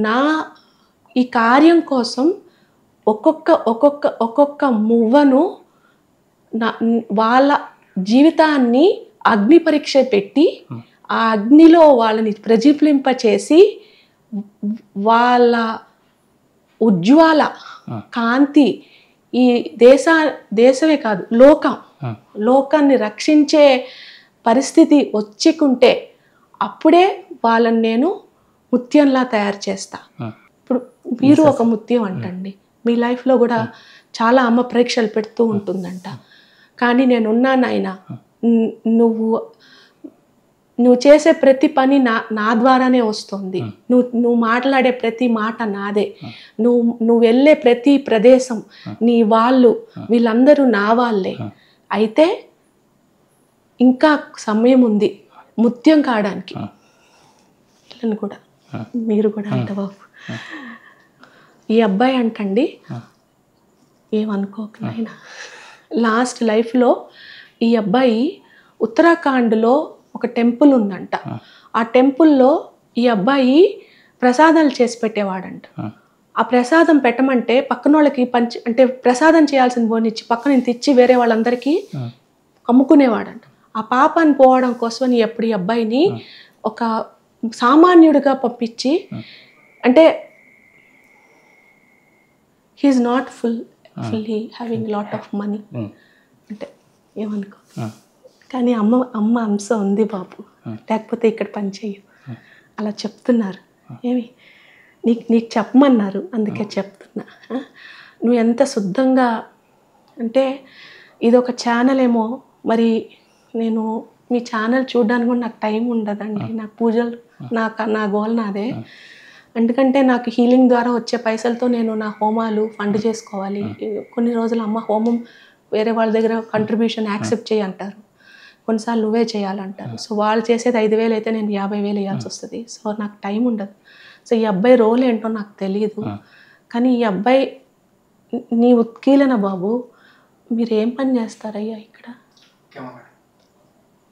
నా ఈ కార్యం కోసం ఒక్కొక్క మువ్వను వాళ్ళ జీవితాన్ని అగ్ని పరీక్ష పెట్టి ఆ అగ్నిలో వాళ్ళని ప్రజ్వలింపచేసి వాళ్ళ ఉజ్వల కాంతి ఈ దేశమే కాదు లోకాన్ని రక్షించే పరిస్థితి వచ్చుకుంటే అప్పుడే వాళ్ళని నేను ముత్యంలా తయారు చేస్తా. ఇప్పుడు మీరు ఒక ముత్యం అంటండి, మీ లైఫ్లో కూడా చాలా అమ్మ పరీక్షలు పెడుతూ ఉంటుందంట. కానీ నేనున్నాను ఆయన, నువ్వు చేసే ప్రతి పని నా ద్వారానే వస్తుంది. నువ్వు మాట్లాడే ప్రతి మాట నాదే. నువ్వు వెళ్ళే ప్రతి ప్రదేశం నీ వాళ్ళు వీళ్ళందరూ నా వాళ్ళే. అయితే ఇంకా సమయం ఉంది ముత్యం కావడానికి. పిల్లని కూడా మీరు కూడా అంట బాబు. ఈ అబ్బాయి అంటండి, ఏమనుకోక నాయనా, లాస్ట్ లైఫ్లో ఈ అబ్బాయి ఉత్తరాఖండ్లో ఒక టెంపుల్ ఉందంట. ఆ టెంపుల్లో ఈ అబ్బాయి ప్రసాదాలు చేసి పెట్టేవాడంట. ఆ ప్రసాదం పెట్టమంటే పక్కన వాళ్ళకి అంటే ప్రసాదం చేయాల్సిన పోనిచ్చి పక్కన తెచ్చి వేరే వాళ్ళందరికీ అమ్ముకునేవాడంట. ఆ పాపాన్ని పోవడం కోసమని ఎప్పుడు ఈ అబ్బాయిని ఒక సామాన్యుడిగా పంపించి, అంటే he's not fully having lot of money అంటే ఏమనుకో, కానీ అమ్మ అంశ ఉంది బాబు, లేకపోతే ఇక్కడ పని చెయ్యు అలా చెప్తున్నారు. ఏమి నీకు చెప్పమన్నారు, అందుకే చెప్తున్నా. నువ్వు ఎంత శుద్ధంగా అంటే ఇది ఒక ఛానల్ ఏమో, మరి నేను మీ ఛానల్ చూడడానికి కూడా నాకు టైం ఉండదండి. నాకు పూజలు నా గోల్ నాదే. ఎందుకంటే నాకు హీలింగ్ ద్వారా వచ్చే పైసలతో నేను నా హోమాలు ఫండ్ చేసుకోవాలి. కొన్ని రోజులు అమ్మ హోమం వేరే వాళ్ళ దగ్గర కంట్రిబ్యూషన్ యాక్సెప్ట్ చేయి అంటారు, కొన్నిసార్లు నువ్వే చేయాలంటారు. సో వాళ్ళు చేసేది 5,000 అయితే నేను 50,000 వేయాల్సి వస్తుంది. సో నాకు టైం ఉండదు. సో ఈ అబ్బాయి రోల్ ఏంటో నాకు తెలియదు. కానీ ఈ అబ్బాయి నీ ఉత్కీలన బాబు, మీరు ఏం పని చేస్తారయ్యా ఇక్కడ?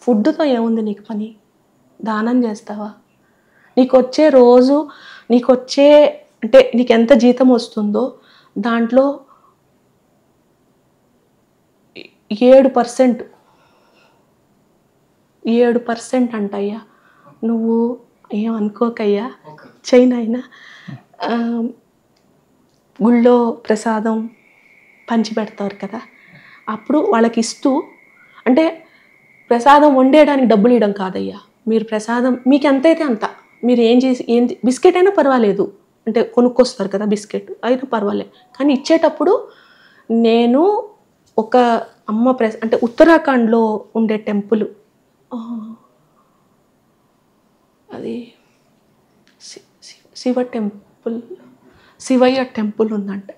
ఫుడ్తో ఏముంది నీకు పని? దానం చేస్తావా? నీకు వచ్చే రోజు అంటే నీకు ఎంత జీతం వస్తుందో దాంట్లో 7% అంటయ్యా. నువ్వు ఏమనుకోకయ్యా, చైనా గుళ్ళో ప్రసాదం పంచి పెడతారు కదా, అప్పుడు వాళ్ళకి ఇస్తూ, అంటే ప్రసాదం వండేయడానికి డబ్బులు ఇవ్వడం కాదయ్యా. మీరు ప్రసాదం మీకు ఎంతైతే అంత, మీరు ఏం బిస్కెట్ అయినా పర్వాలేదు, అంటే కొనుక్కొస్తారు కదా బిస్కెట్ అయినా పర్వాలేదు, కానీ ఇచ్చేటప్పుడు నేను ఒక అమ్మ అంటే ఉత్తరాఖండ్లో ఉండే టెంపుల్, అది శివయ్య టెంపుల్ ఉందంటే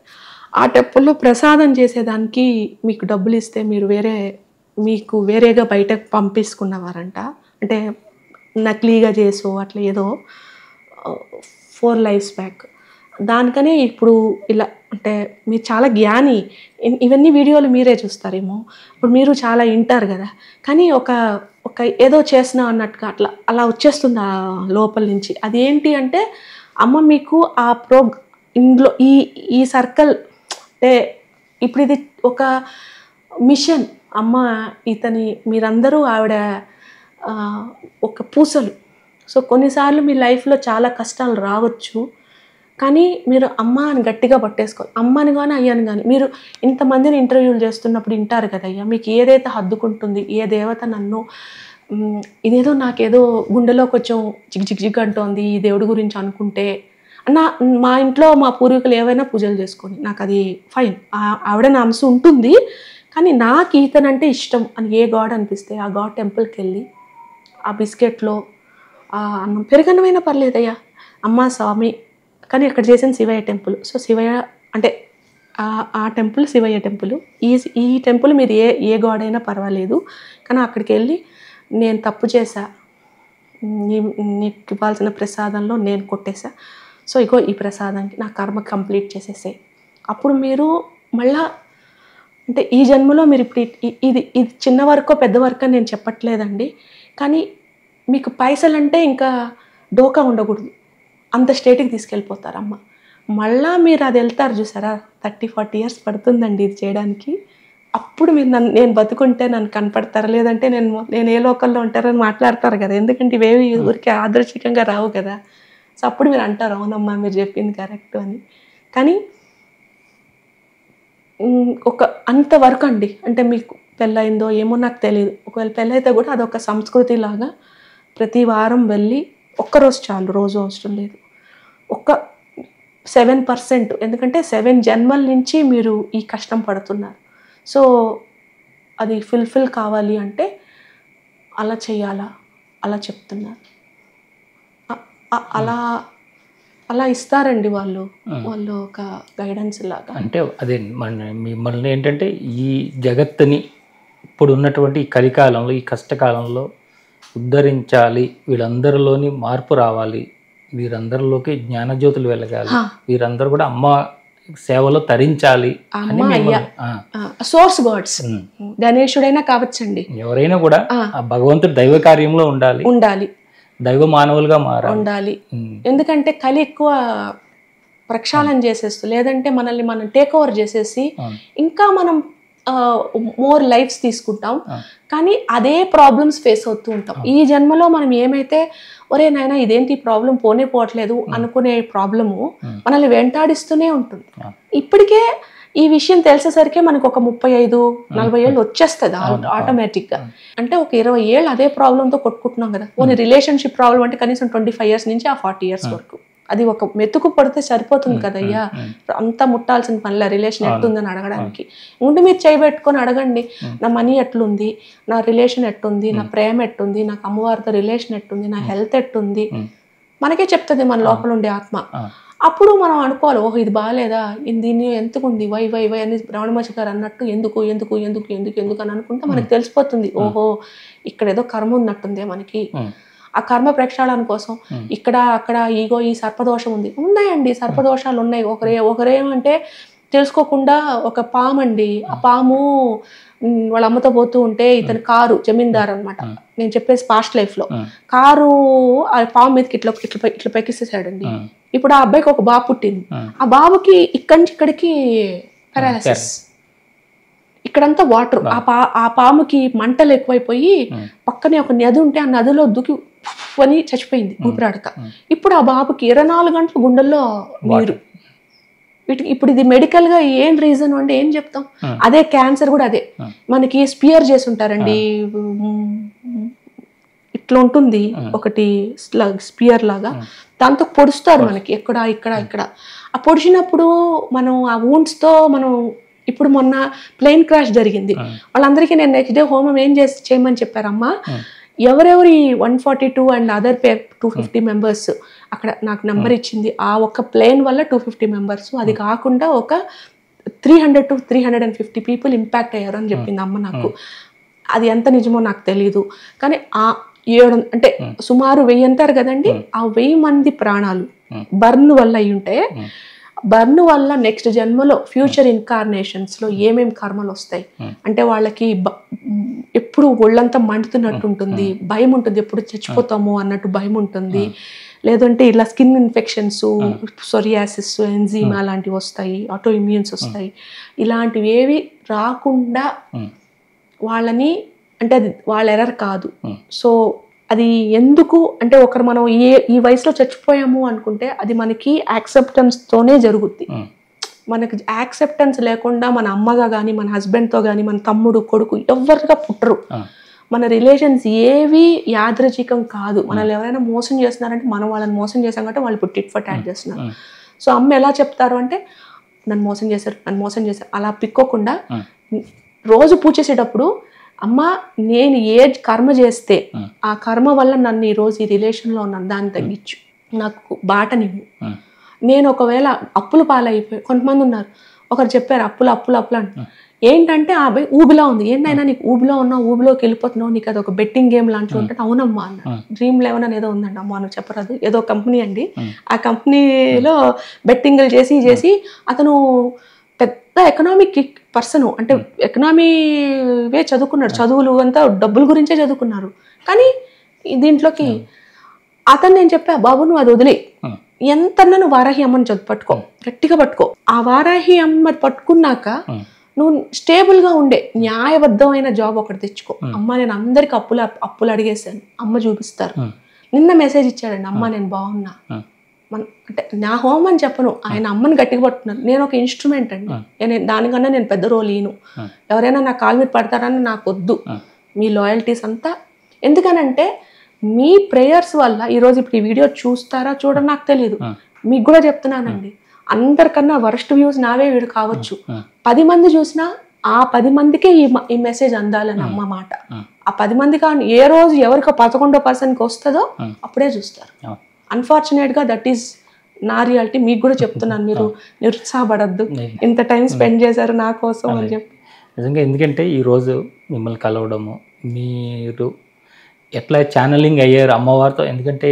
ఆ టెంపుల్లో ప్రసాదం చేసేదానికి మీకు డబ్బులు ఇస్తే మీకు వేరేగా బయటకు పంపించుకున్నవారంట. అంటే నకిలీగా చేసో అట్లా ఏదో 4 lives బ్యాక్. దానికనే ఇప్పుడు ఇలా, అంటే మీరు చాలా జ్ఞాని, ఇవన్నీ వీడియోలు మీరే చూస్తారేమో, ఇప్పుడు మీరు చాలా వింటారు కదా, కానీ ఒక ఏదో చేసినా అన్నట్టుగా అలా వచ్చేస్తుంది ఆ లోపల నుంచి. అదేంటి అంటే అమ్మ మీకు ఆ ఇందులో ఈ సర్కిల్, అంటే ఇప్పుడు ఇది ఒక మిషన్. అమ్మ మీరందరూ ఆవిడ ఒక పూసలు. సో కొన్నిసార్లు మీ లైఫ్లో చాలా కష్టాలు రావచ్చు, కానీ మీరు అమ్మ అని గట్టిగా పట్టేసుకోవాలి. అమ్మని కానీ అయ్యాను కానీ మీరు ఇంతమందిని ఇంటర్వ్యూలు చేస్తున్నప్పుడు వింటారు కదయ్యా, మీకు ఏదైతే హద్దుకుంటుంది, ఏ దేవత నన్ను ఇదేదో నాకేదో గుండెలో కొంచెం జిగ్ అంటోంది ఈ దేవుడి గురించి అనుకుంటే, మా ఇంట్లో మా పూర్వీకులు ఏవైనా పూజలు చేసుకొని నాకు అది ఫైన్, ఆవిడ నా అంశం ఉంటుంది. కానీ నాకు ఈతనంటే ఇష్టం అని ఏ గాడ్ అనిపిస్తే ఆ గాడ్ టెంపుల్కి వెళ్ళి ఆ బిస్కెట్లో ఆ అన్నం, పెరుగన్నమైనా పర్లేదయ్యా, అమ్మ స్వామి, కానీ అక్కడ చేసిన శివయ్య టెంపుల్. సో శివయ్య అంటే ఆ టెంపుల్ శివయ్య టెంపుల్. ఈ టెంపుల్ మీరు ఏ గాడ్ అయినా పర్వాలేదు, కానీ అక్కడికి వెళ్ళి నేను తప్పు చేశా, నీకు ఇవ్వాల్సిన ప్రసాదంలో నేను కొట్టేశా, సో ఇగో ఈ ప్రసాదానికి నా కర్మ కంప్లీట్ చేసేసే. అప్పుడు మీరు మళ్ళా అంటే ఈ జన్మలో మీరు ఇప్పుడు ఇది చిన్న వరకో పెద్ద వరకు అని నేను చెప్పట్లేదండి, కానీ మీకు పైసలంటే ఇంకా డోకా ఉండకూడదు, అంత స్టేట్కి తీసుకెళ్ళిపోతారమ్మ. మళ్ళా మీరు అది వెళ్తారు చూసారా, 30-40 years పడుతుందండి ఇది చేయడానికి. అప్పుడు మీరు నేను బతుకుంటే నన్ను కనపడతారు, లేదంటే నేను ఏ లోకల్లో ఉంటారని మాట్లాడతారు కదా, ఎందుకంటే ఇవేవి ఊరికి ఆదర్శికంగా రావు కదా. సో అప్పుడు మీరు అంటారు అవునమ్మా మీరు చెప్పింది కరెక్ట్ అని. కానీ అంతవరకు అండి, అంటే మీకు పెళ్ళయిందో ఏమో నాకు తెలియదు, ఒకవేళ పెళ్ళైతే కూడా అదొక సంస్కృతి లాగా ప్రతి వారం వెళ్ళి ఒక్కరోజు చాలు, రోజు అవసరం లేదు, 7%, ఎందుకంటే 7 జన్మల నుంచి మీరు ఈ కష్టం పడుతున్నారు. సో అది ఫుల్ఫిల్ కావాలి అంటే అలా చేయాలా, అలా చెప్తున్నారు. అలా ఇస్తారండి వాళ్ళు ఒక గైడెన్స్ లాగా. అంటే అదే మిమ్మల్ని ఏంటంటే ఈ జగత్తుని ఇప్పుడు ఉన్నటువంటి ఈ కలికాలంలో, ఈ కష్టకాలంలో ఉద్ధరించాలి, వీళ్ళందరిలోని మార్పు రావాలి, వీరందరిలోకి జ్ఞానజ్యోతులు వెలగాలి, వీరందరూ కూడా అమ్మ సేవలో తరించాలి. సోర్స్ గాడ్స్, గణేశుడైనా కావచ్చండి, ఎవరైనా కూడా ఆ భగవంతుడు దైవ కార్యంలో ఉండాలి, దైవ మానవులుగా ఉండాలి. ఎందుకంటే కలి ఎక్కువ ప్రక్షాళన చేసేస్తూ, లేదంటే మనల్ని మనం టేక్ ఓవర్ చేసేసి ఇంకా మనం మోర్ లైఫ్స్ తీసుకుంటాం, కానీ అదే ప్రాబ్లమ్స్ ఫేస్ అవుతూ ఉంటాం. ఈ జన్మలో మనం ఏమైతే ఒరే నాయన ఇదేంటి ప్రాబ్లం పోనే పోవట్లేదు అనుకునే ప్రాబ్లము మనల్ని వెంటాడిస్తూనే ఉంటుంది. ఇప్పటికే ఈ విషయం తెలిసేసరికి మనకు ఒక 35-40 ఏళ్ళు వచ్చేస్తుంది ఆటోమేటిక్గా. అంటే ఒక 20 ఏళ్ళు అదే ప్రాబ్లంతో కొట్టుకుంటున్నాం కదా. ఓన్లీ రిలేషన్షిప్ ప్రాబ్లం అంటే కనీసం 25 years నుంచి ఆ 40 years వరకు అది ఒక మెతుకు పడితే సరిపోతుంది కదయ్యా, అంతా ముట్టాల్సిన పనిలా రిలేషన్ ఎట్టుందని అడగడానికి. ముందు మీరు చేయబెట్టుకొని అడగండి, నా మనీ ఎట్లుంది, నా రిలేషన్ ఎట్టుంది, నా ప్రేమ ఎట్టుంది, నాకు అమ్మవారితో రిలేషన్ ఎట్టుంది, నా హెల్త్ ఎట్టుంది, మనకే చెప్తుంది మన లోపల ఉండే ఆత్మ. అప్పుడు మనం అనుకోవాలి, ఓహో ఇది బాగాలేదా, దీన్ని ఎందుకుంది, వై వై వై అని రమణమహర్షి గారు అన్నట్టు ఎందుకు ఎందుకు ఎందుకు ఎందుకు ఎందుకు అని అనుకుంటే మనకు తెలిసిపోతుంది, ఓహో ఇక్కడ ఏదో కర్మ ఉన్నట్టుందే మనకి. ఆ కర్మ ప్రక్షాళన కోసం ఇక్కడ అక్కడ ఈగో ఈ సర్పదోషం ఉన్నాయండి, సర్పదోషాలు ఉన్నాయి. ఒకరేమంటే తెలుసుకోకుండా ఒక పాము అండి, ఆ పాము వాళ్ళ అమ్మతో పోతూ ఉంటే ఇతని కారు జమీందారు అనమాట, నేను చెప్పేసి పాస్ట్ లైఫ్ లో కారు ఆ పాము మీదకి ఇట్లా పెక్కిసేసాడండి. ఇప్పుడు ఆ అబ్బాయికి ఒక బాబు పుట్టింది, ఆ బాబుకి ఇక్కడి నుంచి ఇక్కడికి పారాలసిస్, ఇక్కడంతా వాటర్. ఆ పాముకి మంటలు ఎక్కువైపోయి పక్కనే ఒక నది ఉంటే ఆ నదిలో దూకి అని చచ్చిపోయింది ఊపిరాడక. ఇప్పుడు ఆ బాబుకి 24 గంటలు గుండెల్లో నీరు. ఇప్పుడు ఇది మెడికల్ గా ఏం రీజన్ అంటే ఏం చెప్తాం, అదే క్యాన్సర్ కూడా అదే. మనకి స్పియర్ చేసి ఉంటారండి, ఇట్లా ఉంటుంది ఒకటి స్పియర్ లాగా, దాంతో పొడుస్తారు మనకి ఎక్కడ ఇక్కడ ఇక్కడ. ఆ పొడిచినప్పుడు మనం ఆ వూండ్స్ తో మనం, ఇప్పుడు మొన్న ప్లేన్ క్రాష్ జరిగింది, వాళ్ళందరికీ నేను నెక్స్ట్ డే హోమం ఏం చేయమని చెప్పారమ్మా, ఎవరెవరి 142 అండ్ అదర్ 250 మెంబర్స్ అక్కడ నాకు నెంబర్ ఇచ్చింది. ఆ ఒక్క ప్లేన్ వల్ల 250 మెంబర్స్, అది కాకుండా ఒక 300 to 350 పీపుల్ ఇంపాక్ట్ అయ్యారు అని చెప్పింది అమ్మ నాకు. అది ఎంత నిజమో నాకు తెలీదు, కానీ ఆ 7 అంటే సుమారు 1000 అంటారు కదండి, ఆ 1000 మంది ప్రాణాలు బర్న్ వల్ల అయి ఉంటే, బర్న్ వల్ల నెక్స్ట్ జన్మలో ఫ్యూచర్ ఇన్కార్నేషన్స్ లో ఏమేమి కర్మలు వస్తాయి అంటే, వాళ్ళకి ఎప్పుడు ఒళ్ళంతా మండుతున్నట్టు ఉంటుంది, భయం ఉంటుంది, ఎప్పుడు చచ్చిపోతాము అన్నట్టు భయం ఉంటుంది, లేదంటే ఇలా స్కిన్ ఇన్ఫెక్షన్స్, సోరియాసిస్, ఎంజీమా లాంటివి వస్తాయి, ఆటో ఇమ్యూన్స్ వస్తాయి. ఇలాంటివి ఏవి రాకుండా వాళ్ళని, అంటే అది వాళ్ళ ఎర్రర్ కాదు. సో అది ఎందుకు అంటే, ఒకరు మనం ఈ వయసులో చచ్చిపోయాము అనుకుంటే అది మనకి యాక్సెప్టెన్స్ తోనే జరుగుద్ది. మనకి యాక్సెప్టెన్స్ లేకుండా మన అమ్మగా కానీ, మన హస్బెండ్తో కానీ, మన తమ్ముడు కొడుకు ఎవరిగా పుట్టరు. మన రిలేషన్స్ ఏవి యాదృచ్ఛికం కాదు. మనల్ని ఎవరైనా మోసం చేస్తున్నారంటే మనం వాళ్ళని మోసం చేసాం కాబట్టి వాళ్ళు ఇప్పుడు టిట్ ఫర్ టాట్ చేస్తున్నారు. సో అమ్మ ఎలా చెప్తారు అంటే, నన్ను మోసం చేశారు అలా పిక్కోకుండా రోజు పూజ చేసేటప్పుడు, అమ్మ నేను ఏ కర్మ చేస్తే ఆ కర్మ వల్ల నన్ను ఈరోజు ఈ రిలేషన్లో ఉన్నాను దాన్ని తగ్గించు, నాకు బాటనివ్వు. నేను ఒకవేళ అప్పుల పాలైపోయి కొంతమంది ఉన్నారు, ఒకరు చెప్పారు అప్పులు అంట. ఏంటంటే ఆ అబ్బాయి ఊబిలో ఉంది. ఏంటైనా నీకు ఊబిలో ఉన్నావు, ఊబిలోకి వెళ్ళిపోతున్నావు, నీకు అది ఒక బెట్టింగ్ గేమ్ లాంటివి ఉంటుంది. అవునమ్మా అన్న. Dream11 అనేదో ఉందండి, అమ్మా నువ్వు చెప్పరాదు, ఏదో కంపెనీ అండి. ఆ కంపెనీలో బెట్టింగ్లు చేసి అతను పెద్ద ఎకనామిక్ పర్సన్, అంటే ఎకనామీవే చదువుకున్నాడు, చదువులు అంతా డబ్బుల గురించే చదువుకున్నారు. కానీ దీంట్లోకి అతను నేను చెప్పా, బాబు నువ్వు అది వదిలే, ఎంతన్నా నువ్వు వారాహి అమ్మని పట్టుకో, గట్టిగా పట్టుకో. ఆ వారాహి అమ్మ పట్టుకున్నాక నువ్వు స్టేబుల్గా ఉండే న్యాయబద్ధమైన జాబ్ ఒకటి తెచ్చుకో. అమ్మ నేను అందరికి అప్పులు అడిగేశాను, అమ్మ చూపిస్తారు. నిన్న మెసేజ్ ఇచ్చాడండి, అమ్మ నేను బాగున్నా. అంటే నా హోమ్ అని చెప్పను, ఆయన అమ్మని గట్టిగా పట్టుకున్నాను. నేను ఒక ఇన్స్ట్రుమెంట్ అండి, దానికన్నా నేను పెద్ద రోల్ ఈను. ఎవరైనా నా కాలు మీద పడతారని నాకు వద్దు. మీ లాయల్టీస్ అంతా ఎందుకనంటే మీ ప్రేయర్స్ వల్ల ఈరోజు ఇప్పుడు ఈ వీడియో చూస్తారా చూడని నాకు తెలియదు, మీకు కూడా చెప్తున్నానండి. అందరికన్నా వరస్ట్ వ్యూస్ నావే వీడు కావచ్చు, 10 మంది చూసినా ఆ 10 మందికే ఈ మెసేజ్ అందాలని అమ్మ మాట. ఆ 10 మంది కానీ ఏ రోజు ఎవరికో 11వ పర్సన్కి వస్తుందో అప్పుడే చూస్తారు. అన్ఫార్చునేట్గా దట్ ఈస్ నా రియాలిటీ. మీకు కూడా చెప్తున్నాను, మీరు నిరుత్సాహపడద్దు, ఇంత టైం స్పెండ్ చేశారు నా కోసం అని చెప్పి. నిజంగా ఎందుకంటే ఈరోజు మిమ్మల్ని కలవడము, మీరు ఎట్లా ఛానలింగ్ అయ్యారు అమ్మవారితో. ఎందుకంటే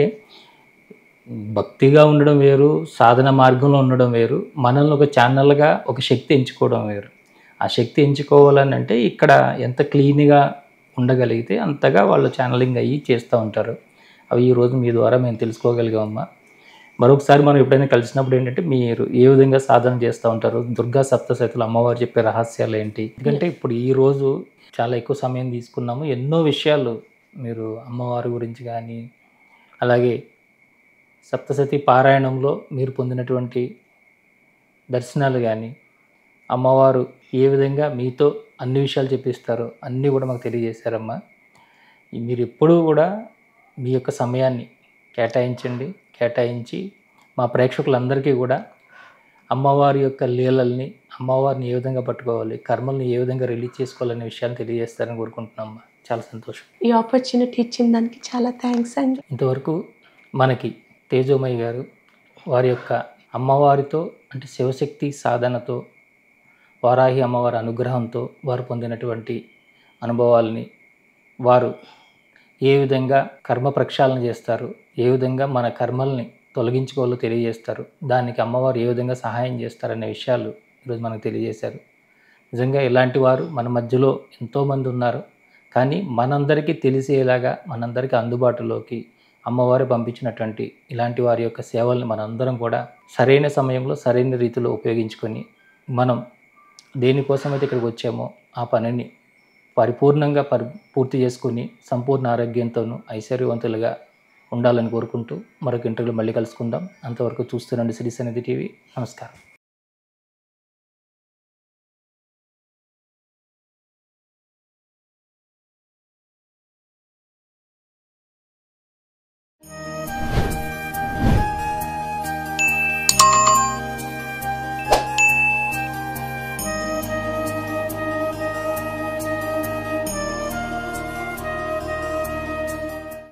భక్తిగా ఉండడం వేరు, సాధన మార్గంలో ఉండడం వేరు, మనల్ని ఒక ఛానల్గా ఒక శక్తి ఎంచుకోవడం వేరు. ఆ శక్తి ఎంచుకోవాలని అంటే ఇక్కడ ఎంత క్లీన్గా ఉండగలిగితే అంతగా వాళ్ళు ఛానలింగ్ అయ్యి చేస్తూ ఉంటారు. అవి ఈరోజు మీ ద్వారా మేము తెలుసుకోగలిగామమ్మా. మరొకసారి మనం ఎప్పుడైనా కలిసినప్పుడు ఏంటంటే మీరు ఏ విధంగా సాధన చేస్తూ ఉంటారు, దుర్గా సప్తశతులు అమ్మవారు చెప్పే రహస్యాలు ఏంటి. ఎందుకంటే ఇప్పుడు ఈరోజు చాలా ఎక్కువ సమయం తీసుకున్నాము, ఎన్నో విషయాలు మీరు అమ్మవారి గురించి కానీ, అలాగే సప్తశతి పారాయణంలో మీరు పొందినటువంటి దర్శనాలు కానీ, అమ్మవారు ఏ విధంగా మీతో అన్ని విషయాలు చెప్పిస్తారో అన్నీ కూడా మాకు తెలియజేశారమ్మా. మీరు ఎప్పుడూ కూడా మీ యొక్క సమయాన్ని కేటాయించి మా ప్రేక్షకులందరికీ కూడా అమ్మవారి యొక్క లీలల్ని, అమ్మవారిని ఏ విధంగా పట్టుకోవాలి, కర్మల్ని ఏ విధంగా రిలీజ్ చేసుకోవాలనే విషయాన్ని తెలియజేస్తారని కోరుకుంటున్నామ్మా. చాలా సంతోషం. ఈ ఆపర్చునిటీ ఇచ్చిన దానికి చాలా థ్యాంక్స్ అండి. ఇంతవరకు మనకి తేజోమయ్య గారు వారి యొక్క అమ్మవారితో అంటే శివశక్తి సాధనతో, వారాహి అమ్మవారి అనుగ్రహంతో వారు పొందినటువంటి అనుభవాల్ని, వారు ఏ విధంగా కర్మ ప్రక్షాళన చేస్తారు, ఏ విధంగా మన కర్మల్ని తొలగించుకోవాలో తెలియజేస్తారు, దానికి అమ్మవారు ఏ విధంగా సహాయం చేస్తారనే విషయాలు ఈరోజు మనకు తెలియజేశారు. నిజంగా ఇలాంటి వారు మన మధ్యలో ఎంతోమంది ఉన్నారు. కానీ మనందరికీ తెలిసేలాగా, మనందరికీ అందుబాటులోకి అమ్మవారు పంపించినటువంటి ఇలాంటి వారి యొక్క సేవల్ని మనందరం కూడా సరైన సమయంలో సరైన రీతిలో ఉపయోగించుకొని మనం దేనికోసమైతే ఇక్కడికి వచ్చామో ఆ పనిని పరిపూర్ణంగా పూర్తి చేసుకుని సంపూర్ణ ఆరోగ్యంతోనూ ఐశ్వర్యవంతులుగా ఉండాలని కోరుకుంటూ మరొక ఇంటర్వ్యూలో మళ్ళీ కలుసుకుందాం. అంతవరకు చూస్తుండండి శ్రీ సన్నిధి టీవీ. నమస్కారం.